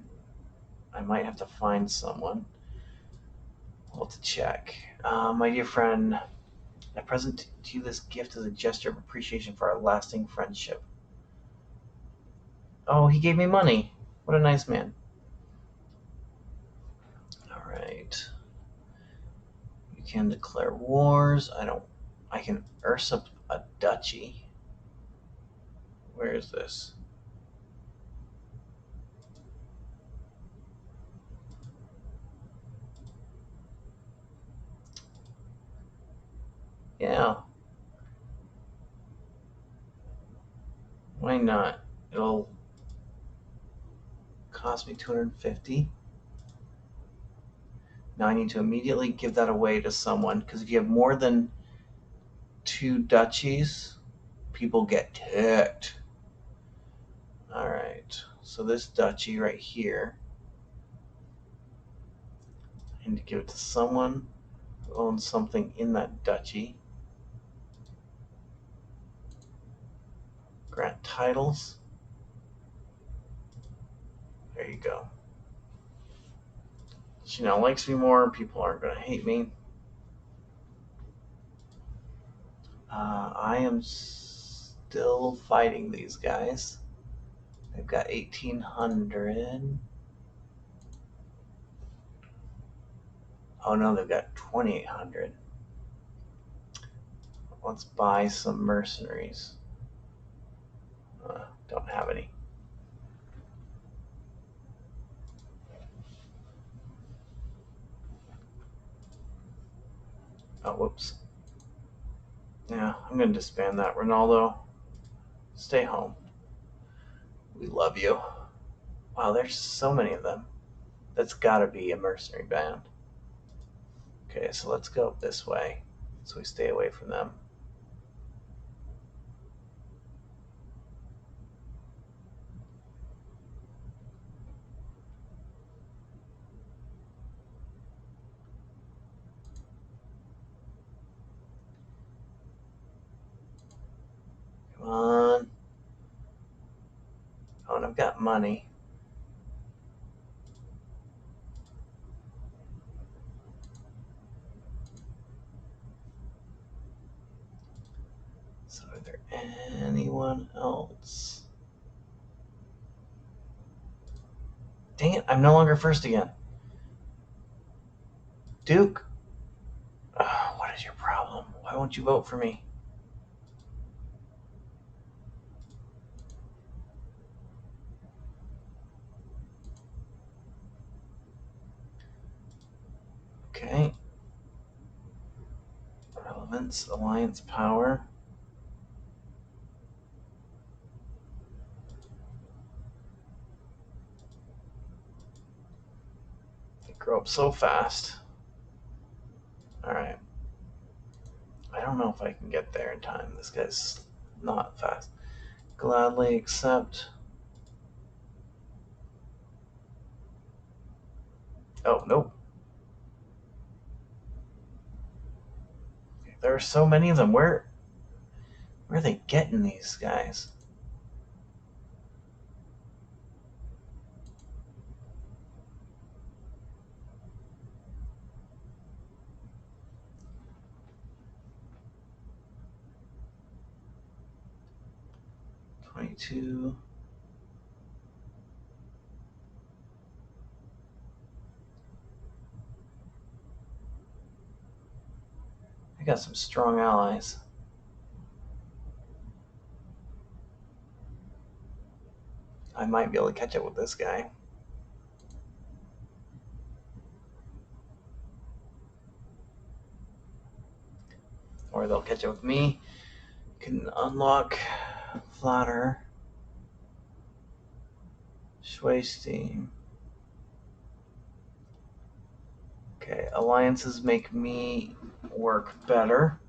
I might have to find someone. We'll have to check. My dear friend, I present to you this gift as a gesture of appreciation for our lasting friendship. Oh, he gave me money. What a nice man. Alright. You can declare wars. I can usurp a duchy. Where is this? Yeah. Why not? It'll cost me 250. Now I need to immediately give that away to someone, because if you have more than 2 duchies, people get ticked. Alright, so this duchy right here, I need to give it to someone who owns something in that duchy. Grant titles. There you go. She now likes me more. People aren't going to hate me. I am still fighting these guys. They've got 1,800. Oh no, they've got 2,800. Let's buy some mercenaries. Don't have any. Oh, whoops. Yeah, I'm going to disband that. Ronaldo, stay home. We love you. Wow, there's so many of them. That's got to be a mercenary band. Okay, so let's go this way so we stay away from them. Come on. Oh, and I've got money. So are there anyone else? Dang it, I'm no longer first again. Duke? What is your problem? Why won't you vote for me? Okay. Relevance, alliance power. They grow up so fast. Alright. I don't know if I can get there in time. This guy's not fast. Gladly accept. Oh, nope. There are so many of them. Where are they getting these guys? $22. I got some strong allies. I might be able to catch up with this guy. Or they'll catch up with me. Can unlock Flatter. Sway Steam. Okay, alliances make me work better.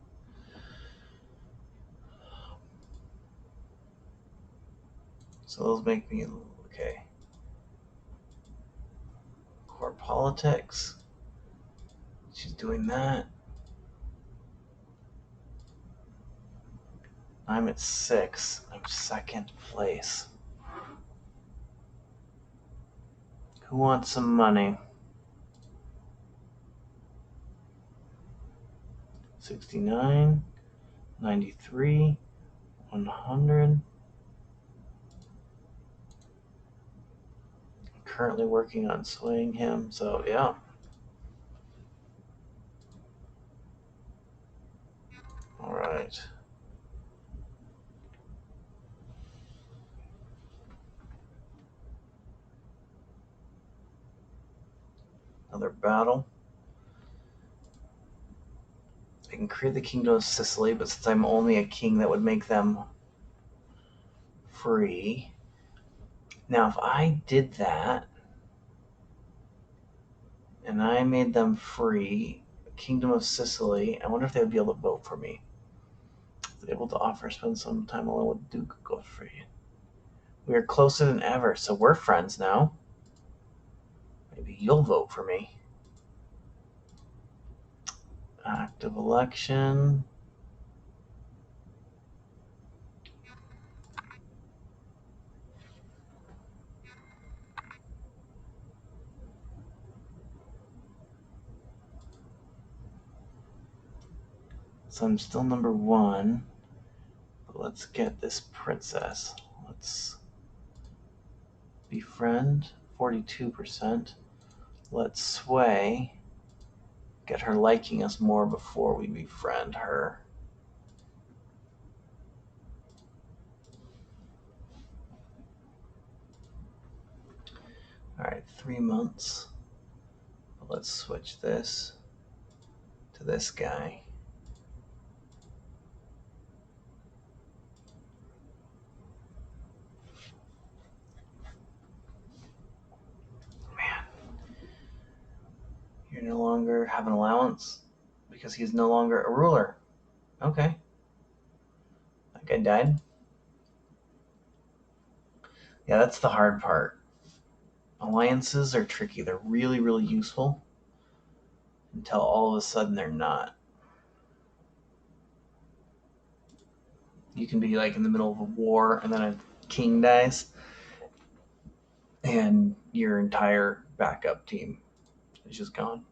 So those make me, okay. Core politics. She's doing that. I'm at 6. I'm second place. Who wants some money? 69, 93, 100. Currently working on swaying him, so yeah. Alright. Another battle. I can create the Kingdom of Sicily, but since I'm only a king, that would make them free. Now, if I did that and I made them free, Kingdom of Sicily, I wonder if they would be able to vote for me. Able to offer spend some time alone with Duke Godfrey. We are closer than ever, so we're friends now. Maybe you'll vote for me. Active election. So I'm still number one. But let's get this princess. Let's befriend, 42%. Let's sway. Get her liking us more before we befriend her. Alright, 3 months. But let's switch this to this guy. Man. You no longer have an allowance because he's no longer a ruler. Okay. That guy died. Yeah, that's the hard part. Alliances are tricky. They're really, really useful until all of a sudden they're not. You can be like in the middle of a war and then a king dies and your entire backup team is just gone.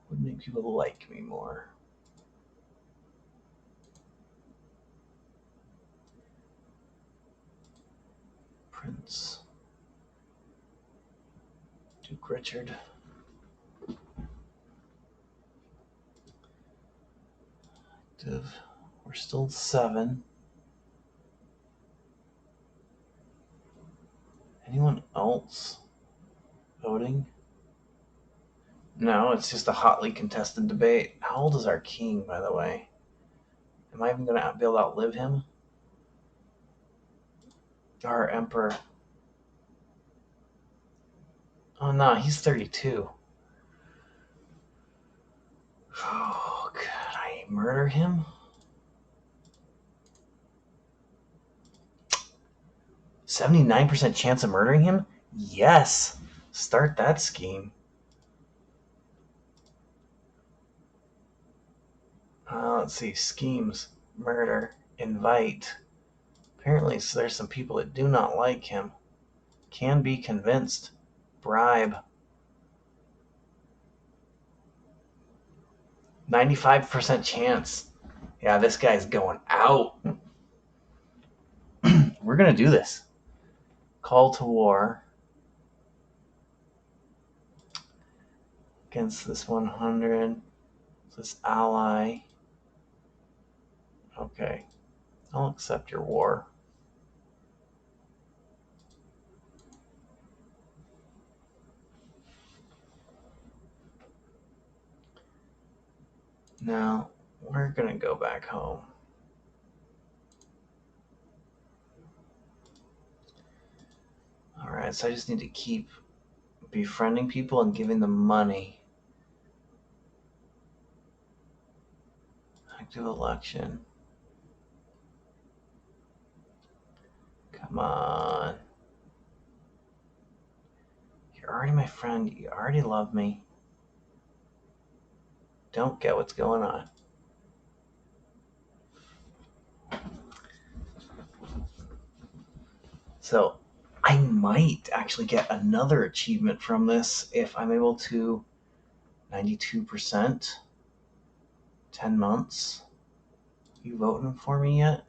Would make people like me more. Prince. Duke Richard. Active. We're still 7. Anyone else voting? No, it's just a hotly contested debate. How old is our king, by the way? Am I even going to be able to outlive him? Our emperor. Oh no, he's 32. Oh, could I murder him? 79% chance of murdering him? Yes. Start that scheme. Let's see. Schemes. Murder. Invite. Apparently, so there's some people that do not like him. Can be convinced. Bribe. 95% chance. Yeah, this guy's going out. We're going to do this. Call to war. Against this 100. This ally. Okay. I'll accept your war. Now, we're going to go back home. Alright, so I just need to keep befriending people and giving them money. Active election. Come on. You're already my friend. You already love me. Don't get what's going on. So I might actually get another achievement from this if I'm able to 92%, 10 months. You voting for me yet?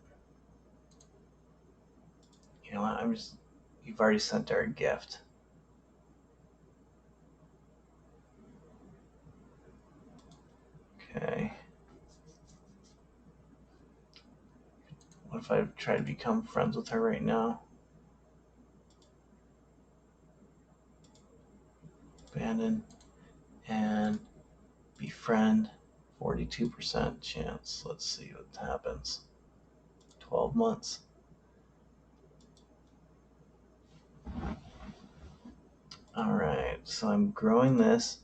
You know what? You've already sent her a gift. Okay. What if I try to become friends with her right now? Abandon and befriend. 42% chance. Let's see what happens. 12 months. Alright, so I'm growing this.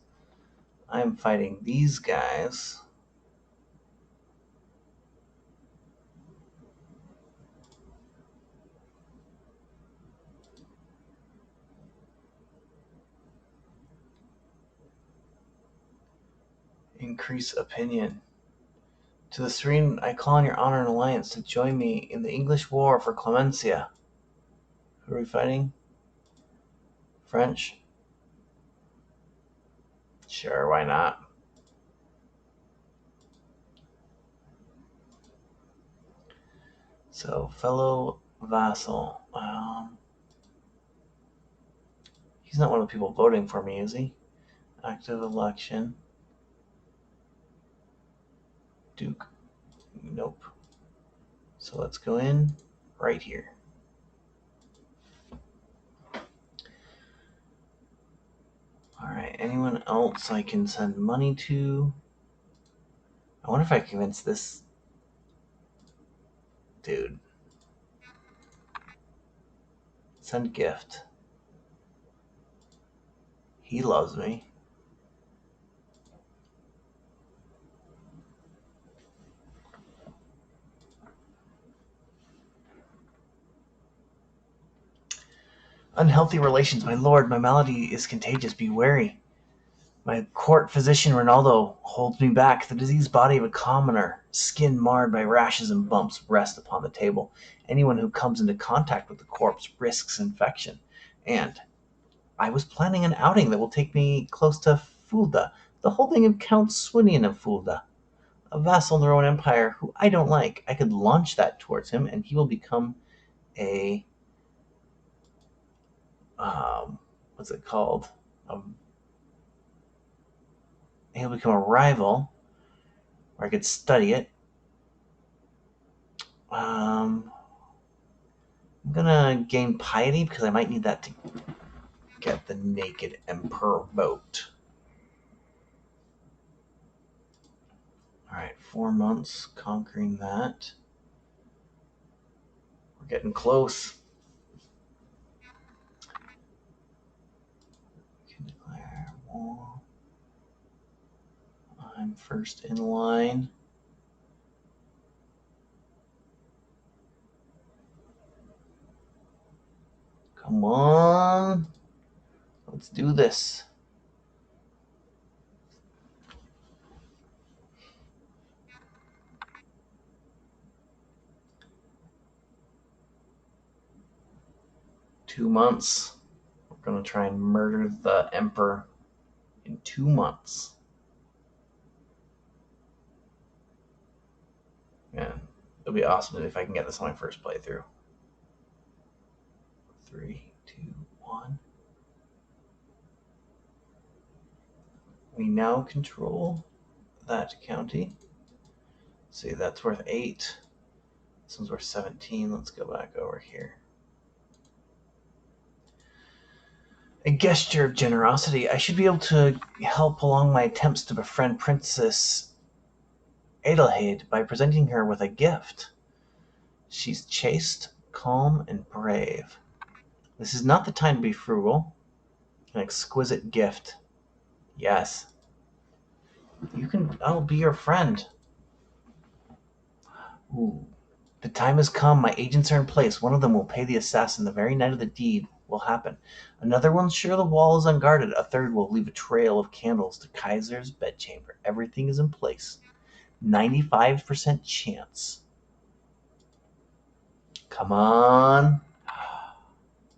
I'm fighting these guys. Increase opinion. To the serene, I call on your honor and alliance to join me in the English war for Clemencia. Who are we fighting? French? Sure, why not? So, fellow vassal. He's not one of the people voting for me, is he? Active election. Duke. Nope. So let's go in right here. Alright, anyone else I can send money to? I wonder if I convince this dude. Send gift. He loves me. Unhealthy relations, my lord. My malady is contagious. Be wary. My court physician Ronaldo holds me back. The diseased body of a commoner, skin marred by rashes and bumps, rests upon the table. Anyone who comes into contact with the corpse risks infection. And I was planning an outing that will take me close to Fulda, the holding of Count Swinian of Fulda, a vassal in the Roman Empire who I don't like. I could launch that towards him, and he will become a what's it called? He'll become a rival, or I could study it. I'm gonna gain piety because I might need that to get the naked emperor vote. Alright, 4 months conquering that. We're getting close. We can declare war. I'm first in line. Come on. Let's do this. Two months. We're gonna try and murder the emperor in 2 months. Yeah, it'll be awesome if I can get this on my first playthrough. 3, 2, 1. We now control that county. See, that's worth 8. This one's worth 17. Let's go back over here. A gesture of generosity. I should be able to help along my attempts to befriend Princess Adelheid by presenting her with a gift. She's chaste, calm, and brave. This is not the time to be frugal. An exquisite gift. Yes. I'll be your friend. Ooh. The time has come. My agents are in place. One of them will pay the assassin the very night of the deed will happen. Another will ensure the wall is unguarded. A third will leave a trail of candles to Kaiser's bedchamber. Everything is in place. 95% chance. Come on.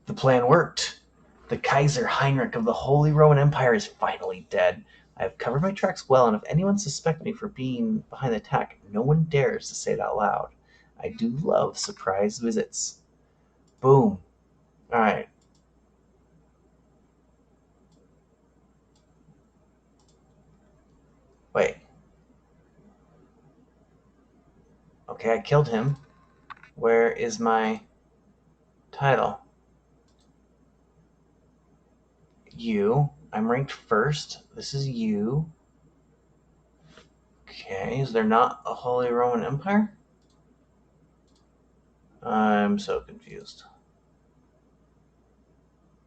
The plan worked. The Kaiser Heinrich of the Holy Roman Empire is finally dead. I have covered my tracks well, and if anyone suspects me for being behind the attack, no one dares to say it out loud. I do love surprise visits. Boom. Alright. Wait. Okay, I killed him. Where is my title? You. I'm ranked first. This is you. Okay, is there not a Holy Roman Empire? I'm so confused.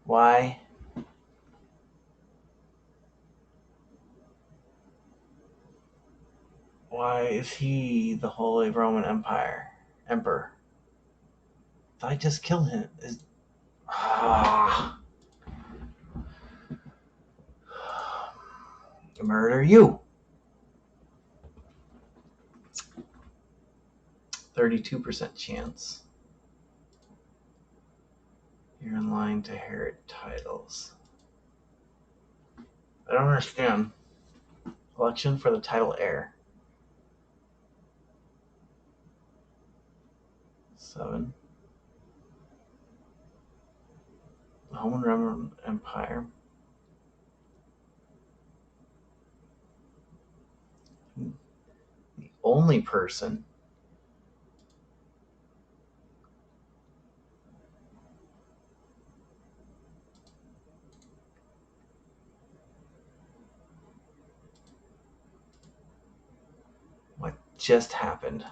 Why? Why is he the Holy Roman Emperor? If I just kill him, murder you. 32% chance. You're in line to inherit titles. I don't understand. Election for the title heir. 7. The Roman Roman Empire. The only person. What just happened?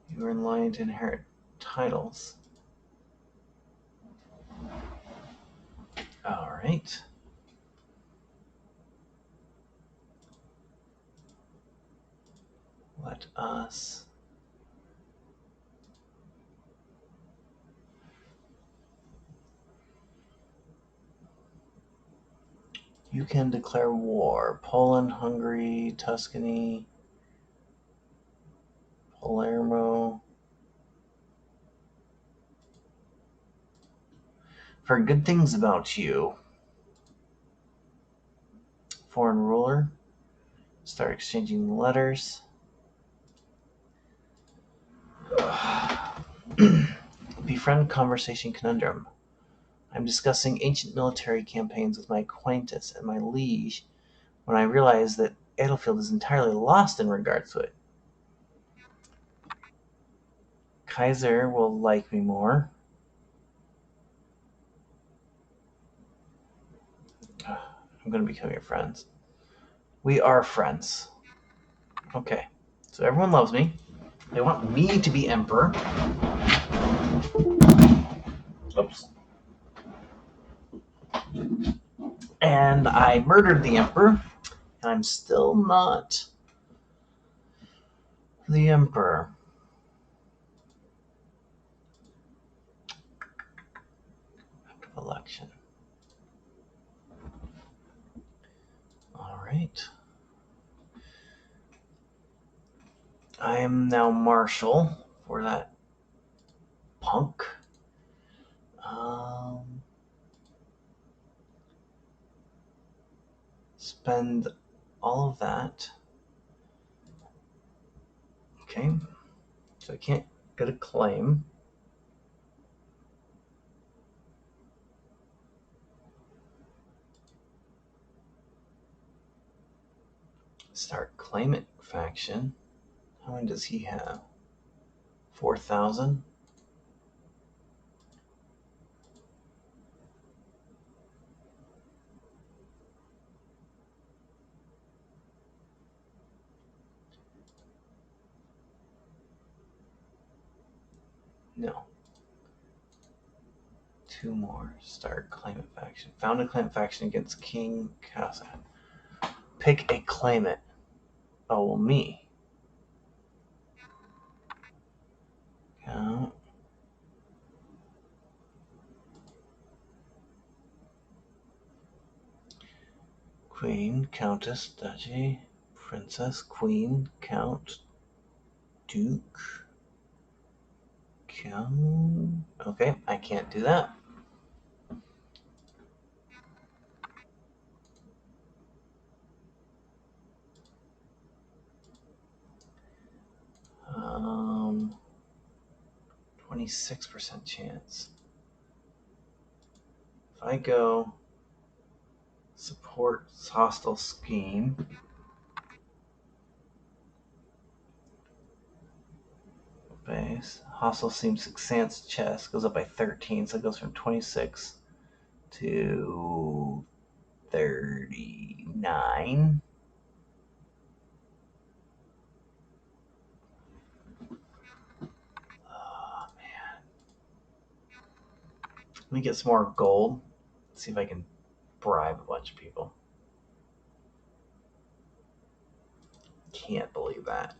You are in line to inherit titles. All right. Let us You can declare war. Poland, Hungary, Tuscany, Palermo. For good things about you. Foreign ruler. Start exchanging letters. Befriend conversation conundrum. I'm discussing ancient military campaigns with my acquaintance and my liege when I realize that Adelfield is entirely lost in regards to it. Kaiser will like me more. I'm going to become your friends. We are friends. Okay. So everyone loves me. They want me to be emperor. Oops. And I murdered the emperor. And I'm still not the emperor. Election. All right. I am now marshal for that punk. Spend all of that. Okay. So I can't get a claim. Start claimant faction. How many does he have? 4,000. No. 2 more. Start claimant faction. Found a claimant faction against King Casa. Pick a claimant. Oh, well, me. Count. Queen, Countess, Duchy, Princess, Queen, Count, Duke, Count. Okay, I can't do that. Um, 26% chance. If I go support hostile scheme, base. Hostile seems Xant's chest goes up by 13, so it goes from 26 to 39. Oh, man. Let me get some more gold. See if I can bribe a bunch of people. Can't believe that.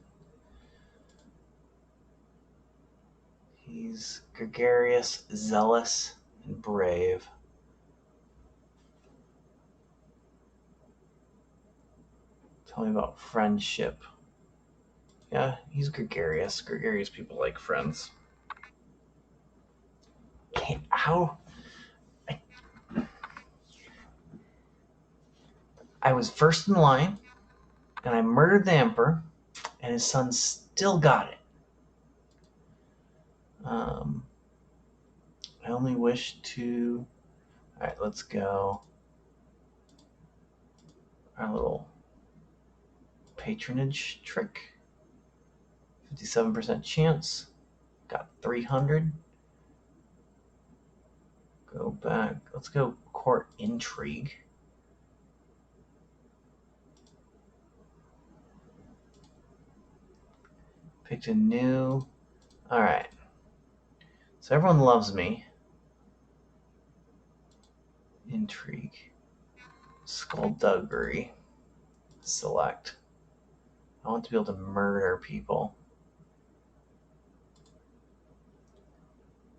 He's gregarious, zealous, and brave. Tell me about friendship. Yeah, he's gregarious. Gregarious people like friends. How? I was first in line, and I murdered the emperor, and his son still got it. I only wish to. All right, let's go. Our little patronage trick. 57% chance. Got 300. Go back. Let's go court intrigue. Picked a new. All right. So everyone loves me. Intrigue. Skullduggery. Select. I want to be able to murder people.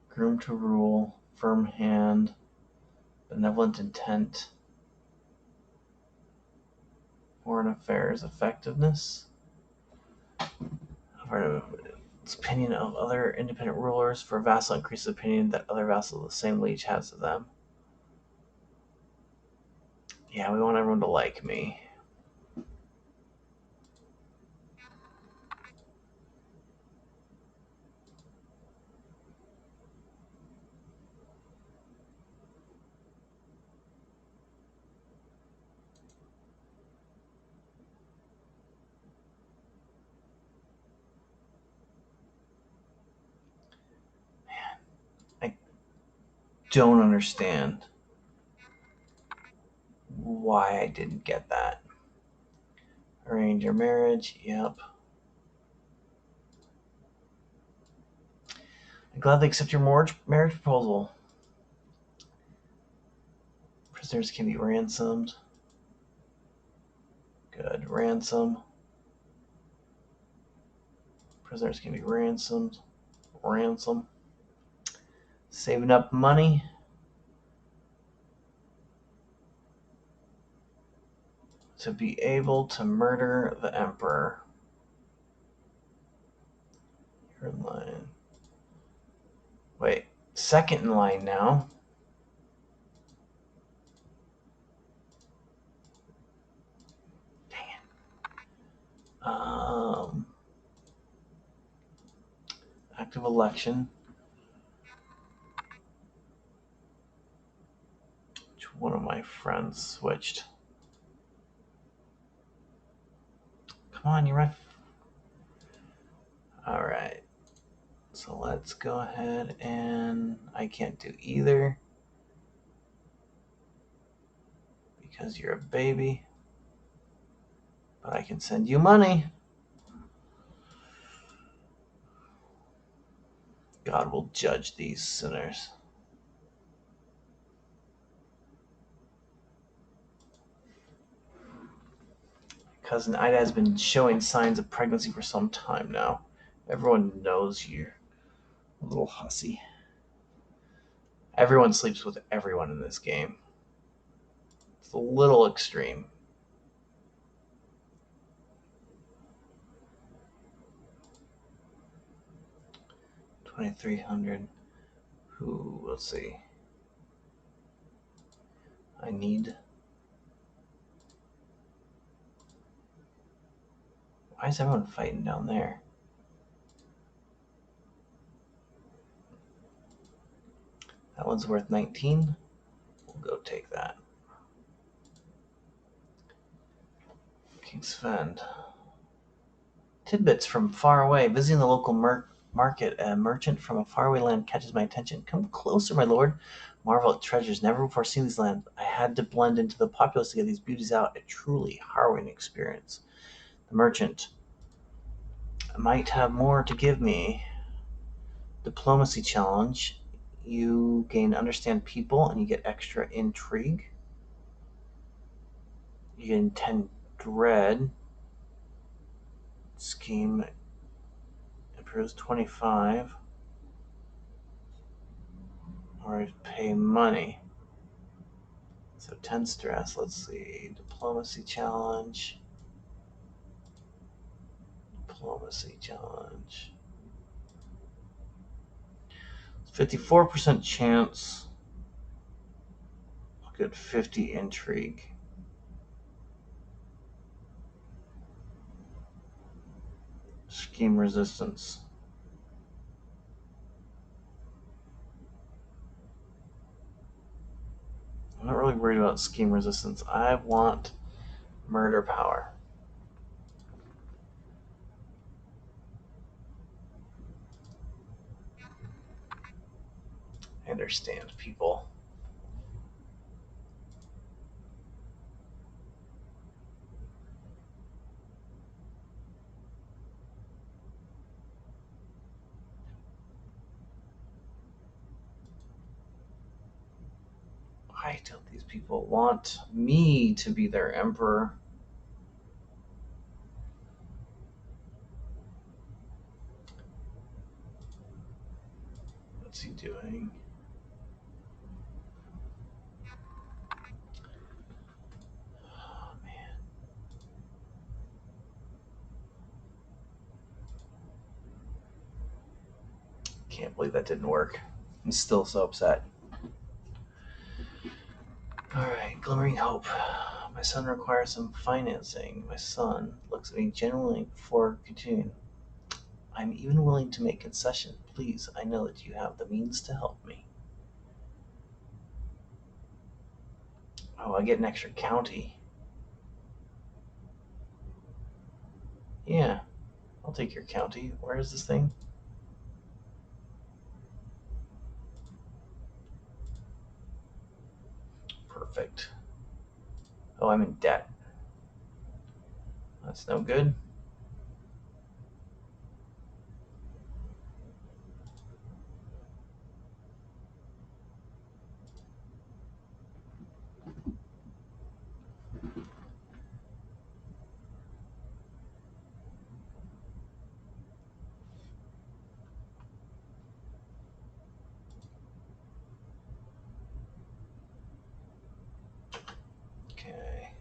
Groom to rule. Firm hand. Benevolent intent. Foreign affairs. Effectiveness. I've heard of its opinion of other independent rulers. For a vassal, increase the opinion that other vassals of the same liege has of them. Yeah, we want everyone to like me. I don't understand why I didn't get that. Arrange your marriage. Yep. I gladly accept your marriage proposal. Prisoners can be ransomed. Good. Ransom. Prisoners can be ransomed. Ransom. Saving up money. To be able to murder the emperor. You're in line. Wait. Second in line now. Dang it. Active election. Which one of my friends switched? Come on, you're right. All right. So let's go ahead and I can't do either because you're a baby. But I can send you money. God will judge these sinners. Cousin Ida has been showing signs of pregnancy for some time now. Everyone knows you're a little hussy. Everyone sleeps with everyone in this game. It's a little extreme. $2,300. Who? Let's see. I need. Why is everyone fighting down there? That one's worth 19. We'll go take that. King's Fend. Tidbits from far away. Visiting the local market, a merchant from a faraway land catches my attention. Come closer, my lord. Marvel at treasures. Never before seen these lands. I had to blend into the populace to get these beauties out. A truly harrowing experience. The merchant might have more to give me. Diplomacy challenge. You gain understand people and you get extra intrigue. You gain 10 dread. Scheme improves 25. Or pay money. So 10 stress. Let's see. Diplomacy challenge. Diplomacy challenge. 54% chance. I'll get 50 intrigue. Scheme resistance. I'm not really worried about scheme resistance. I want murder power. I understand people. Why don't these people want me to be their emperor? What's he doing? Oh, man. Can't believe that didn't work. I'm still so upset. Alright, glimmering hope. My son requires some financing. My son looks at me genuinely before continuing. I'm even willing to make concessions. Please, I know that you have the means to help me. Oh, I get an extra county. Yeah, I'll take your county. Where is this thing? Perfect. Oh, I'm in debt. That's no good. Okay.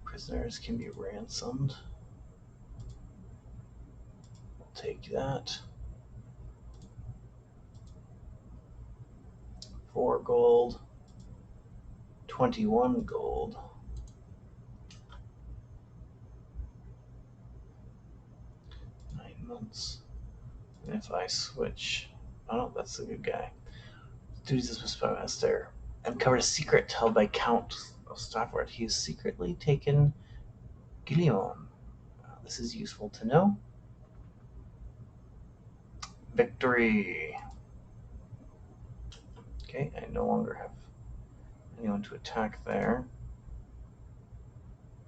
Prisoners can be ransomed. We'll take that. 4 gold. 21 gold. 9 months. And if I switch. Oh, that's a good guy. Duties as Postmaster. Uncovered a secret held by Count of Stafford. He has secretly taken Guillaume. This is useful to know. Victory. Okay, I no longer have anyone to attack there.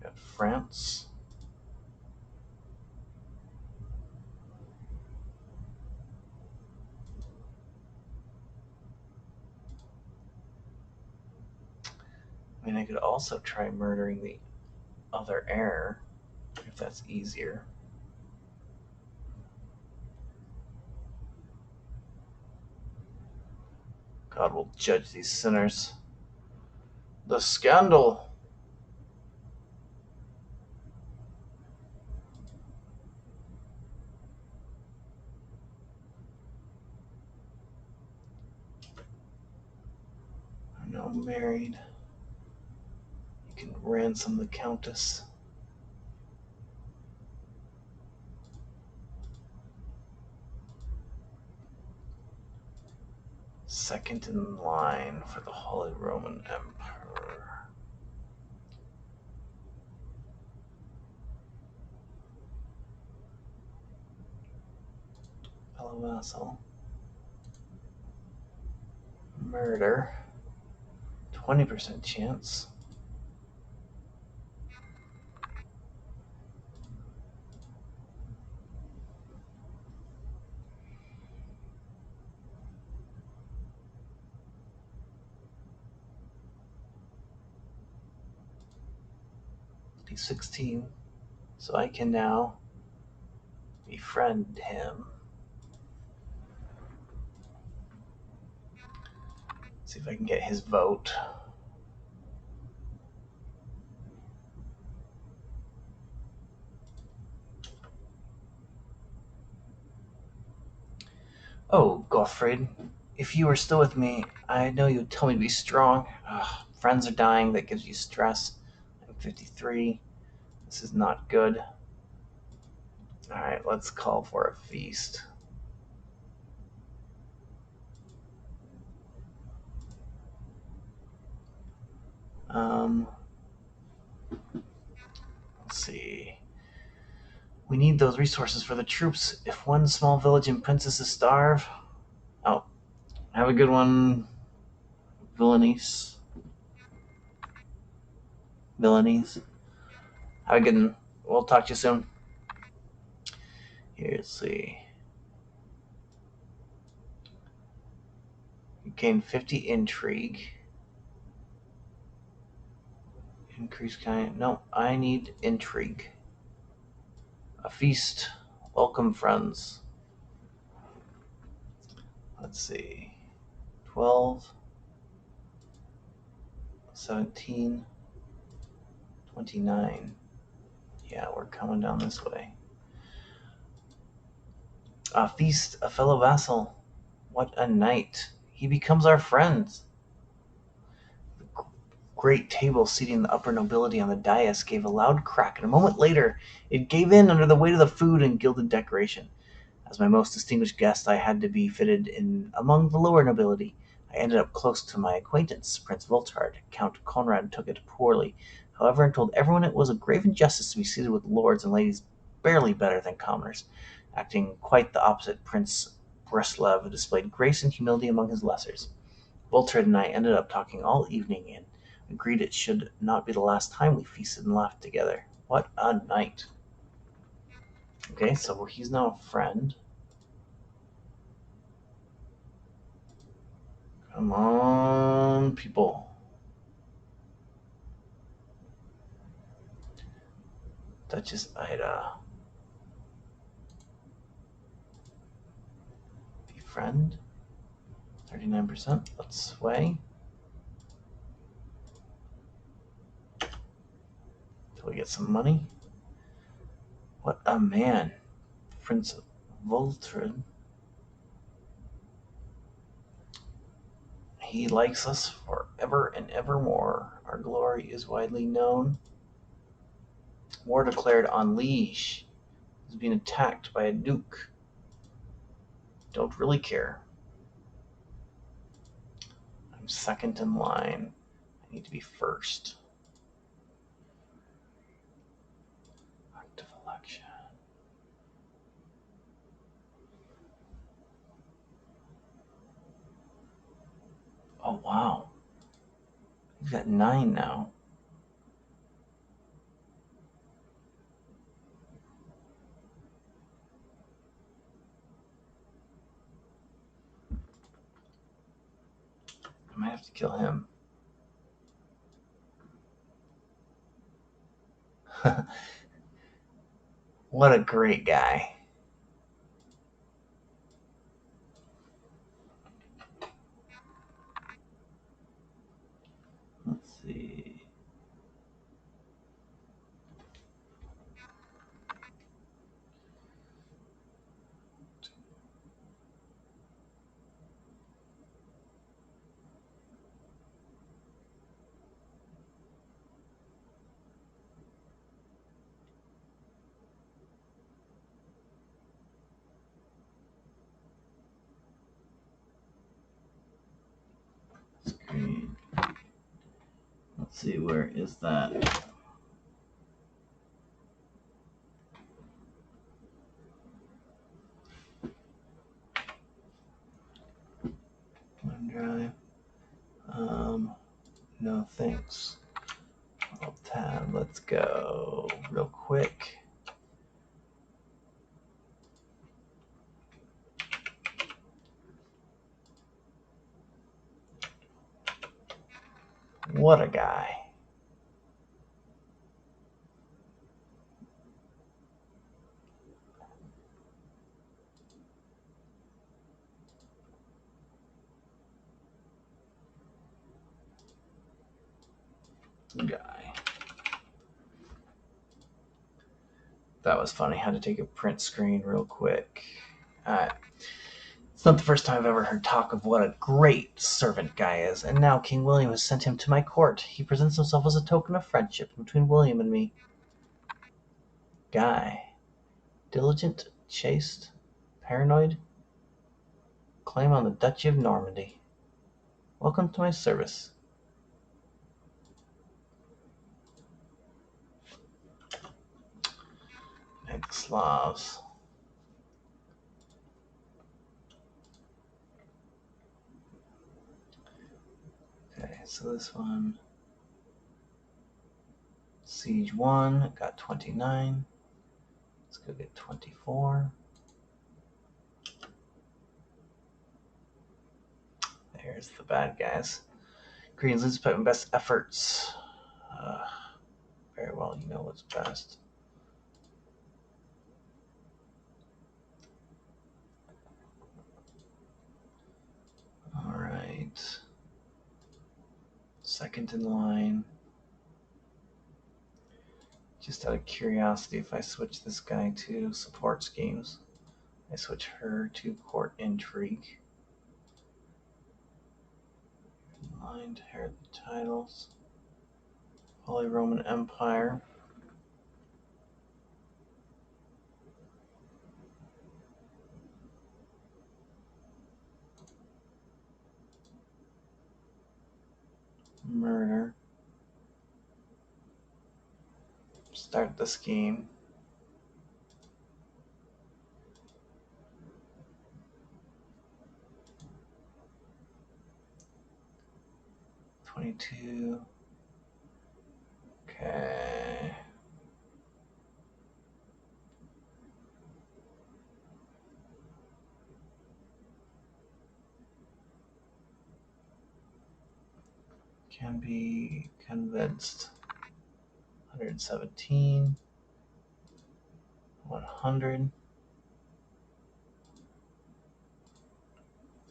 Got France. I mean, I could also try murdering the other heir, if that's easier. God will judge these sinners. The scandal. I'm now married. You can ransom the Countess. Second in line for the Holy Roman Emperor. Fellow vassal. Murder. 20% chance. He's 16. So I can now befriend him. See if I can get his vote. Oh, Gottfried, if you were still with me, I know you would tell me to be strong. Ugh, friends are dying, that gives you stress. I'm 53. This is not good. Alright, let's call for a feast. Let's see. We need those resources for the troops. If one small village and princesses starve... Oh, have a good one, Villainese. Villainese. Have a good one. We'll talk to you soon. Here, let's see. You gain 50 intrigue. Increase kind. No, I need intrigue. A feast. Welcome, friends. Let's see. 12, 17, 29. Yeah, we're coming down this way. A feast, a fellow vassal. What a night. He becomes our friend. The great table seating the upper nobility on the dais gave a loud crack, and a moment later it gave in under the weight of the food and gilded decoration. As my most distinguished guest, I had to be fitted in among the lower nobility. I ended up close to my acquaintance, Prince Voltard. Count Conrad took it poorly, however, and told everyone it was a grave injustice to be seated with lords and ladies barely better than commoners. Acting quite the opposite, Prince Breslev displayed grace and humility among his lessers. Voltard and I ended up talking all evening and agreed it should not be the last time we feasted and laughed together. What a night! Okay, so he's now a friend. Come on, people. Duchess Ida. Befriend. 39%. Let's sway. Till we get some money. What a man. Prince Voltred. He likes us forever and evermore. Our glory is widely known. War declared on Liege. He's being attacked by a duke. Don't really care. I'm second in line. I need to be first. Active election. Oh, wow. We've got 9 now. I might have to kill him. What a great guy. Let's see. Screen. Let's see, where is that? Thanks. Alt tab. Let's go real quick. What a guy. That was funny. Had to take a print screen real quick. It's not the first time I've ever heard talk of what a great servant Guy is, and now King William has sent him to my court. He presents himself as a token of friendship between William and me. Guy. Diligent, chaste, paranoid. Claim on the Duchy of Normandy. Welcome to my service. Slavs. Okay, so this one. Siege 1, got 29. Let's go get 24. There's the bad guys. Greetings, let's put my best efforts. Very well, you know what's best. Alright. Second in line. Just out of curiosity, if I switch this guy to support schemes, I switch her to court intrigue. Line to inherit the titles. Holy Roman Empire. Murder. Start the scheme. $22. Okay. Can be convinced. 117. 100.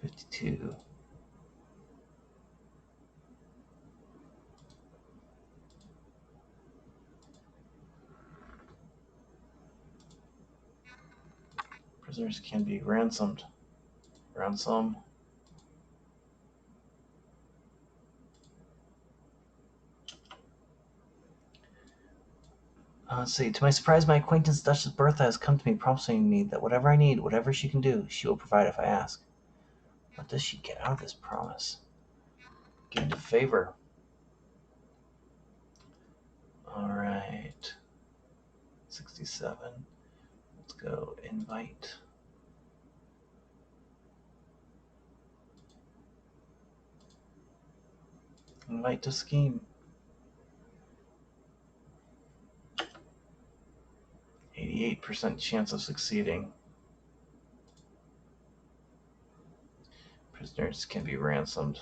52. Prisoners can be ransomed. Ransom. Let's see. To my surprise, my acquaintance Duchess Bertha has come to me promising me that whatever I need, whatever she can do, she will provide if I ask. What does she get out of this promise? Gain to favor. Alright. 67. Let's go invite. Invite to scheme. 88% chance of succeeding. Prisoners can be ransomed.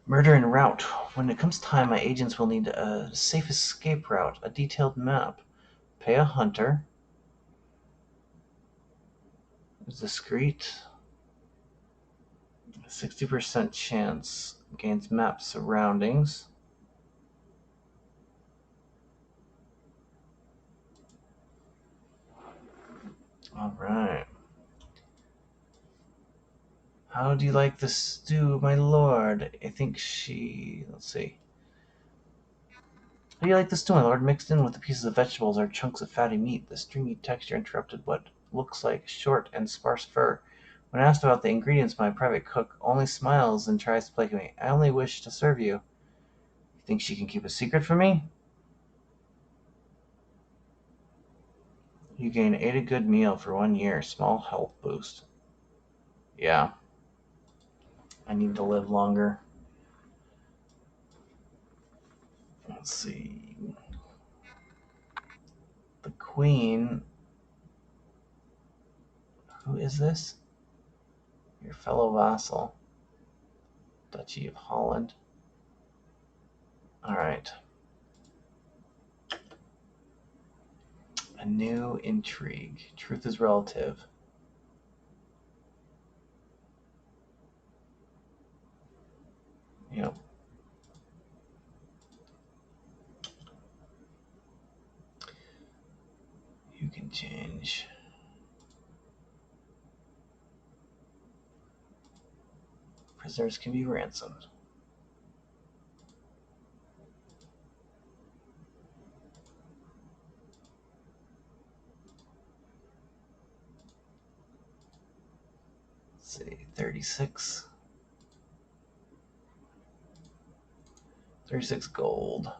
Murder en route. When it comes time, my agents will need a safe escape route, a detailed map. Pay a hunter. Discreet. 60% chance. Gains map surroundings. Alright. How do you like the stew, my lord? I think she... Let's see. How do you like the stew, my lord? Mixed in with the pieces of vegetables are chunks of fatty meat. The stringy texture interrupted what looks like short and sparse fur. When asked about the ingredients, my private cook only smiles and tries to placate me. I only wish to serve you. You think she can keep a secret from me? You gain 8 a good meal for 1 year. Small health boost. Yeah. I need to live longer. Let's see. The Queen. Who is this? Your fellow vassal. Duchy of Holland. Alright. A new intrigue. Truth is relative. Yep. You can change. Prisoners can be ransomed. Let's see, 36. 36 gold.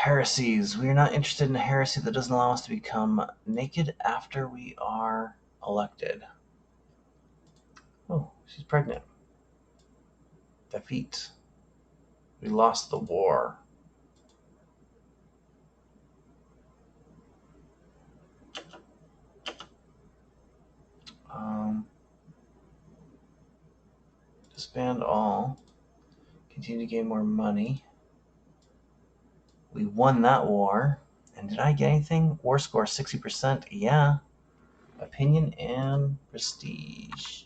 Heresies. We are not interested in a heresy that doesn't allow us to become naked after we are elected. Oh, she's pregnant. Defeat. We lost the war. Disband all. Continue to gain more money. We won that war. And did I get anything? War score 60%. Yeah. Opinion and prestige.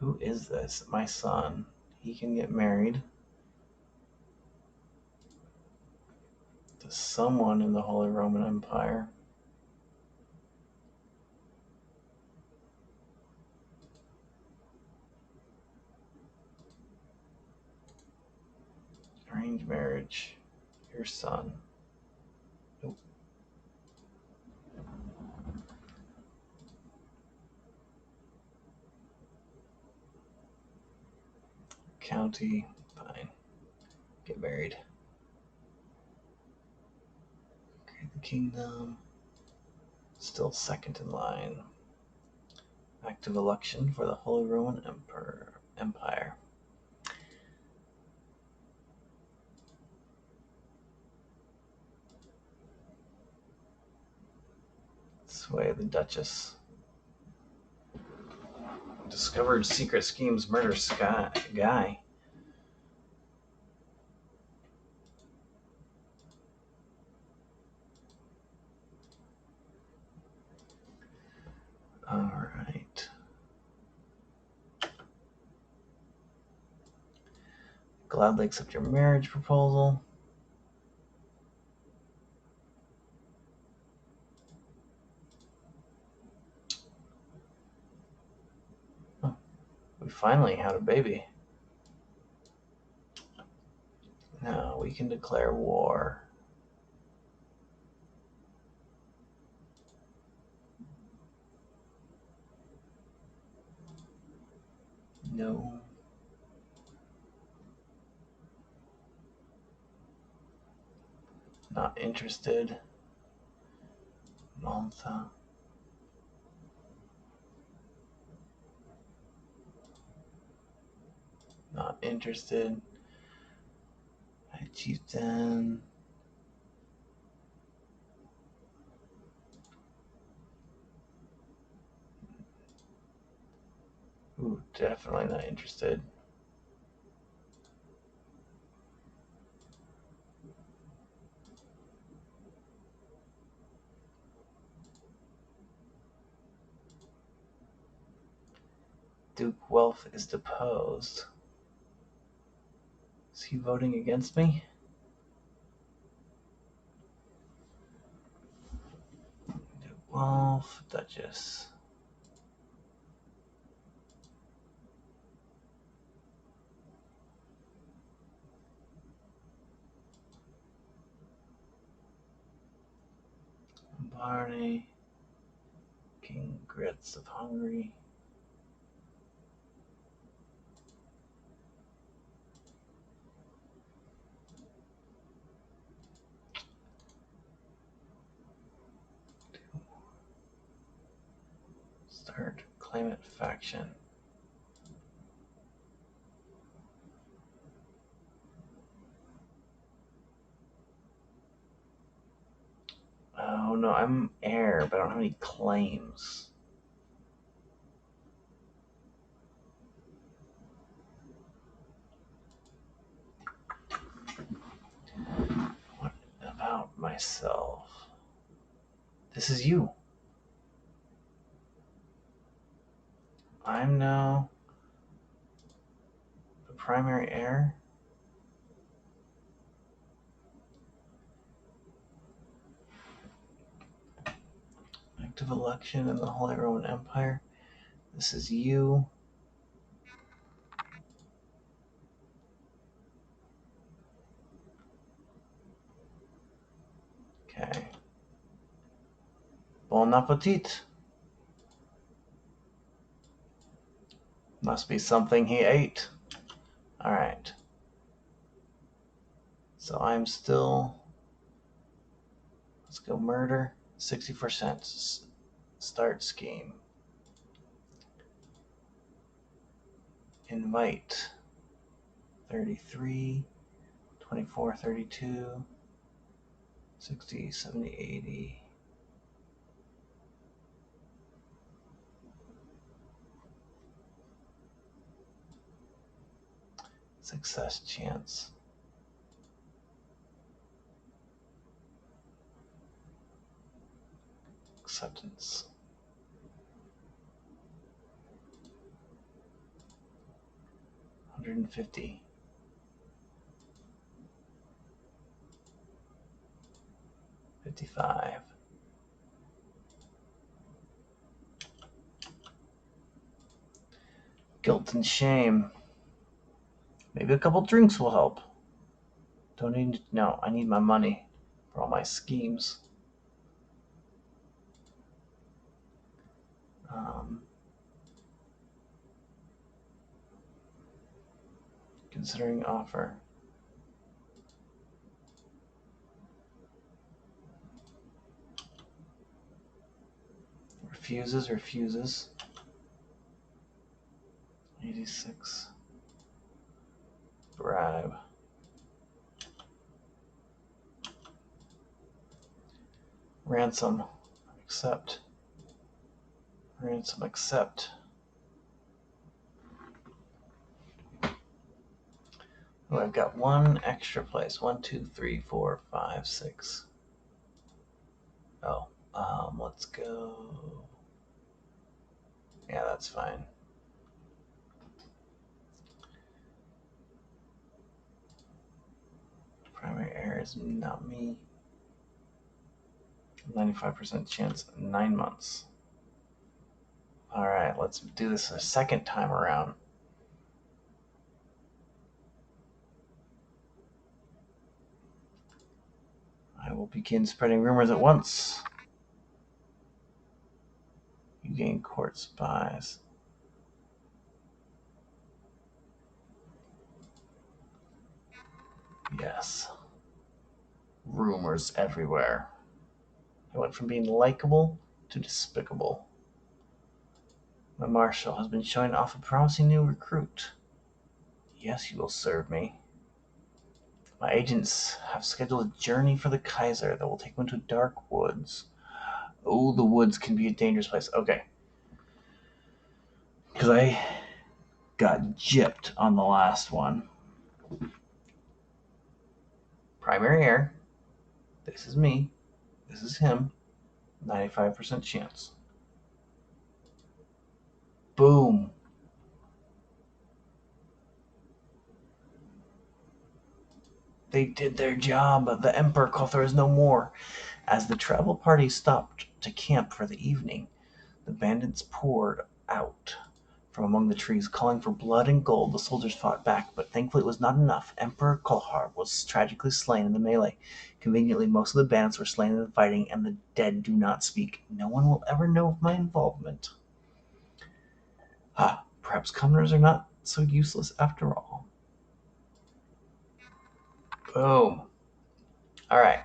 Who is this? My son. He can get married to someone in the Holy Roman Empire. Arranged marriage. Your son. Nope. County. Fine. Get married. Okay, the kingdom. Still second in line. Active election for the Holy Roman Empire. Sway the Duchess. Discovered secret schemes murder guy. Alright. Gladly accept your marriage proposal. Oh, we finally had a baby. Now we can declare war. No. Not interested. Malta. Not interested. High Chieftain. Ooh, definitely not interested. Duke Welf is deposed. Is he voting against me? Duke Welf, Duchess. Barney. King Gritz of Hungary. Climate faction. Oh no, I'm heir, but I don't have any claims. What about myself? This is you. I'm now the primary heir. Active election in the Holy Roman Empire. This is you. Okay. Bon appetit. Must be something he ate. Alright. So I'm still. Let's go murder. 60%. Start scheme. Invite. 33. 24, 32. 60, 70, 80. Success chance. Acceptance. $150. 55. Guilt and shame. Maybe a couple drinks will help. Don't need. No, I need my money for all my schemes. Considering offer. Refuses. 86. Bribe. Ransom. Accept. Ransom. Accept. Oh, I've got one extra place. 1, 2, 3, 4, 5, 6. Oh, let's go. Yeah, that's fine. Primary heir is not me. 95% chance, 9 months. Alright, let's do this a second time around. I will begin spreading rumors at once. You gain court spies. Yes. Rumors everywhere. I went from being likable to despicable. My marshal has been showing off a promising new recruit. Yes, you will serve me. My agents have scheduled a journey for the Kaiser that will take them to dark woods. Oh, the woods can be a dangerous place. Okay. Because I got gypped on the last one. Primary heir. This is me. This is him. 95% chance. Boom. They did their job. The Emperor Kother is no more. As the travel party stopped to camp for the evening, the bandits poured out from among the trees, calling for blood and gold. The soldiers fought back, but thankfully it was not enough. Emperor Kolhar was tragically slain in the melee. Conveniently, most of the bandits were slain in the fighting, and the dead do not speak. No one will ever know of my involvement. Perhaps commoners are not so useless after all. Boom. Alright.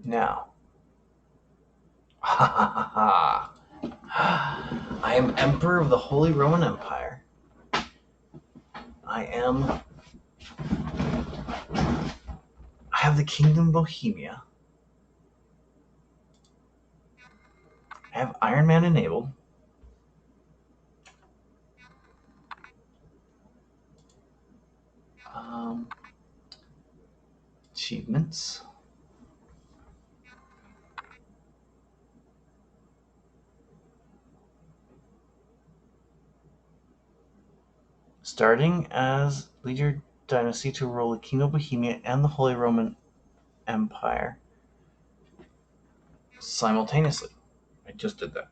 Now. Ha ha ha ha. I am Emperor of the Holy Roman Empire. I have the Kingdom Bohemia. I have Iron Man enabled. Achievements. Starting as leader dynasty to rule the Kingdom of Bohemia and the Holy Roman Empire simultaneously. I just did that.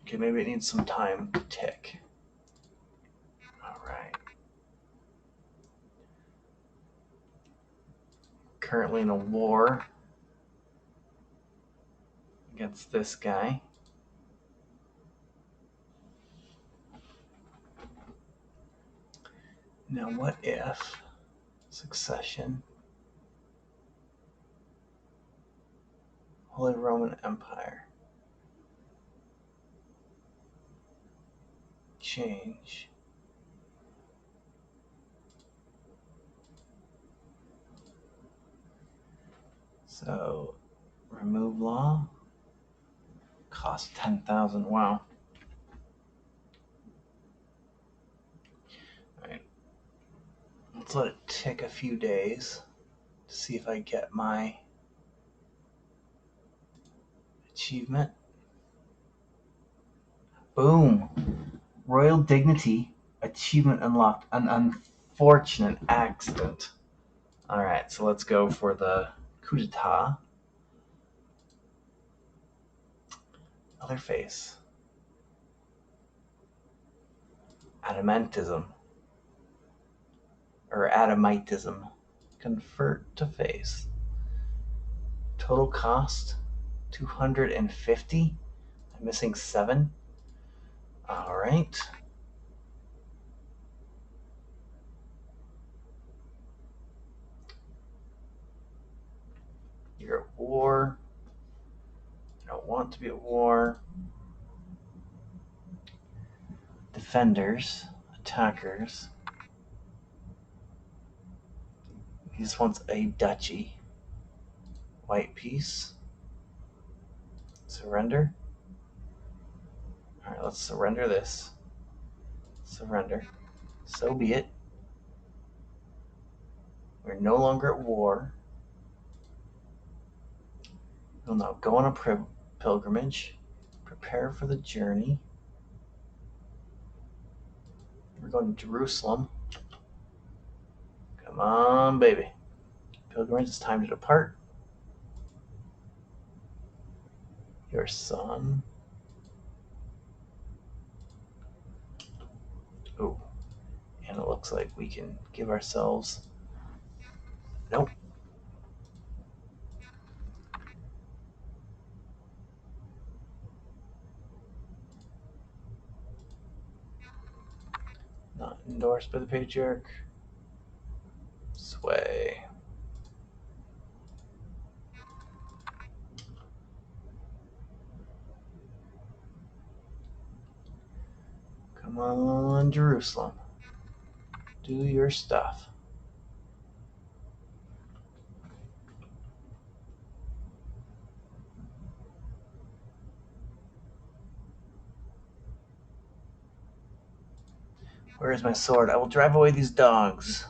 Okay, maybe it needs some time to tick. All right. Currently in a war against this guy. Now, what if succession, Holy Roman Empire, change, so remove law, cost 10,000. Wow. All right, let's let it tick a few days to see if I get my achievement. Boom. Royal Dignity achievement unlocked. An unfortunate accident. All right, so let's go for the coup d'etat. Other face. Adamantism. Or adamitism. Convert to face. Total cost 250. I'm missing 7. All right. You're at war. I don't want to be at war. Defenders, attackers. He just wants a duchy. White piece. Surrender. All right, let's surrender this. Surrender. So be it. We're no longer at war. We'll now go on a pilgrimage. Prepare for the journey. We're going to Jerusalem. Come on, baby. Pilgrimage, it's time to depart. Your son. Oh, and it looks like we can give ourselves. Nope. Not endorsed by the patriarch. Sway. Come on, Jerusalem. Do your stuff. Where is my sword? I will drive away these dogs.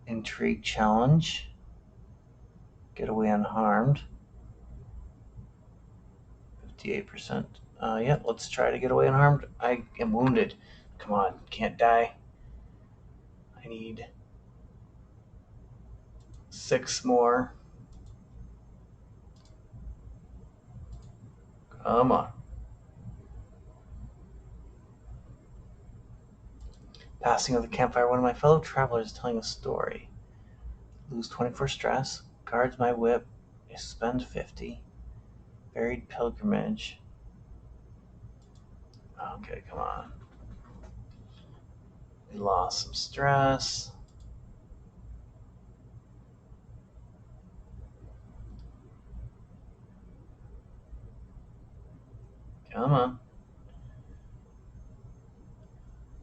Intrigue challenge. Get away unharmed. 58%. Yeah, let's try to get away unharmed. I am wounded. Come on, can't die. I need 6 more. Come on. Passing of the campfire, one of my fellow travelers is telling a story. Lose 24 stress. Guards my whip. I spend 50. Buried pilgrimage. Okay, come on. We lost some stress. Come on.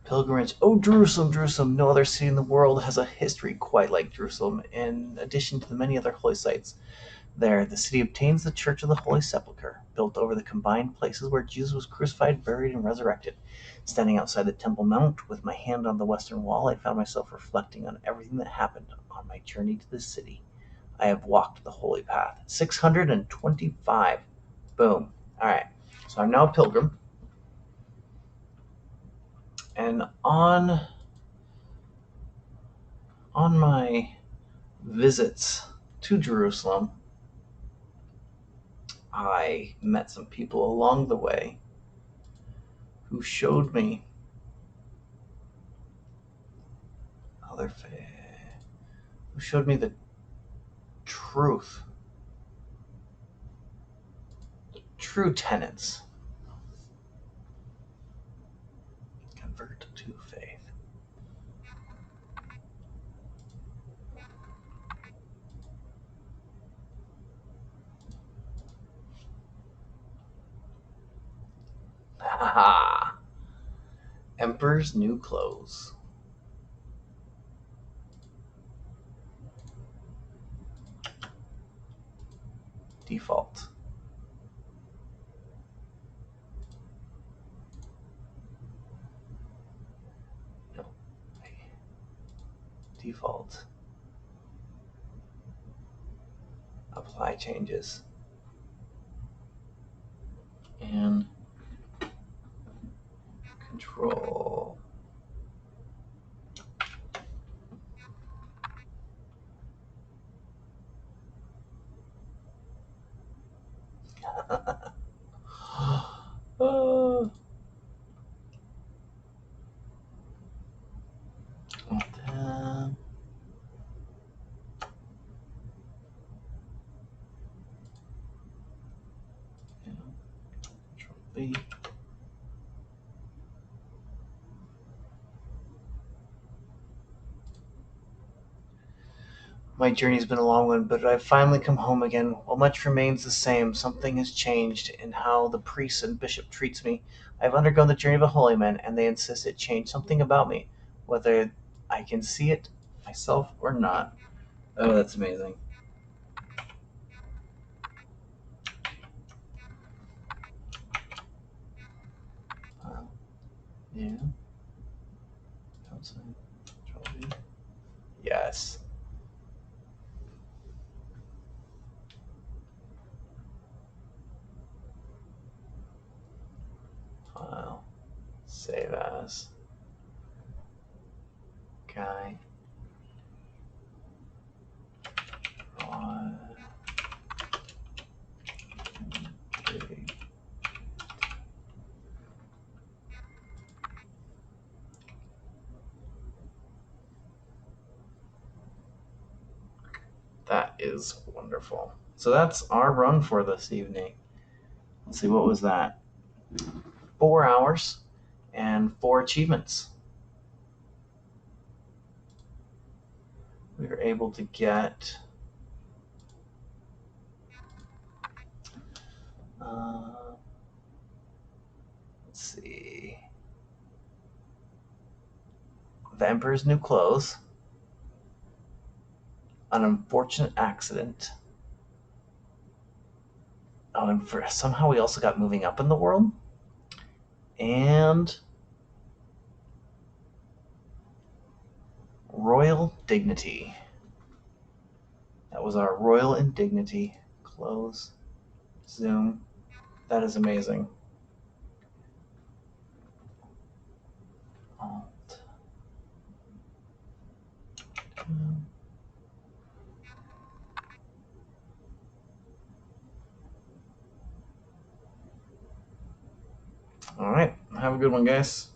Pilgrimage. Oh, Jerusalem, Jerusalem. No other city in the world has a history quite like Jerusalem. In addition to the many other holy sites, there, the city obtains the Church of the Holy Sepulchre, built over the combined places where Jesus was crucified, buried, and resurrected. Standing outside the Temple Mount, with my hand on the western wall, I found myself reflecting on everything that happened on my journey to this city. I have walked the holy path. 625. Boom. All right. So I'm now a pilgrim, and on my visits to Jerusalem, I met some people along the way who showed me other who showed me the truth, true tenets. Convert to faith. Ha! Emperor's new clothes. Default. No. Default. Apply changes. And control. Oh, tab. Control B. My journey's been a long one, but I've finally come home again. While much remains the same, something has changed in how the priest and bishop treats me. I've undergone the journey of a holy man, and they insist it change something about me, whether I can see it myself or not. Oh, that's amazing. Wow. Yeah. Outside. Control V. Yes. File. Save as. Guy. Draw. That is wonderful. So that's our run for this evening. Let's see, what was that? 4 hours and 4 achievements. We were able to get uh, let's see, the Emperor's new clothes, an unfortunate accident. Oh, and somehow we also got moving up in the world, and royal dignity. That was our royal indignity. Close, zoom. That is amazing. Alt. All right. Have a good one, guys.